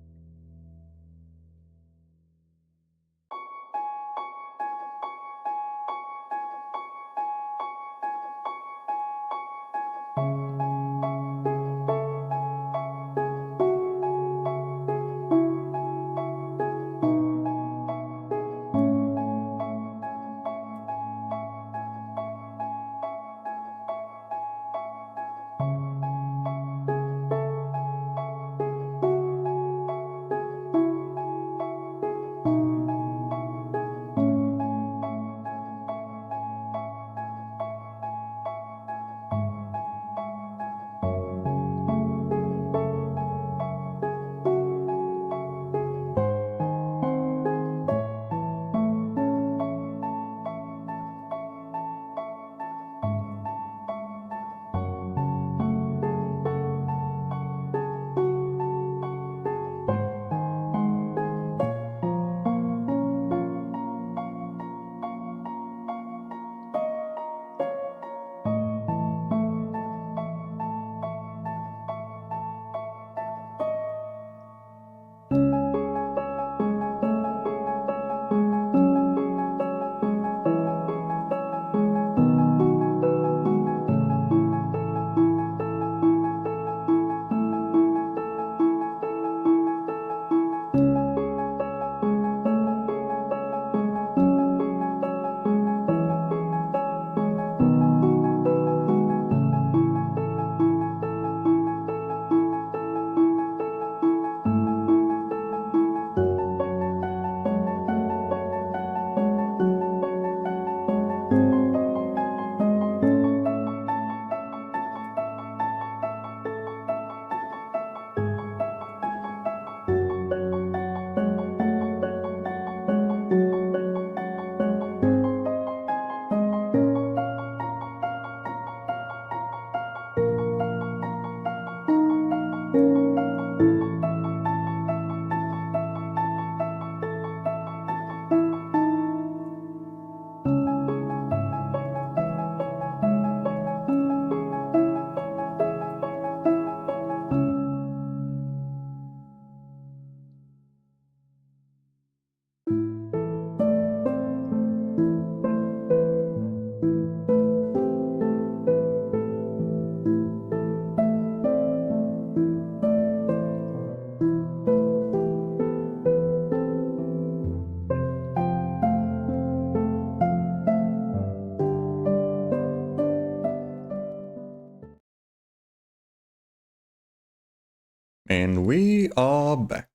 And we are back.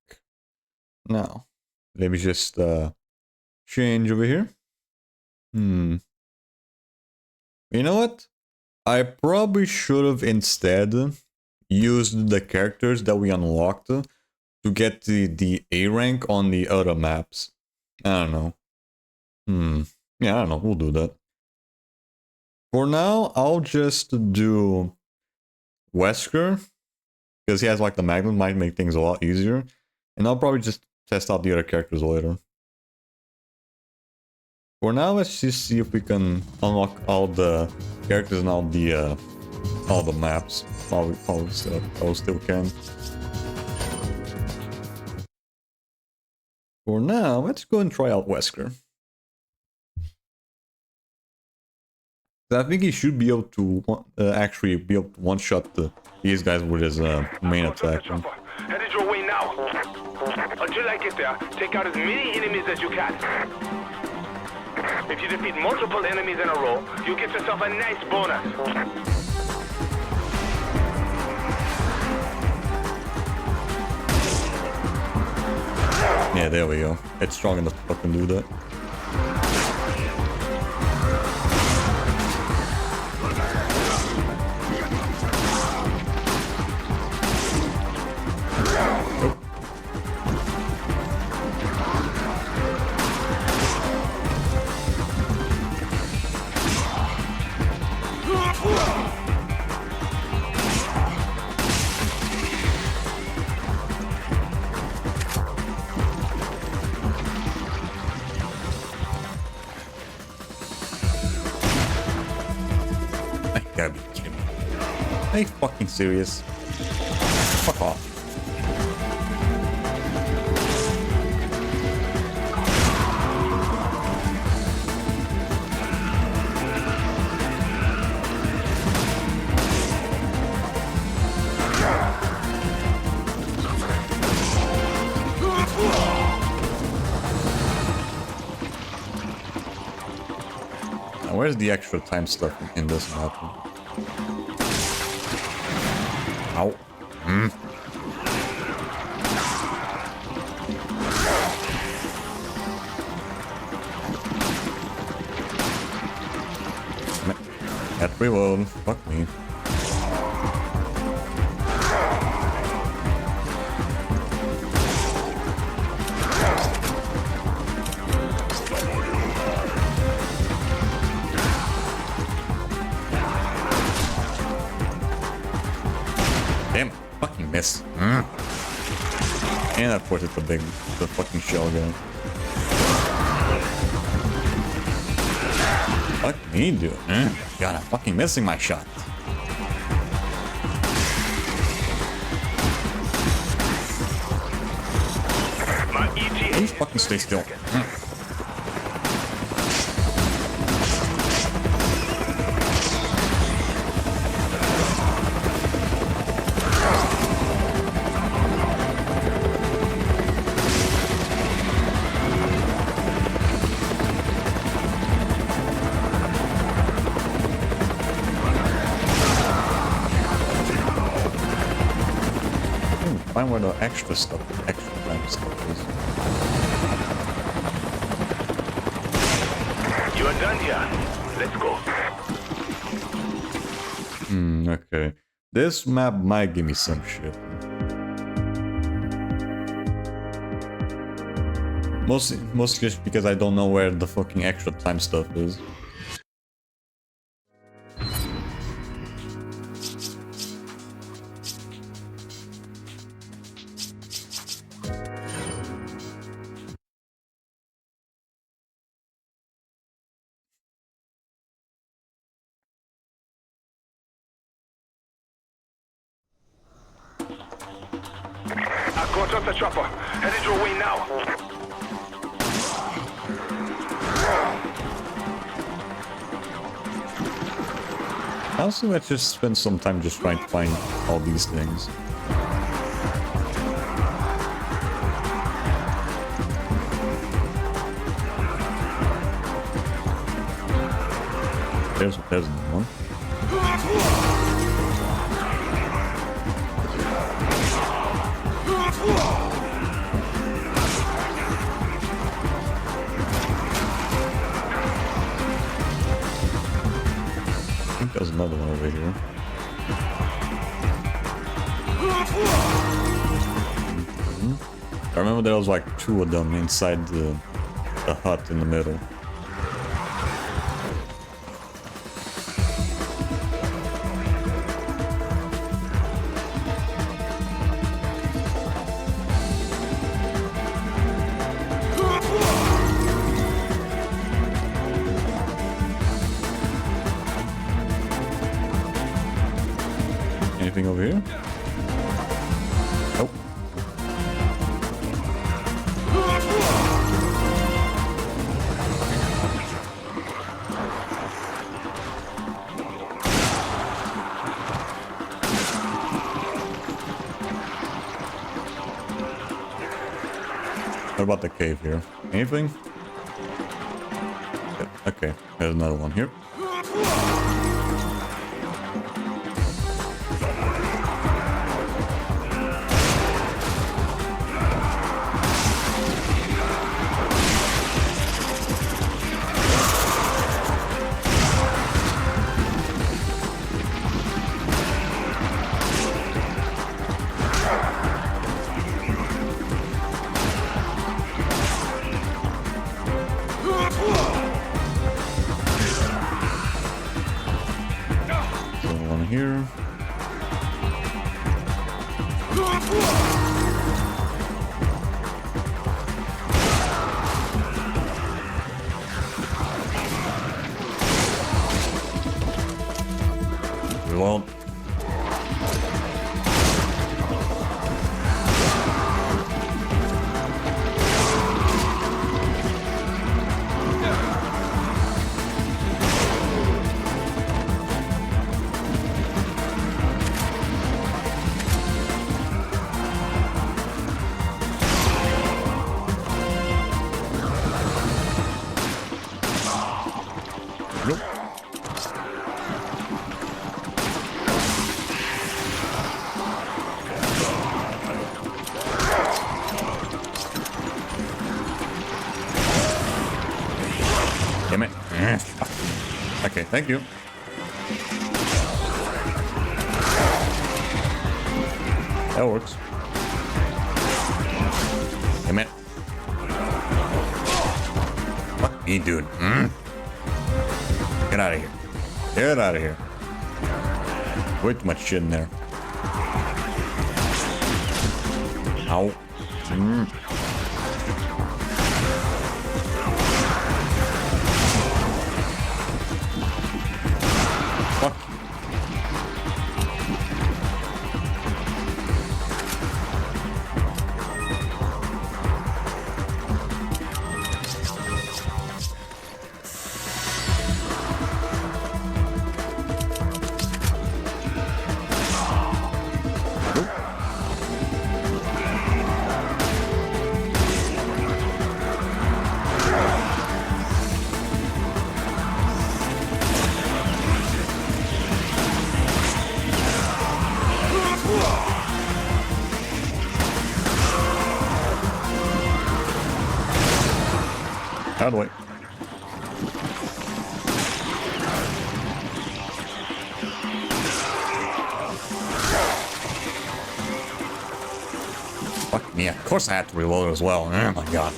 Now, let me just change over here. You know what? I probably should have instead used the characters that we unlocked to get the A rank on the other maps. I don't know. Yeah, I don't know. We'll do that. For now, I'll just do Wesker, because he has like the magnet, might make things a lot easier. And I'll probably just test out the other characters later. For now, let's just see if we can unlock all the characters and all the maps. While we still can. For now, let's go and try out Wesker. I think he should be able to actually be able to one-shot these guys with his main attack. Headed your way now. Until I get there, take out as many enemies as you can. If you defeat multiple enemies in a row, you get yourself a nice bonus. Yeah, there we go. It's strong enough to fucking do that. Gotta be kidding me. Are you fucking serious? Fuck off. Now, where's the extra time stuff in this map? Ow. That reload. Fuck me. Damn, fucking miss. And of course it's the fucking shell guy. Fuck me, dude. God, I'm fucking missing my shot. Please fucking stay still. Find where the extra stuff, extra time stuff is. You are done here. Let's go. Okay. This map might give me some shit. Mostly just because I don't know where the fucking extra time stuff is. I caught up the chopper. Headed your way now. Honestly, let's just spend some time just trying to find all these things. There's one. think there's another one over here. I remember there was like 2 of them inside the hut in the middle. Anything over here? Nope. What about the cave here? Anything? Yeah, okay, there's another one here. Here. We won't. Damn it. Okay, thank you. That works. Damn it. Fuck me, dude. Get out of here. Get out of here. Way too much shit in there. Ow. Fuck. Out of the way. Fuck me, of course I had to reload as well. Oh my god.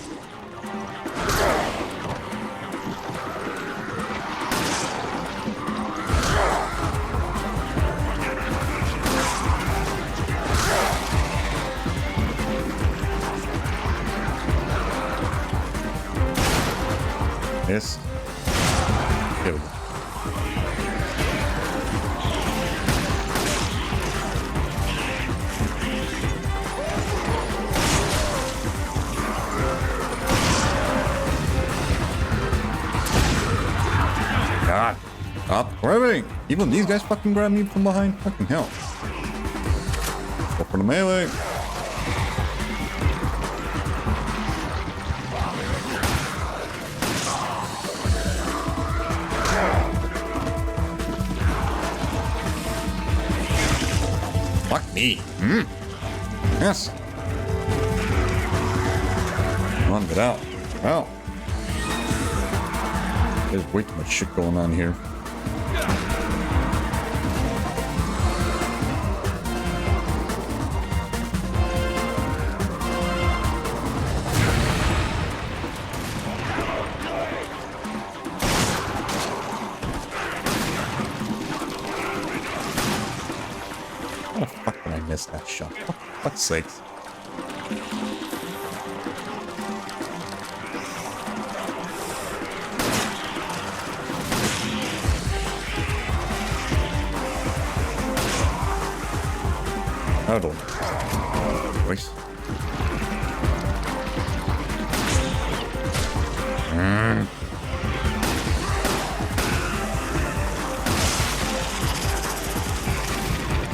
Yes. Here we go. God. Stop grabbing! Even these guys fucking grab me from behind? Fucking hell. Go for the melee. Fuck me. Yes. Come on, get out. Out. There's way too much shit going on here. missed that shot. For fuck's sakes. Hurdle. Voice.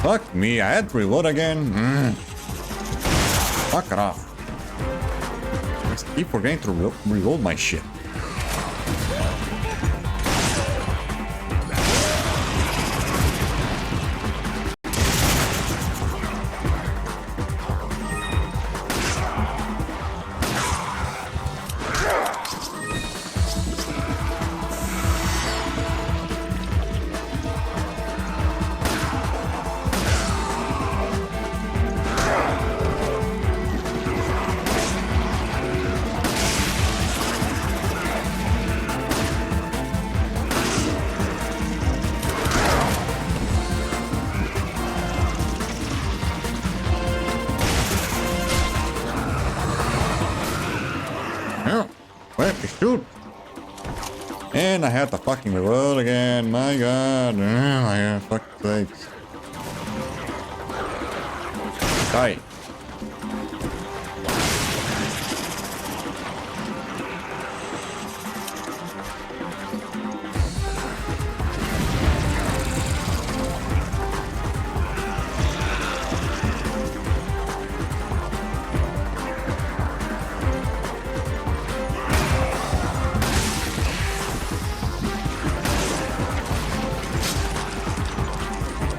Fuck me, I had to reload again. Fuck it off. I just keep forgetting to reload my shit. Where to shoot? And I had to fucking reload again. My god. Oh my fucking sakes. Die.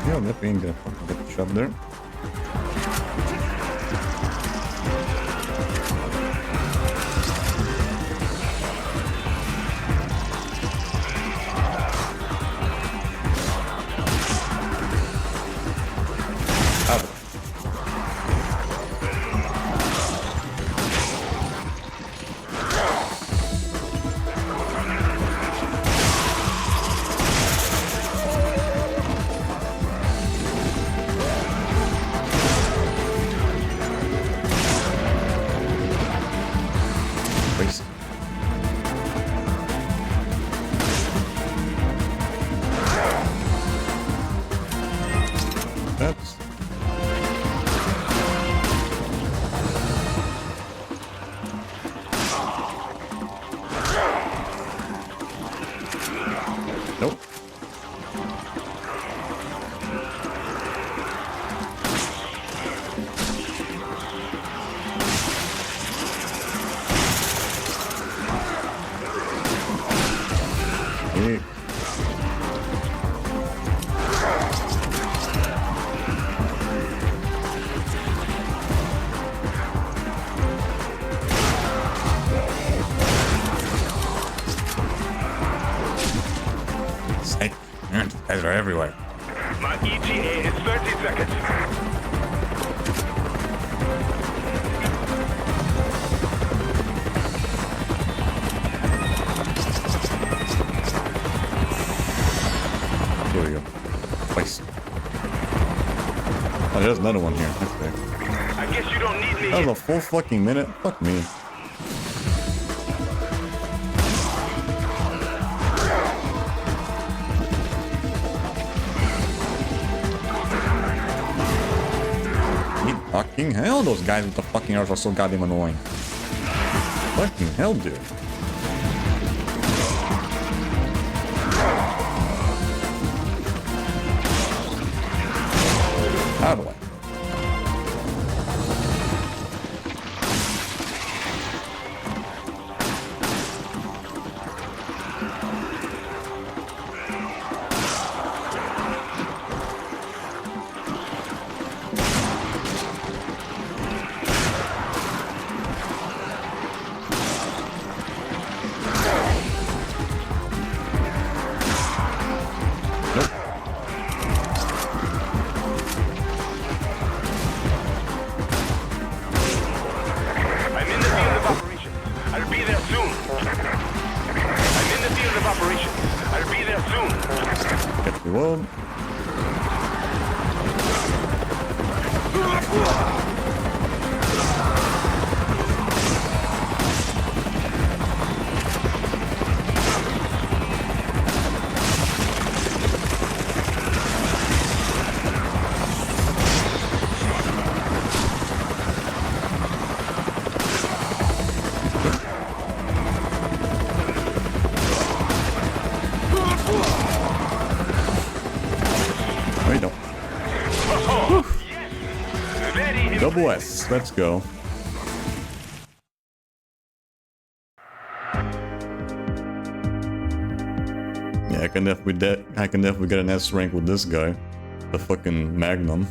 Yeah, that ain't gonna fucking get shoved there. That's nope. Yeah. Guys are everywhere. My ETA is 30 seconds. Here we go. Place. Oh, there's another one here. Okay. I guess you don't need me. That was a full fucking minute. Fuck me. Fucking hell, those guys with the fucking arrows are so goddamn annoying. Fucking hell, dude. How do I? Wait, no. Very Double S. Let's go. Yeah, I can definitely get an S rank with this guy. The fucking Magnum.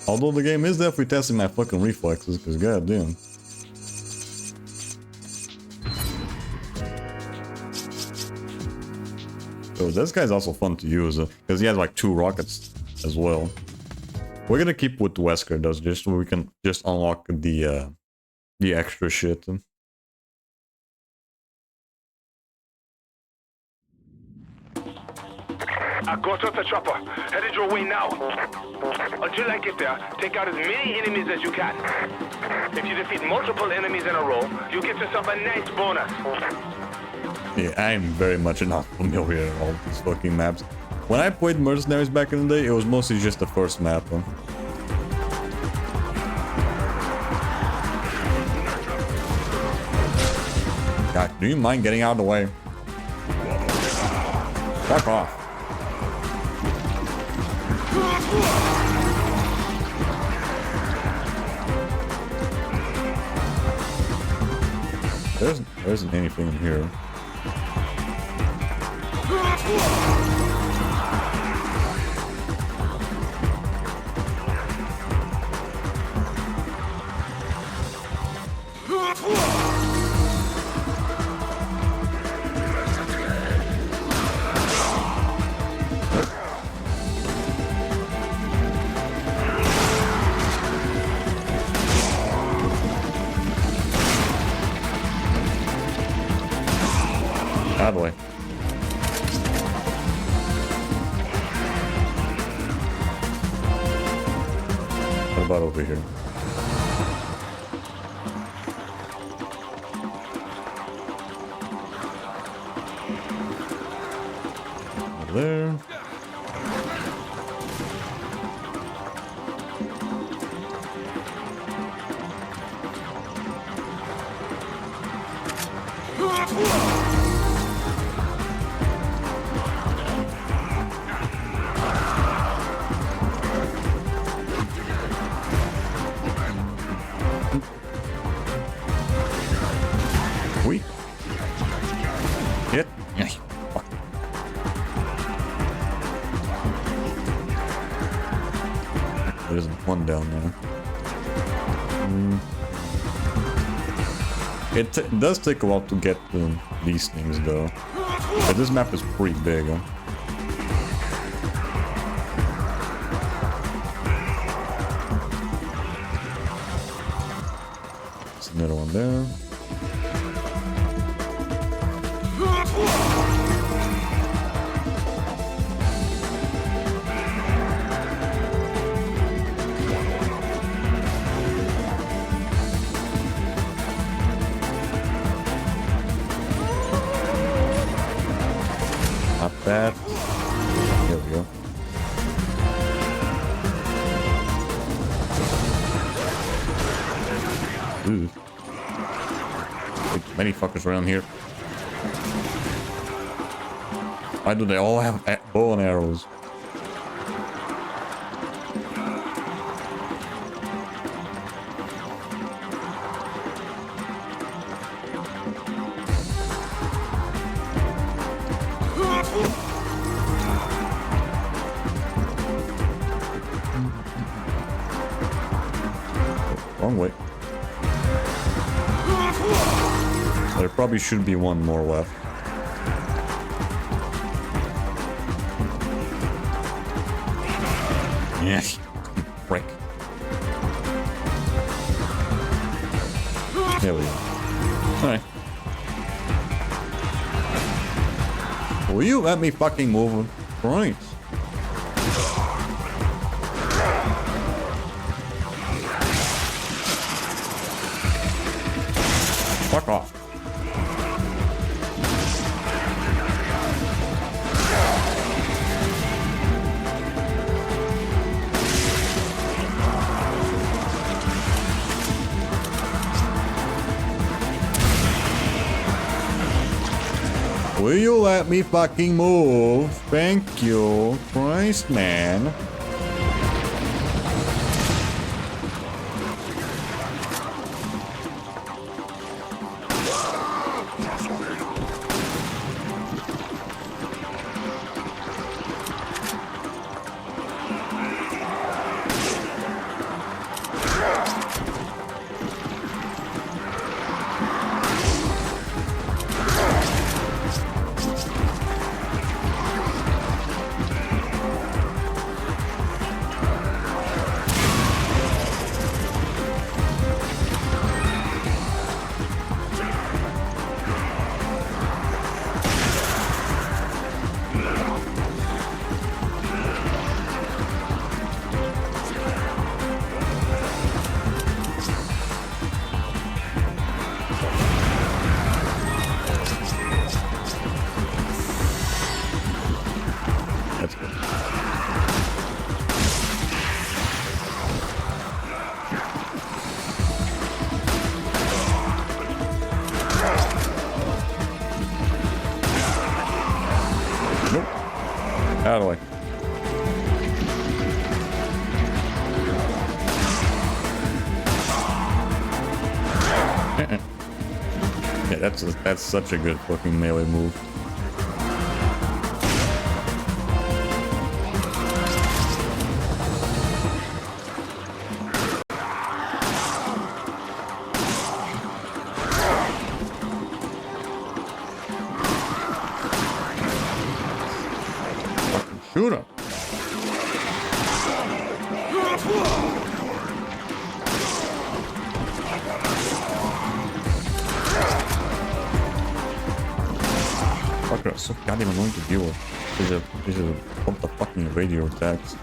Although the game is definitely testing my fucking reflexes, because goddamn. So this guy's also fun to use, because he has like 2 rockets as well. We're gonna keep with Wesker though, just so we can just unlock the extra shit. I got off the chopper. Headed your way now. Until I get there, take out as many enemies as you can. If you defeat multiple enemies in a row, you get yourself a nice bonus. Yeah, I'm very much not familiar with all these fucking maps. When I played Mercenaries back in the day, it was mostly just the first map. God, do you mind getting out of the way? Fuck off. There isn't anything in here. Out of the way. What about over here? Over there. We hit. Yeah. Fuck. There's one down there. It does take a while to get these things though. But this map is pretty big. Huh? There's another one there. Not bad. Here we go. Ooh. Many fuckers around here. Why do they all have bow and arrows? Wrong way. There probably should be one more left. Yes, break. There we go. Alright. Will you let me fucking move? Right. Fuck off. Will you let me fucking move? Thank you. Christ, man. That's good. Nope. How do I? Yeah, that's such a good fucking melee move. Shoot him. Fucker, so goddamn annoying to deal with. These are what the fucking radio attacks.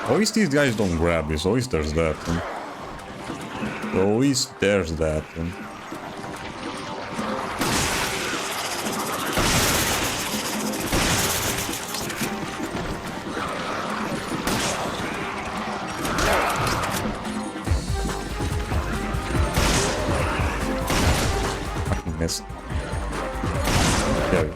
At least these guys don't grab this, at least there's that. At least there's that. Fucking missed. There we go.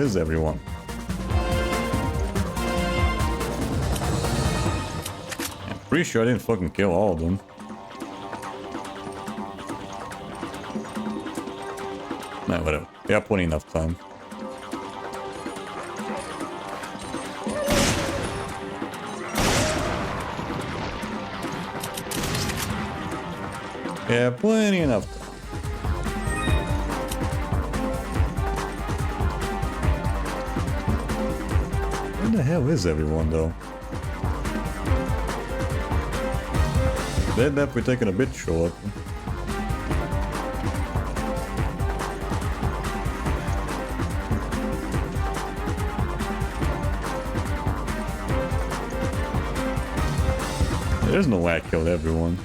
Is everyone? Pretty sure I didn't fucking kill all of them. Nah, whatever. We have plenty enough time. Yeah, plenty enough time. Where the hell is everyone, though? They're definitely taking a bit short. There's no way I killed everyone.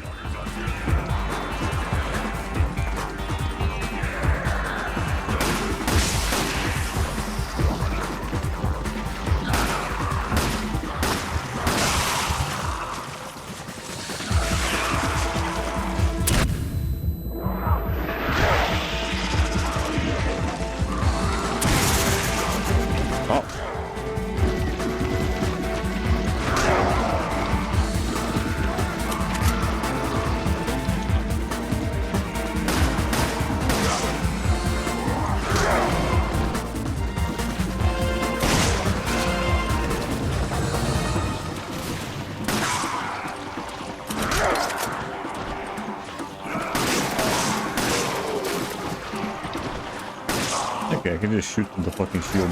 Okay, I can just shoot the fucking shield.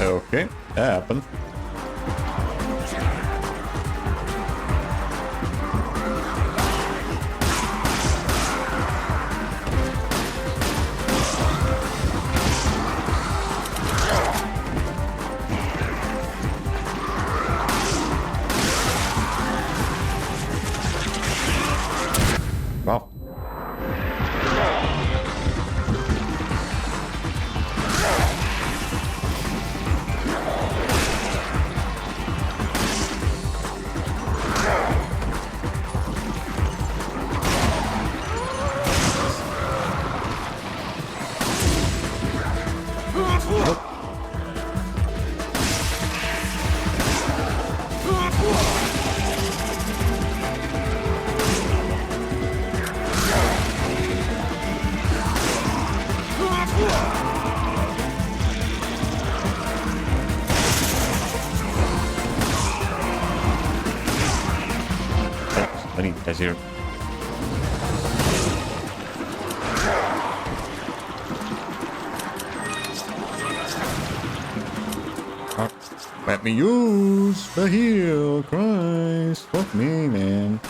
Okay, that happened. Wow. I need guys here. Let me use the heal, Christ. Fuck me, man.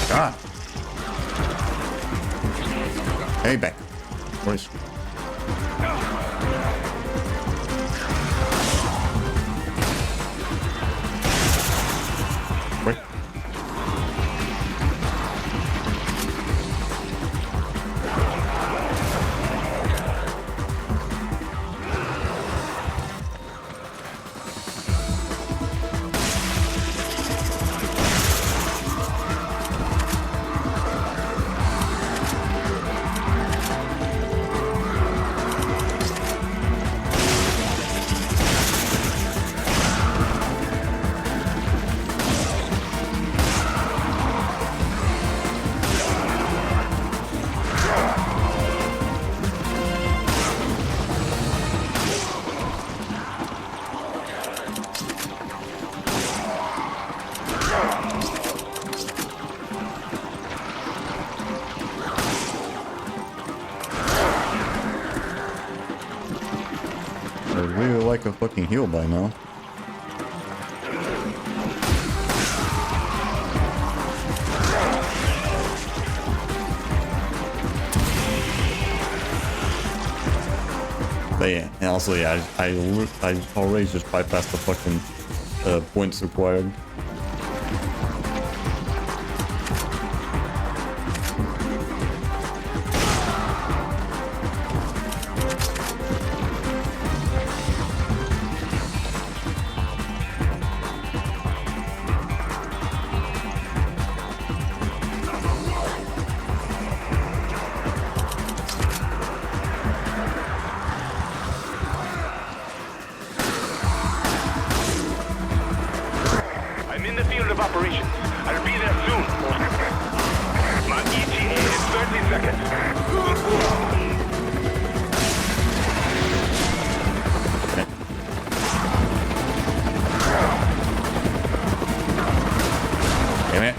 God. Hey, back. Where is... Wait. I really like a fucking heal by now. But yeah, and also yeah, I already just bypassed the fucking points required. I'm in the field of operations. I'll be there soon. My ETA is 30 seconds. Damn it.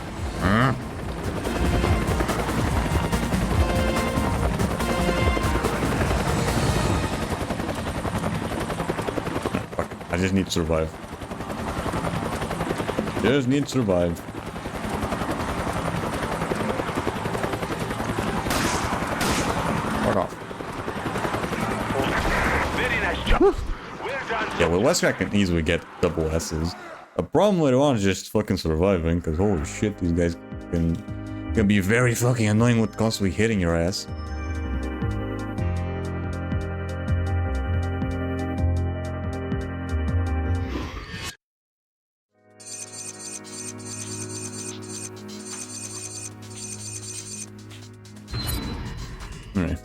Fuck. I just need to survive. Just need to survive. Fuck off. Very nice job. Well done. Yeah, well, Wesker can easily get double S's. A problem later on is just fucking surviving, because holy shit, these guys can be very fucking annoying with constantly hitting your ass. Alright.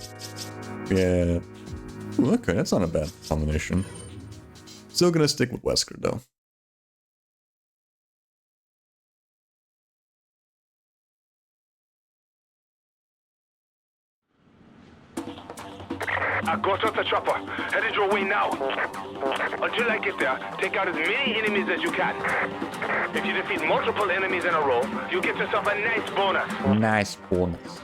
Yeah. Ooh, okay, that's not a bad combination. Still gonna stick with Wesker, though. I got off the chopper. Headed your way now. Until I get there, take out as many enemies as you can. If you defeat multiple enemies in a row, you get yourself a nice bonus. Nice bonus.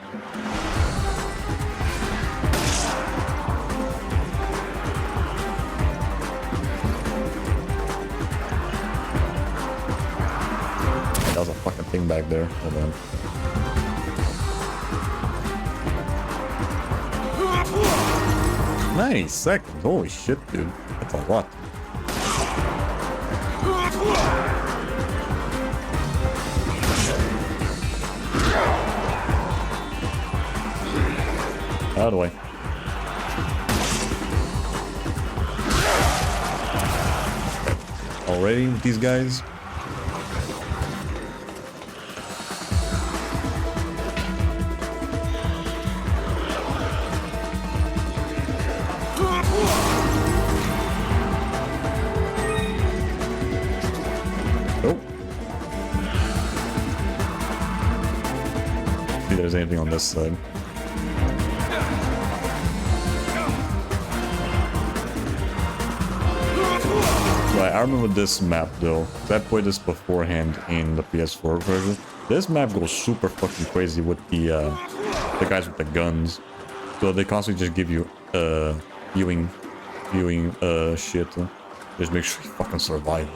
That was a fucking thing back there. Hold on. Nice seconds. Holy shit, dude. That's a lot. Out of the way. Already with these guys? Nope. See if there's anything on this side. Right, I remember this map though. I played this beforehand in the PS4 version. This map goes super fucking crazy with the guys with the guns. So they constantly just give you viewing shit. Just make sure you fucking survive.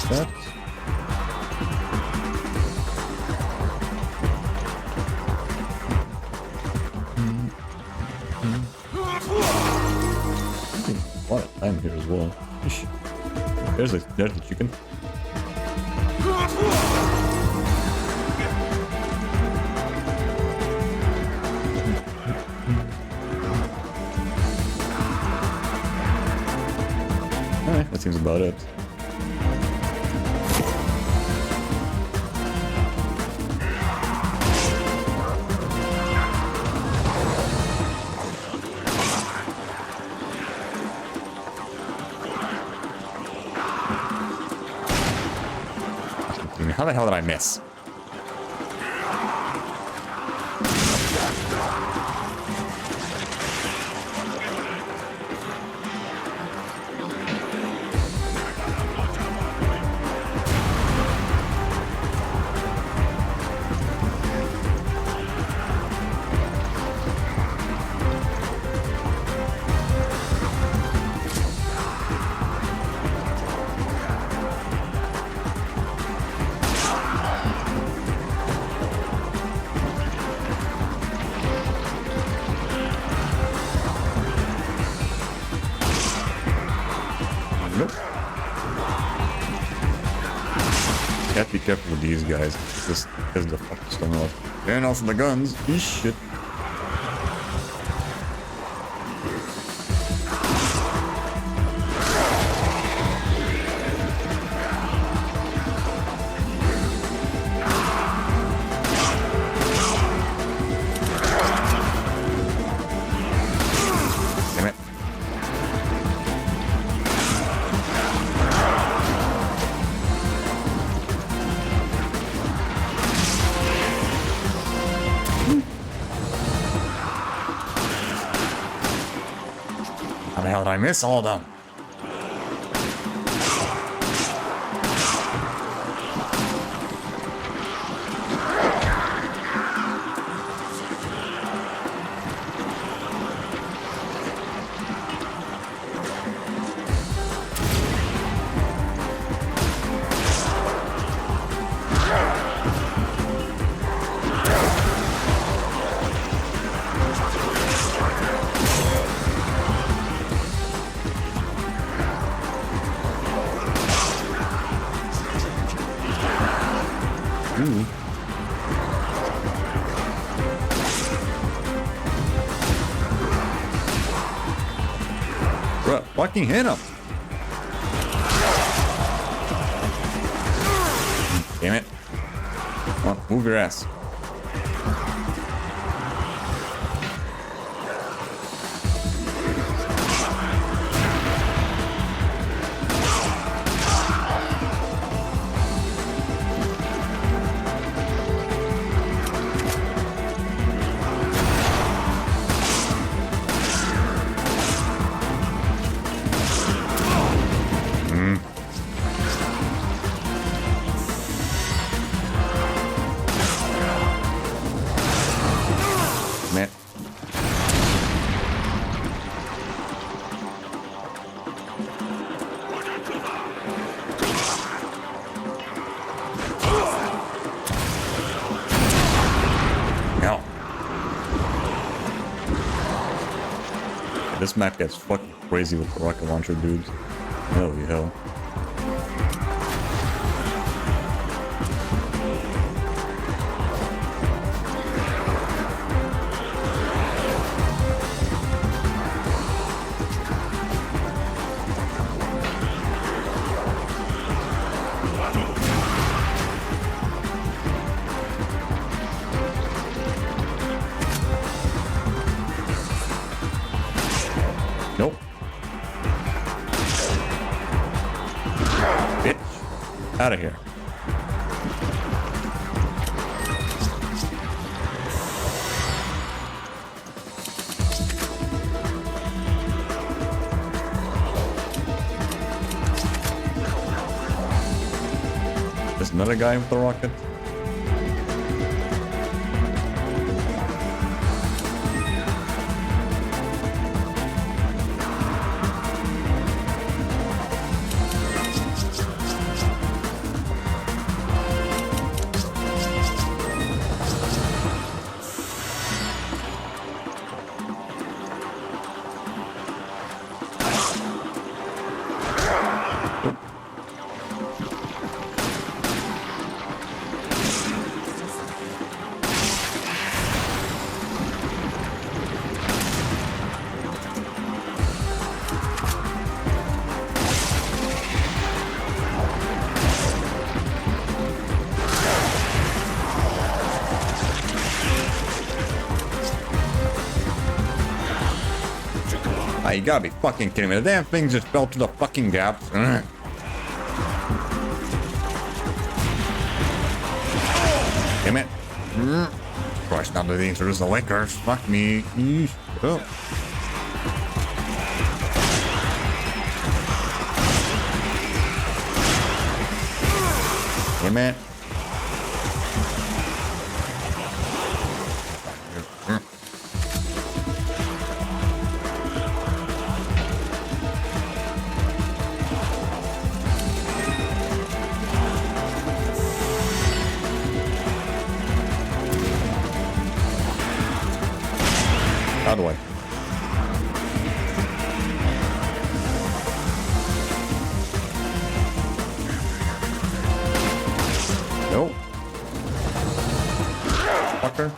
That. A lot of time here as well. There's the chicken. Alright, that seems about it. How the hell did I miss? careful with these guys. Just because the fuck is coming up. Turn off the guns. Eesh, shit. Damn it. How the hell did I miss all of them? Ooh. Bro, fucking hit him. Damn it. Come on, move your ass. Man. No. This map gets fucking crazy with the rocket launcher dudes. Holy hell. Nope. Bitch. Out of here. There's another guy with the rocket. Ah, you gotta be fucking kidding me. The damn thing just fell to the fucking gaps. Ugh. Damn it. Christ, now the introduce the liquors. Fuck me. Eesh. Oh. Damn it. How do I? Nope. Fucker.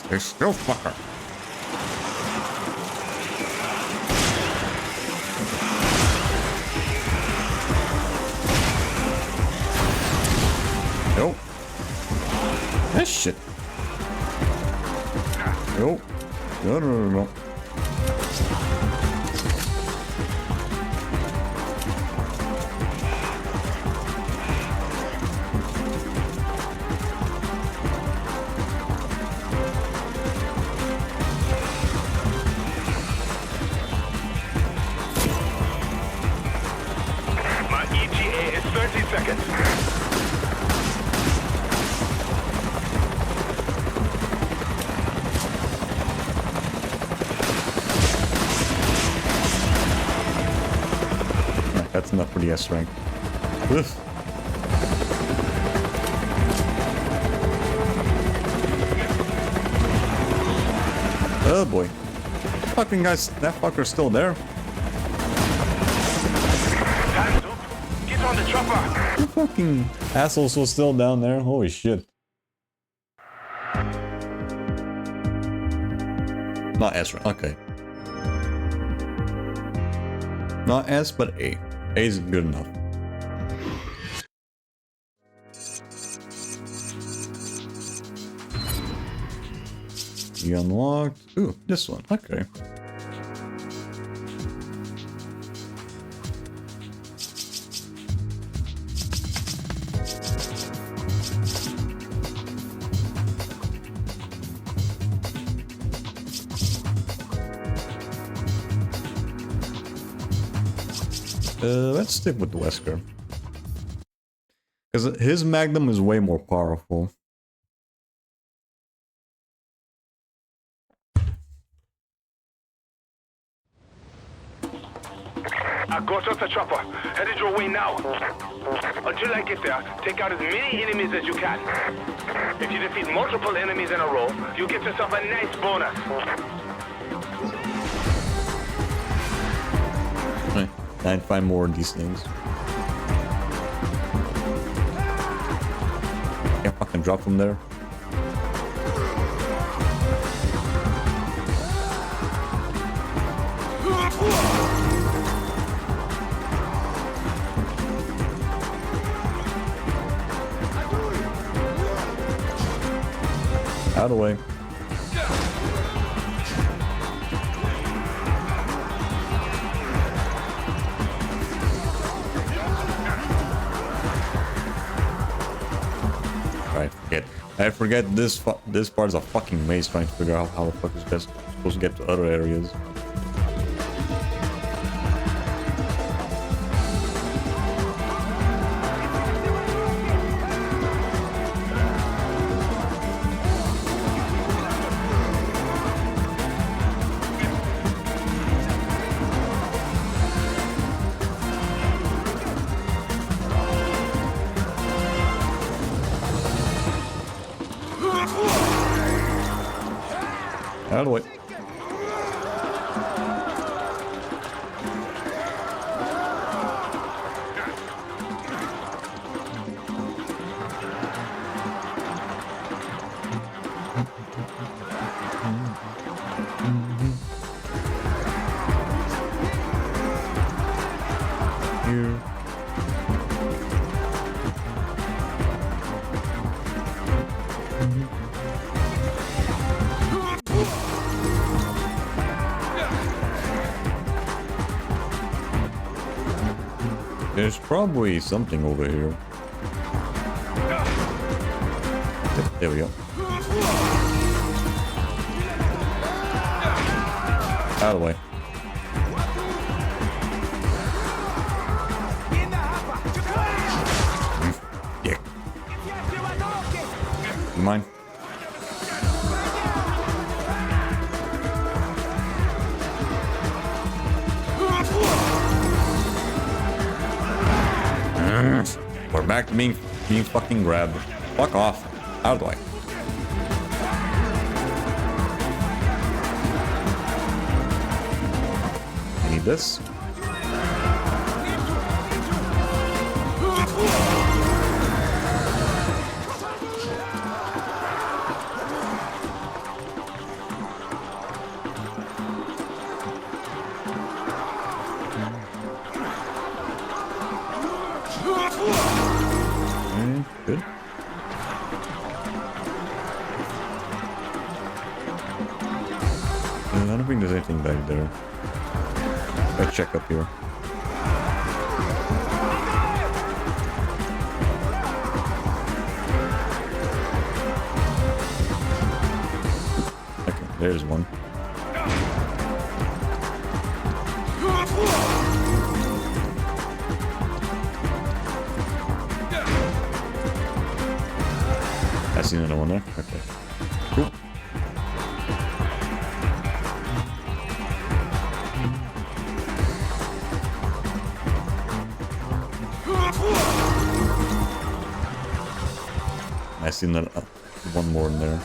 They're still fucker. Nope. This shit. Nope. No. My ETA is 30 seconds. That's enough for the S rank. Oof. Oh boy. Fucking guys, that fucker's still there. Time's up. Get on the chopper. The fucking assholes was still down there. Holy shit. Not S rank. Okay. Not S, but A. A is good enough. You unlocked. Ooh, this one. Okay. Let's stick with the Wesker. Because his Magnum is way more powerful. I got off the chopper. Headed your way now. Until I get there, take out as many enemies as you can. If you defeat multiple enemies in a row, you get yourself a nice bonus. Right. I'd find more of these things. Can't fucking drop from there. Out of the way. I forget this part is a fucking maze trying to figure out how the fuck is best supposed to get to other areas. Out of the way. Here. There's probably something over here. Yep, there we go. Out of the way. Yeah. You mind? We're back to being fucking grabbed. Fuck off. Out of the way. this. Good. I don't think there's anything back there. Let's check up here. Okay, there's one. I see another one there. Okay. Cool. I see another one more in there.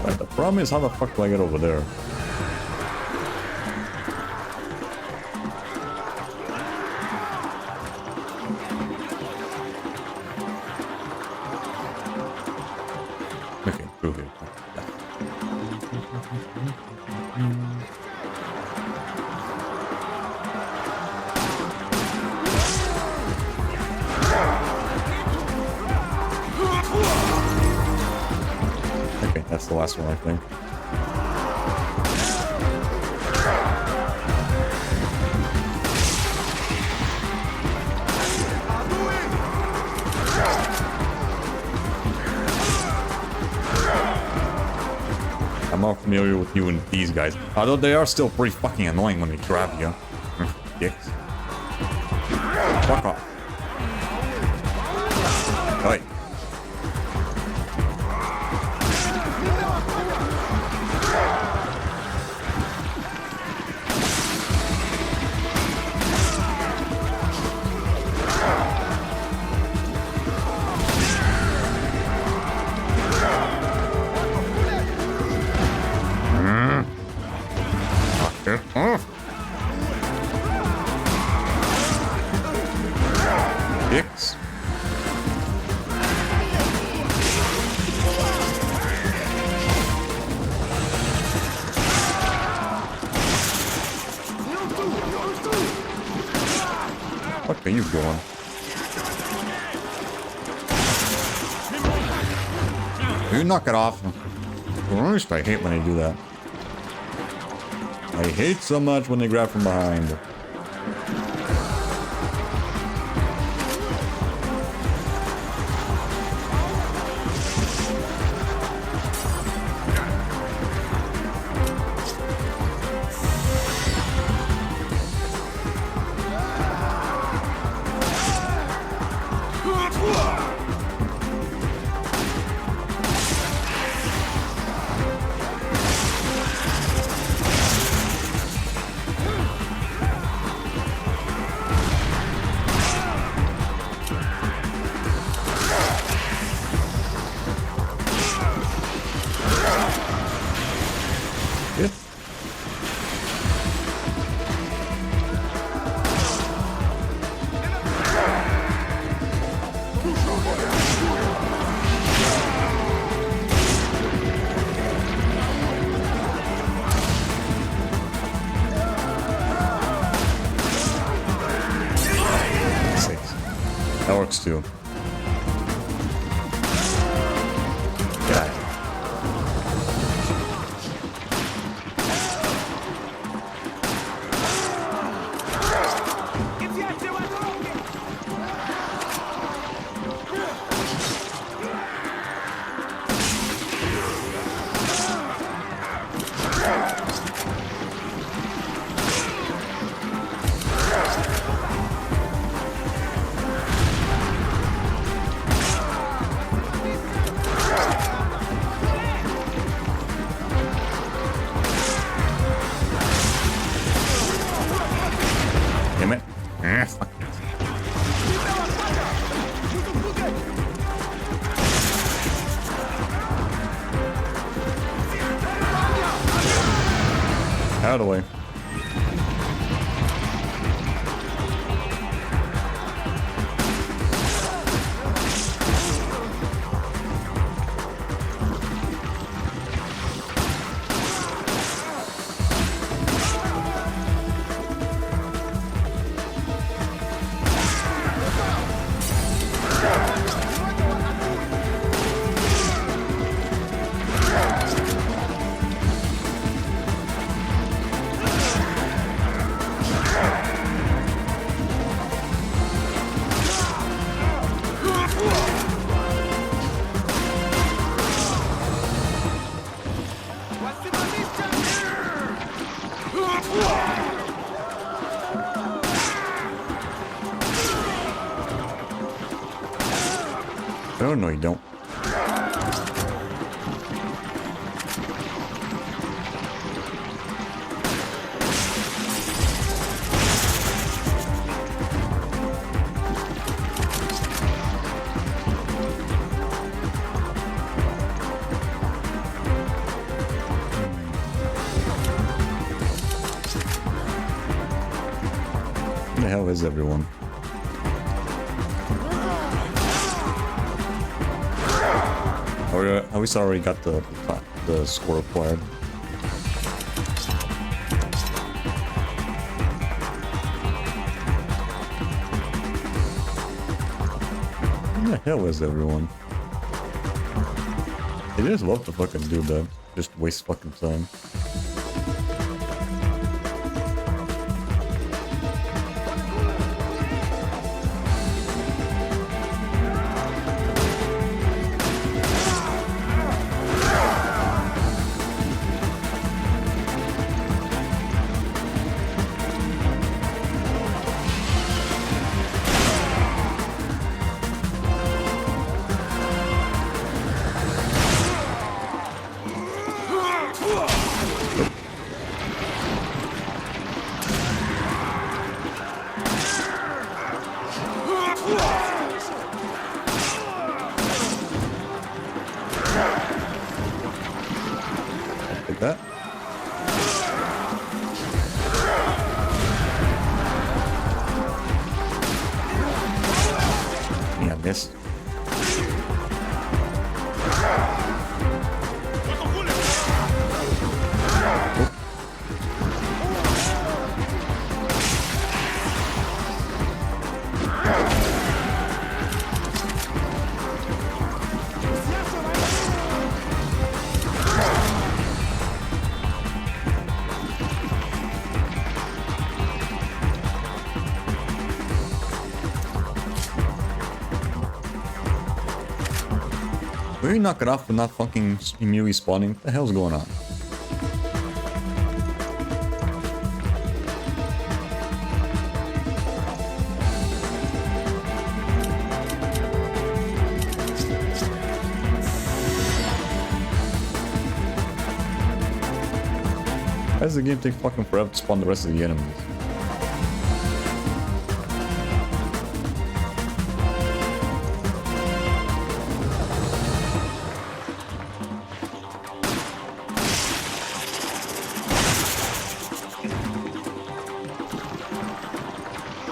Right, the problem is how the fuck do I get over there? Okay, through here. Okay, that's the last one, I think. I'm more familiar with you and these guys. Although they are still pretty fucking annoying when they grab you. Dicks. Fuck off. Hey. Dicks. What are you doing? You knock it off. Christ, I hate when they do that. I hate so much when they grab from behind. That works too. Get out of here. fuck. Out of the way. Oh, no, you don't. Where the hell is everyone? Or, we already got the score acquired. Where the hell is everyone? They just love to fucking do that. Just waste fucking time. Like that. Yeah, I missed. Will you knock it off with not fucking immediately spawning? What the hell's going on? Why does the game take fucking forever to spawn the rest of the enemies?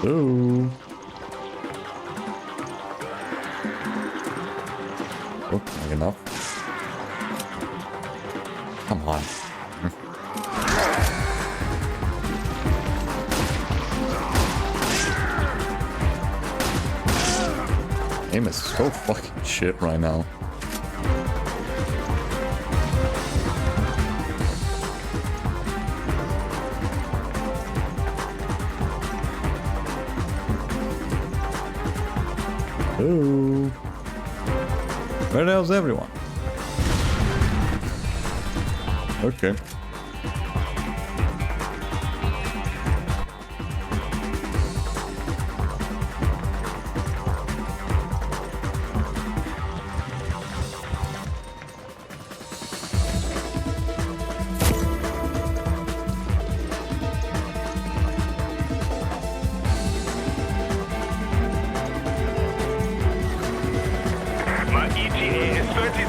Ooh. Oh, not enough. Come on. Aim is so fucking shit right now. Ooh. Where the hell's everyone? Okay.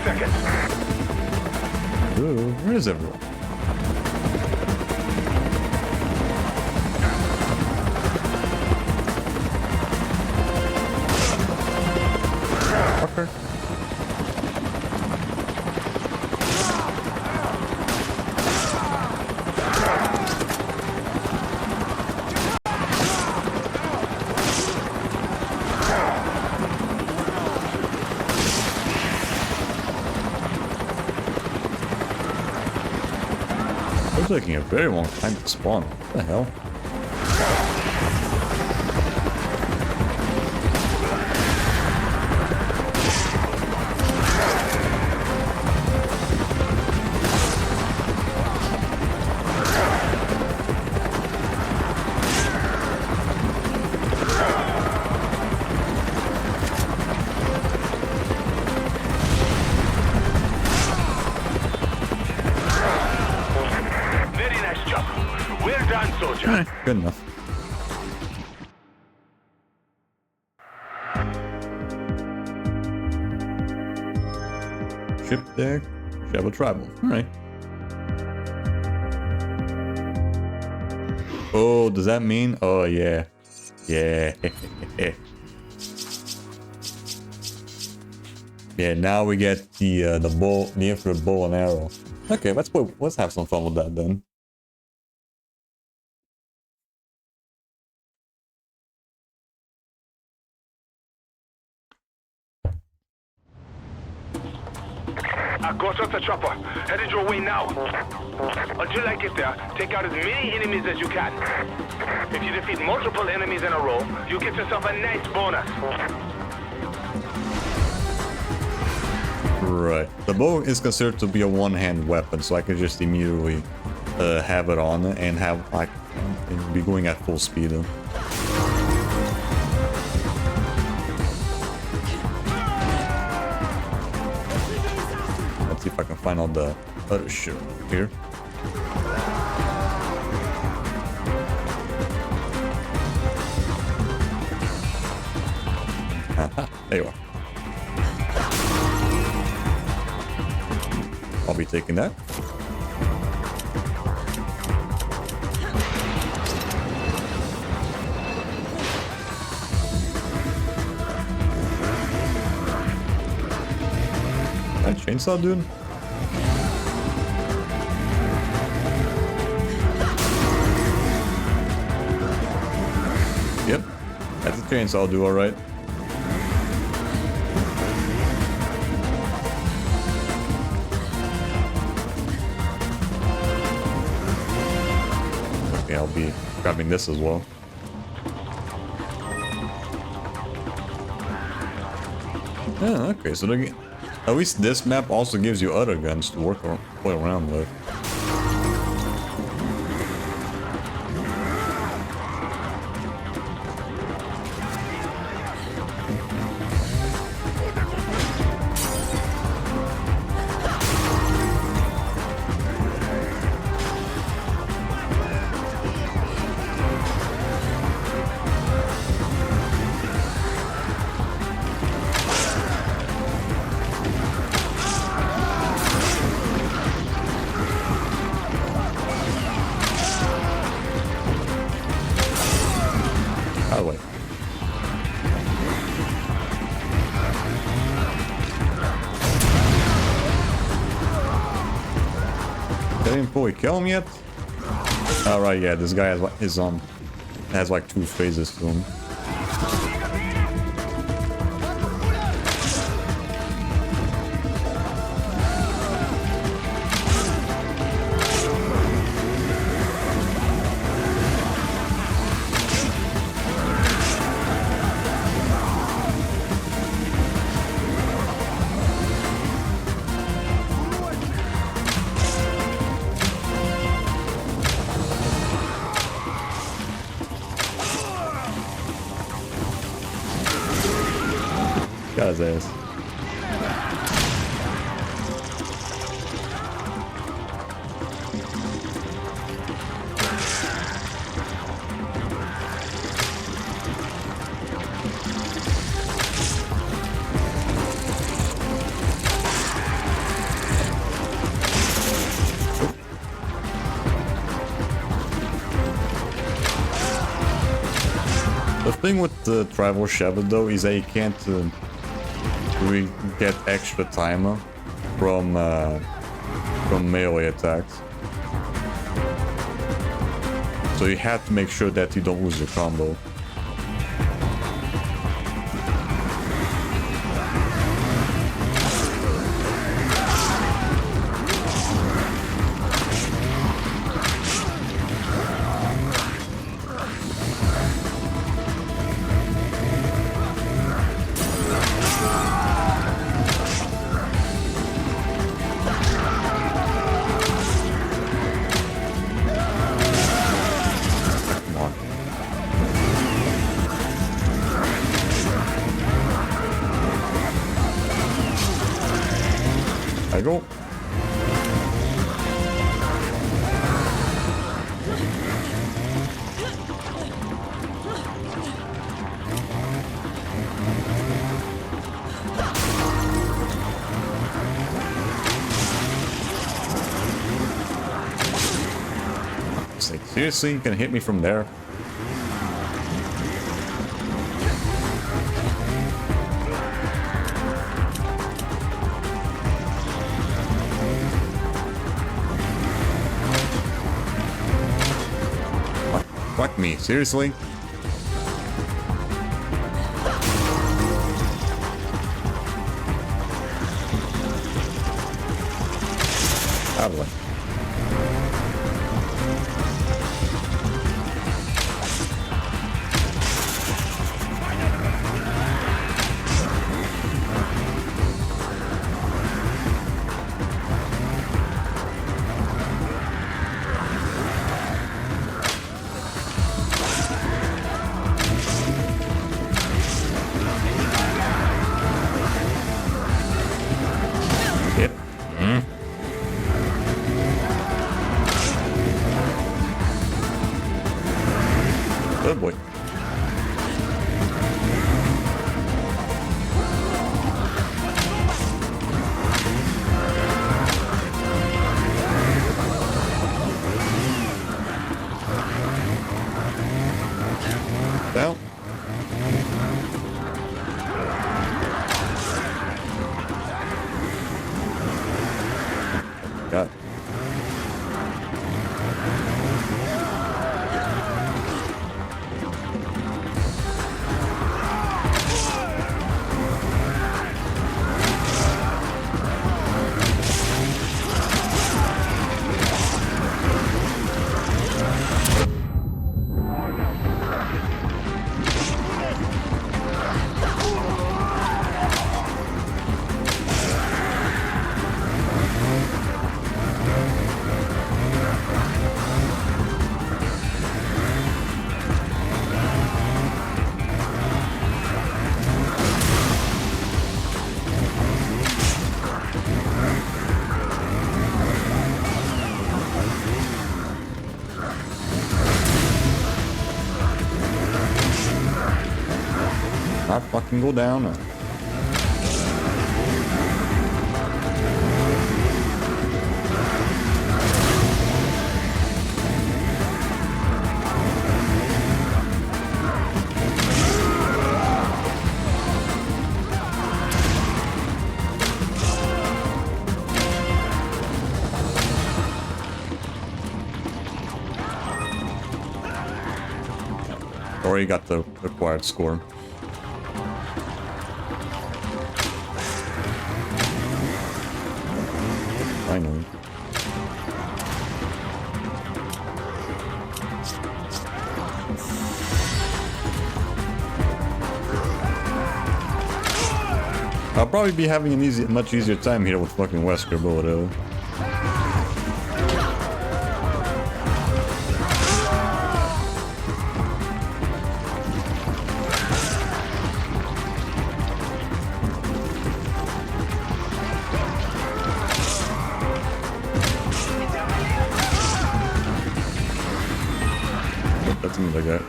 seconds. Ooh, where is everyone? Fucker. It's taking a very long time to spawn. What the hell? Very nice job. Well done, soldier. Good enough. Ship deck, Sheva tribal. Alright. Oh, does that mean? Oh, yeah. Yeah. Yeah, now we get the bow, the infrared bow and arrow. Okay, let's have some fun with that then. I got off the chopper. Headed your way now. Until I get there, take out as many enemies as you can. If you defeat multiple enemies in a row, you get yourself a nice bonus. Right. The bow is considered to be a one-hand weapon, so I can just immediately have it on and have like be going at full speed. Let's see if I can find all the other shit here. Aha, there you are. I'll be taking that. That chainsaw dude? Yep, that's a chainsaw dude, alright. Okay, I'll be grabbing this as well. Yeah, okay, so at least this map also gives you other guns to play around with. By the way. Didn't fully kill him yet? Alright, yeah, this guy has like 2 phases to him. Got his ass. The thing with the Tribal Sheva though is that you can't really get extra time from melee attacks. So you have to make sure that you don't lose your combo. I go. It's like, seriously, you can hit me from there? Fuck me, seriously? Out of the way. Yep. Good boy. Down. Got it. Not fucking go down. Already got the required score. Finally. I'll probably be having a much easier time here with fucking Wesker, but whatever. That seems like that.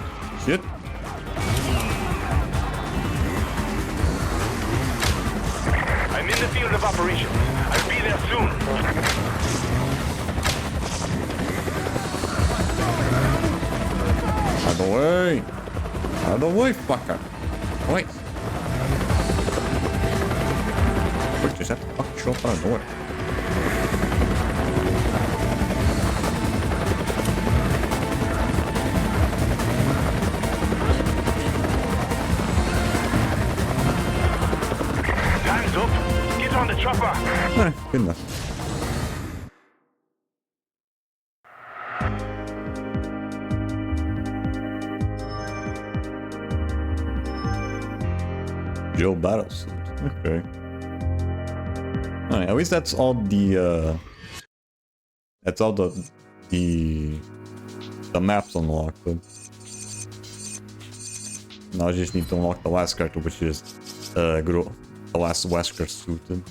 Shit. I'm in the field of operations. I'll be there soon. Out of the way. Out Out of the way, fucker. Wait. Quick, just have to fucking show up out of the way. Time's up. Get on the chopper. Alright, good enough. Joe Battlesuit. Okay. Alright, at least that's all the the maps unlocked. Now I just need to unlock the last character, which is the last Wesker suited.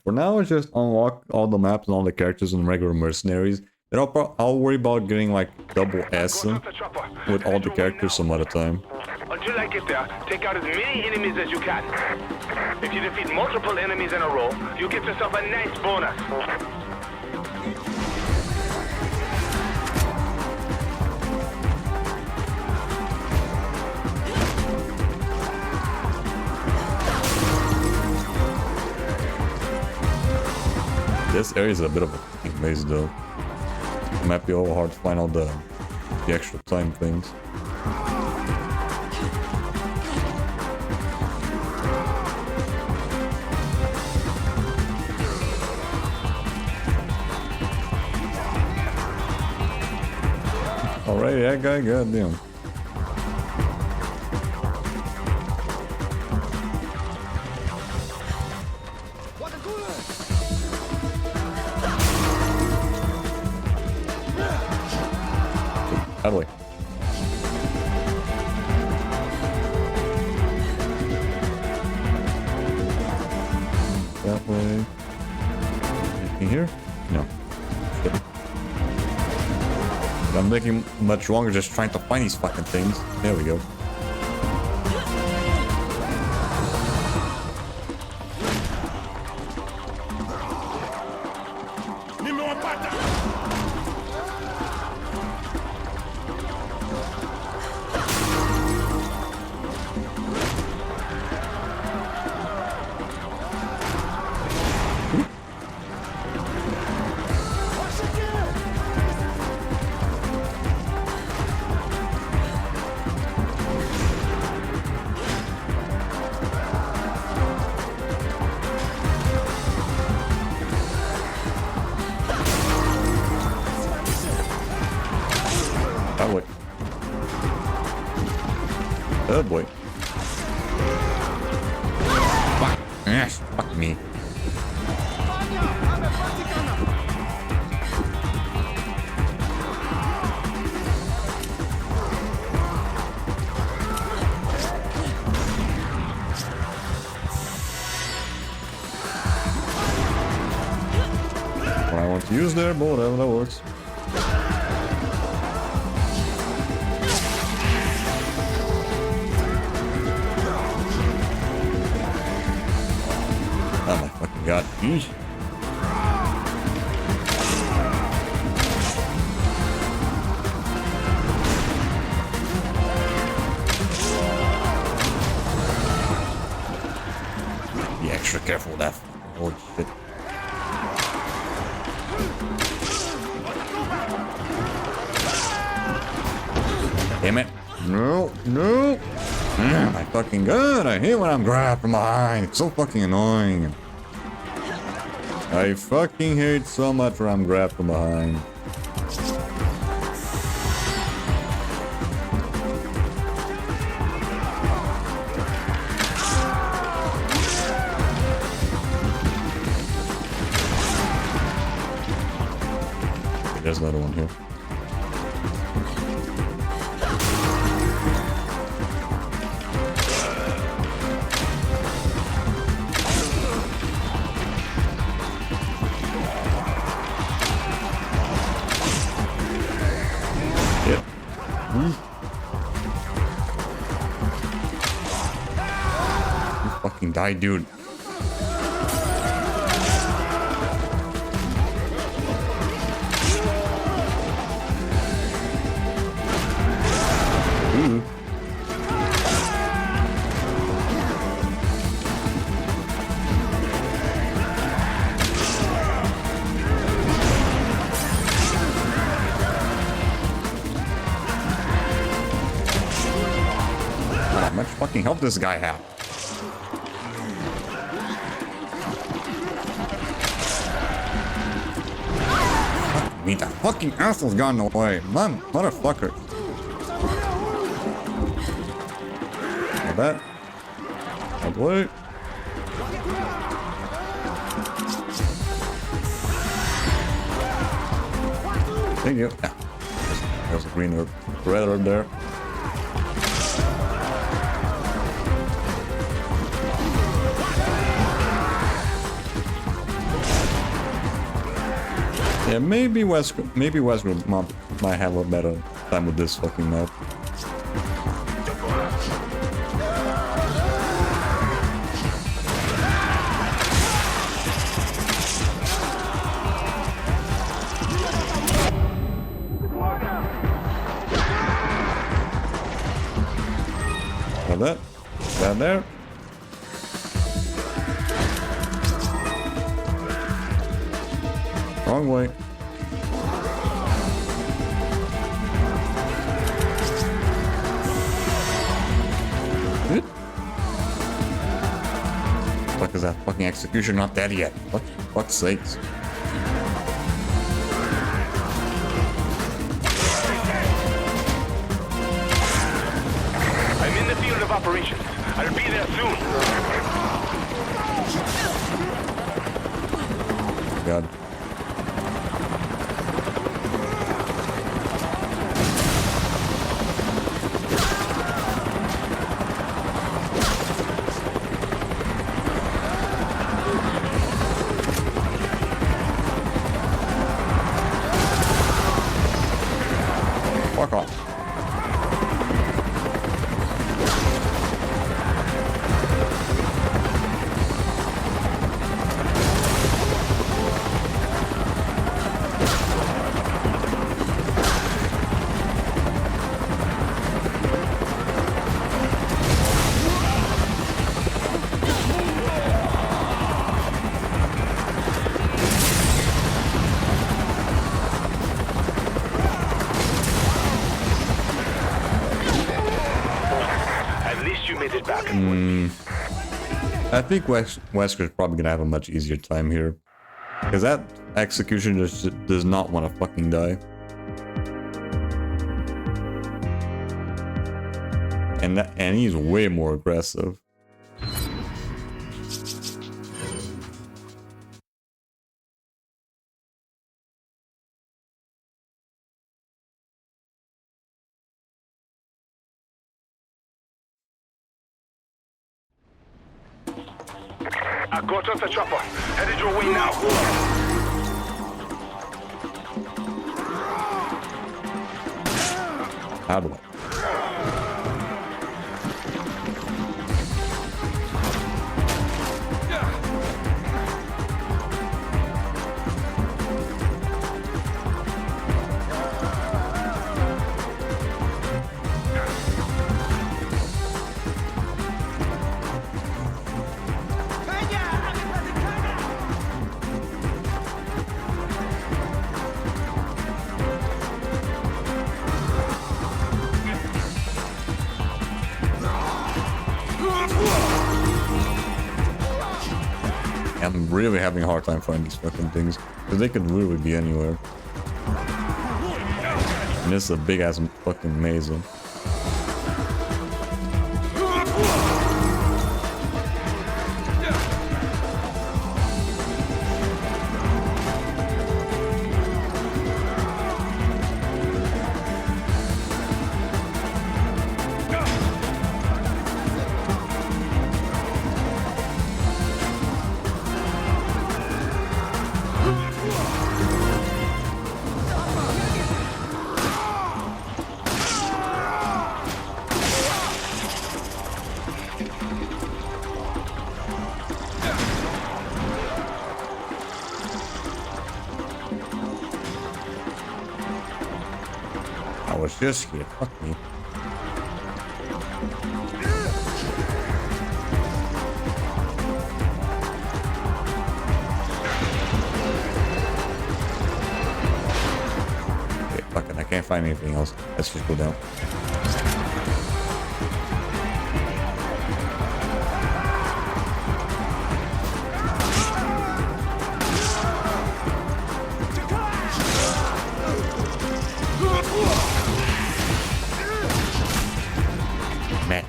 For now, I just unlock all the maps and all the characters in regular Mercenaries. Then I'll worry about getting like double S with all the characters some other time. Until I get there, take out as many enemies as you can. If you defeat multiple enemies in a row, you get yourself a nice bonus. This area is a bit of a fucking maze though. It might be a little hard to find all the extra time things. Alright, that guy, goddamn. That way. That way. Anything here? No. Shit. I'm taking much longer just trying to find these fucking things. There we go. That way. Oh boy. Fuck. Yes, fuck me. What I want to use there, but whatever, that works. Oh my fucking god. Eesh. Be extra careful with that. Holy shit. Damn it. No, no. Oh my fucking god, I hate when I'm grabbed from behind. It's so fucking annoying. I fucking hate so much when I'm grabbed from behind. Okay, there's another one here. fucking die, dude. Ooh. How much fucking health does this guy have? Fuck me, the fucking asshole's gone away. Man, motherfucker. Like that. That way. Thank you. Yeah. There's a green herb. Red herb there. Yeah, maybe Wesker might have a better time with this fucking map. Got that. Down there. Wrong way. Good. Fuck is that fucking execution not dead yet? What? Fuck's sakes. I'm in the field of operations. I'll be there soon. God. Fuck off. I think Wesker's probably gonna have a much easier time here. Because that execution just does not want to fucking die. And he's way more aggressive. I got us a chopper. Headed your way now. How do I? I'm really having a hard time finding these fucking things, because they could really be anywhere. And this is a big ass fucking maze. just here. Fuck me. Okay, fuck it. I can't find anything else. Let's just go down. Man.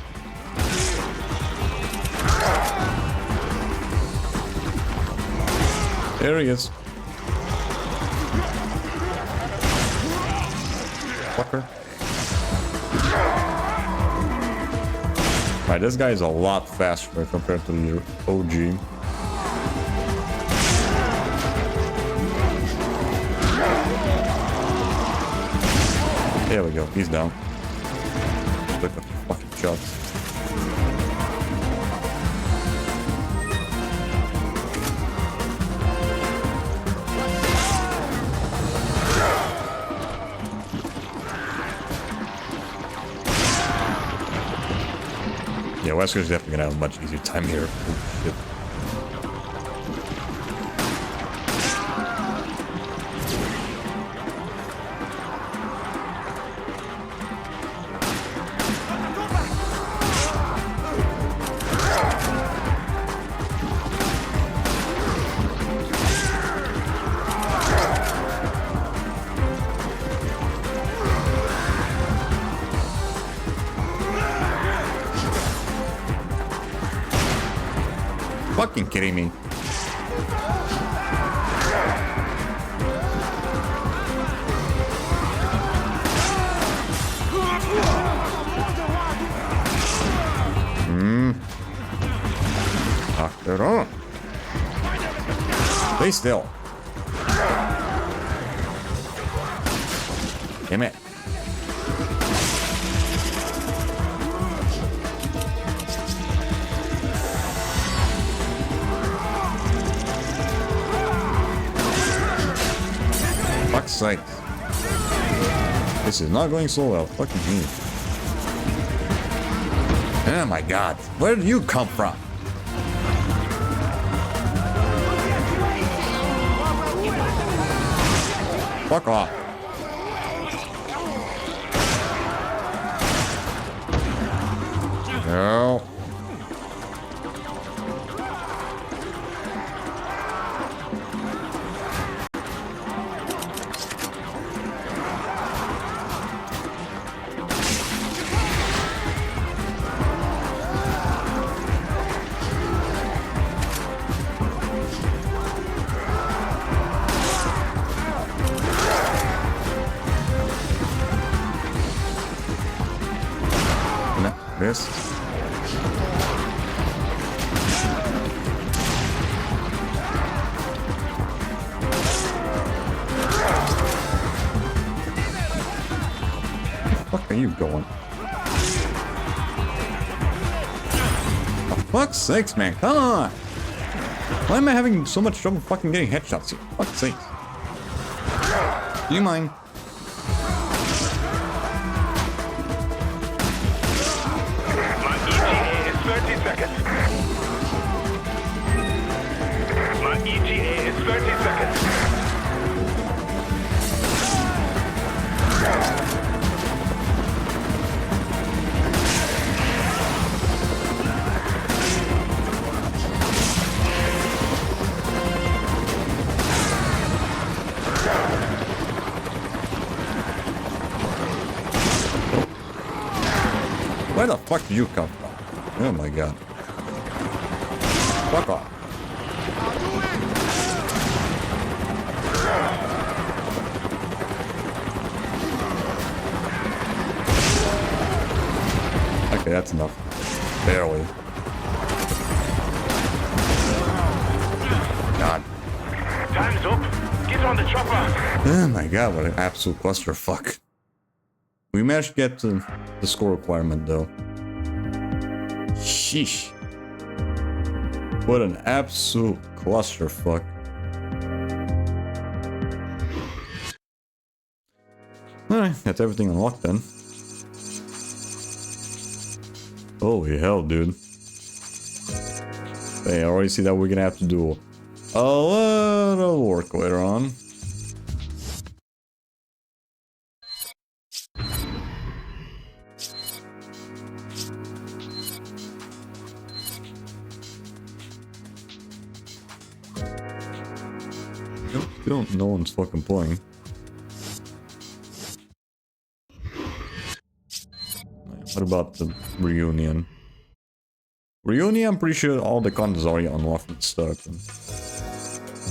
There he is. Fucker. Right, this guy is a lot faster compared to the OG. There we go, he's down. Look at the fucking shots. Yeah, Wesker's definitely gonna have a much easier time here. Oh, shit. Fucking kidding me. Knock it on. Stay still. Damn it. Fuck's sake. This is not going so well. Fucking me. Oh my god. Where did you come from? Fuck off. No. This. Where the fuck are you going? For fuck's sakes, man, come on! Why am I having so much trouble fucking getting headshots here? For fuck's sakes. Do you mind? My ETA is 30 seconds. Where the fuck do you come from? Oh my god. Fuck off. Okay, that's enough. Barely. God. Time's up. Get on the chopper. Oh my god, what an absolute clusterfuck. We managed to get to the score requirement though. Sheesh. What an absolute clusterfuck. Alright. Alright, that's everything unlocked then. Holy hell, dude. Hey, I already see that we're gonna have to do a lot of work later on. No one's fucking playing. What about the reunion? Reunion, I'm pretty sure all the content is already unlocked and stuff.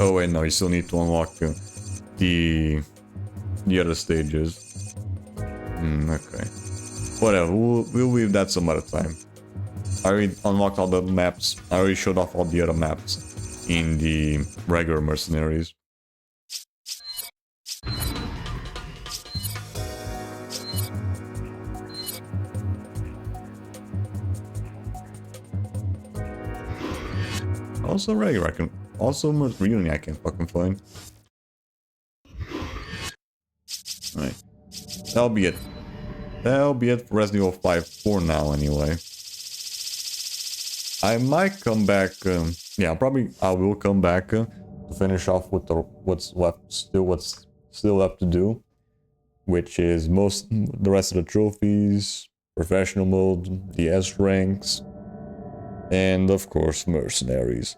Oh wait, no, you still need to unlock the other stages. Okay. Whatever, we'll leave that some other time. I already unlocked all the maps. I already showed off all the other maps in the regular Mercenaries. Also regular, I can... Also reunion I can't fucking find. Alright. That'll be it. That'll be it for Resident Evil 5 for now anyway. I might come back... yeah, I will come back to finish off with what's still left to do. Which is the rest of the trophies, professional mode, the S ranks, and of course Mercenaries.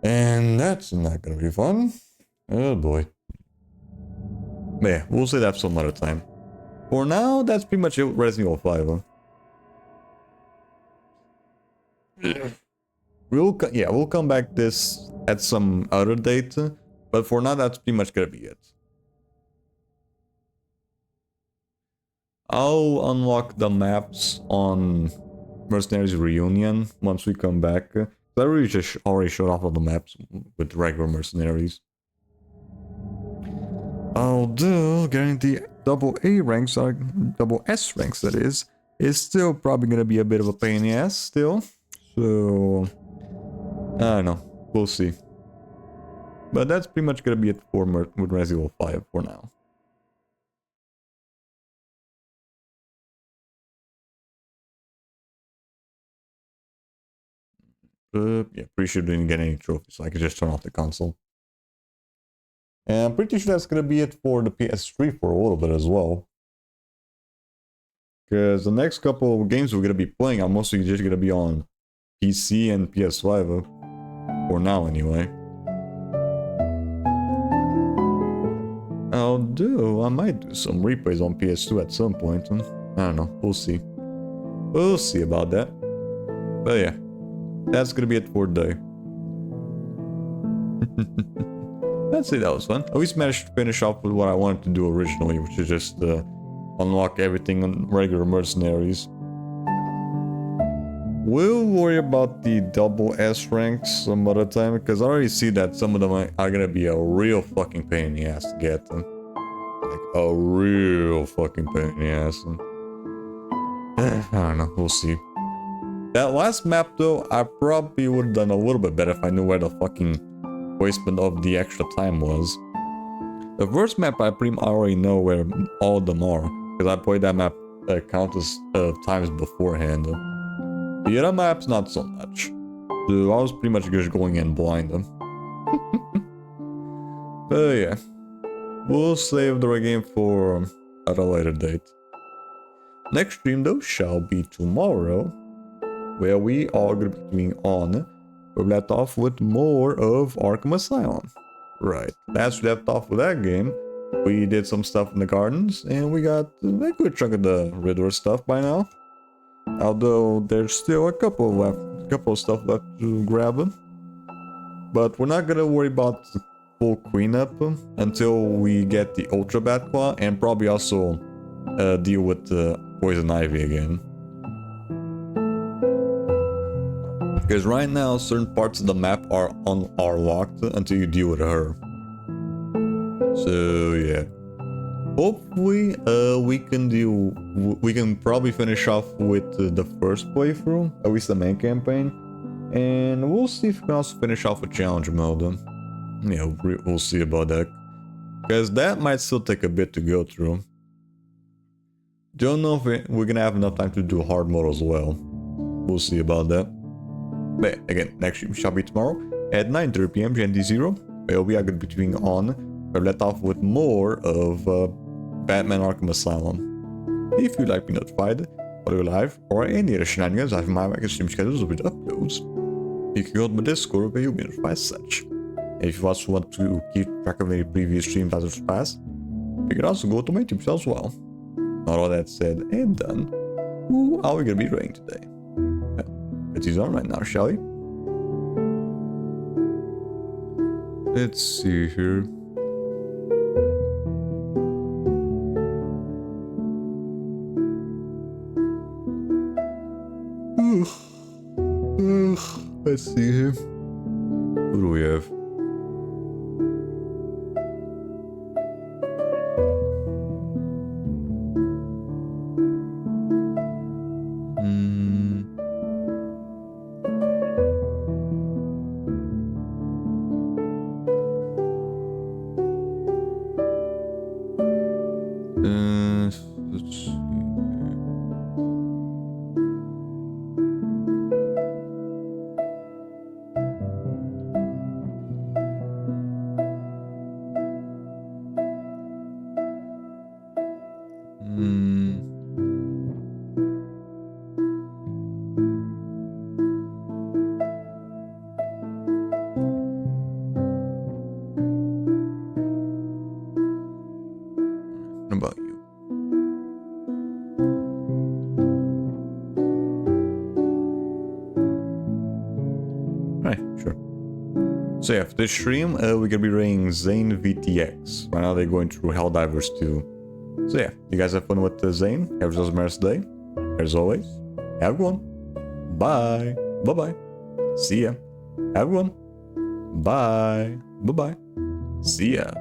And that's not gonna be fun. Oh boy. But yeah, we'll say that some other time. For now, that's pretty much it with Resident Evil 5. Huh? We'll come back this at some other date, but for now that's pretty much gonna be it. I'll unlock the maps on Mercenaries Reunion once we come back. I really just already showed off all the maps with regular Mercenaries. Although getting the double A ranks, or double S ranks that is still probably gonna be a bit of a pain in the ass still. So I don't know, we'll see. But that's pretty much gonna be it for with Resident Evil 5 for now. Yeah, pretty sure didn't get any trophies, so I could just turn off the console. And I'm pretty sure that's gonna be it for the PS3 for a little bit as well. Because the next couple of games we're gonna be playing are mostly just gonna be on PC and PS5, for now anyway. Although I might do some replays on PS2 at some point. I don't know, we'll see. We'll see about that. But yeah. That's gonna be it for today. Let's say that was fun. At least managed to finish off with what I wanted to do originally, which is just unlock everything on regular Mercenaries. We'll worry about the double S ranks some other time, because I already see that some of them are gonna be a real fucking pain in the ass to get. Like a real fucking pain in the ass. I don't know, we'll see. That last map though, I probably would have done a little bit better if I knew where the fucking placement of the extra time was. The first map I already know where all of them are, because I played that map countless times beforehand. The other maps not so much. So I was pretty much just going in blind. But yeah, we'll save the game for at a later date. Next stream though shall be tomorrow, where we are going to be doing on. We left off with more of Arkham Asylum. Right, last we left off with that game, we did some stuff in the gardens, and we got a good chunk of the Riddler stuff by now. Although there's still a couple of stuff left to grab. But we're not gonna worry about the full cleanup until we get the Ultra Bat Claw, and probably also deal with the Poison Ivy again. Because right now, certain parts of the map are locked until you deal with her. So yeah, hopefully we can probably finish off with the first playthrough, at least the main campaign, and we'll see if we can also finish off with challenge mode. Yeah, we'll see about that, because that might still take a bit to go through. Don't know if we're gonna have enough time to do hard mode as well. We'll see about that. But again, next stream shall be tomorrow at 9:30 PM GMT0, where we are going to be doing on. We're let off with more of Batman Arkham Asylum. If you'd like to be notified for the live or any other shenanigans, I have my stream schedules with uploads. You can go to my Discord where you'll be notified as such. If you also want to keep track of any previous streams that have passed, you can also go to my YouTube channel as well. Not all that said and done, who are we going to be rating today? Let's use on right now, shall we? Let's see here. Let's see here. Who do we have? Let's see. What about you? Right, sure. So yeah, for this stream, we're gonna be rating Zane VTX. Right now they're going through Helldivers 2. So yeah, you guys have fun with Zane. Have yourselves a nice day. As always, have one. Bye. Bye-bye. See ya. Have one. Bye. Bye-bye. See ya.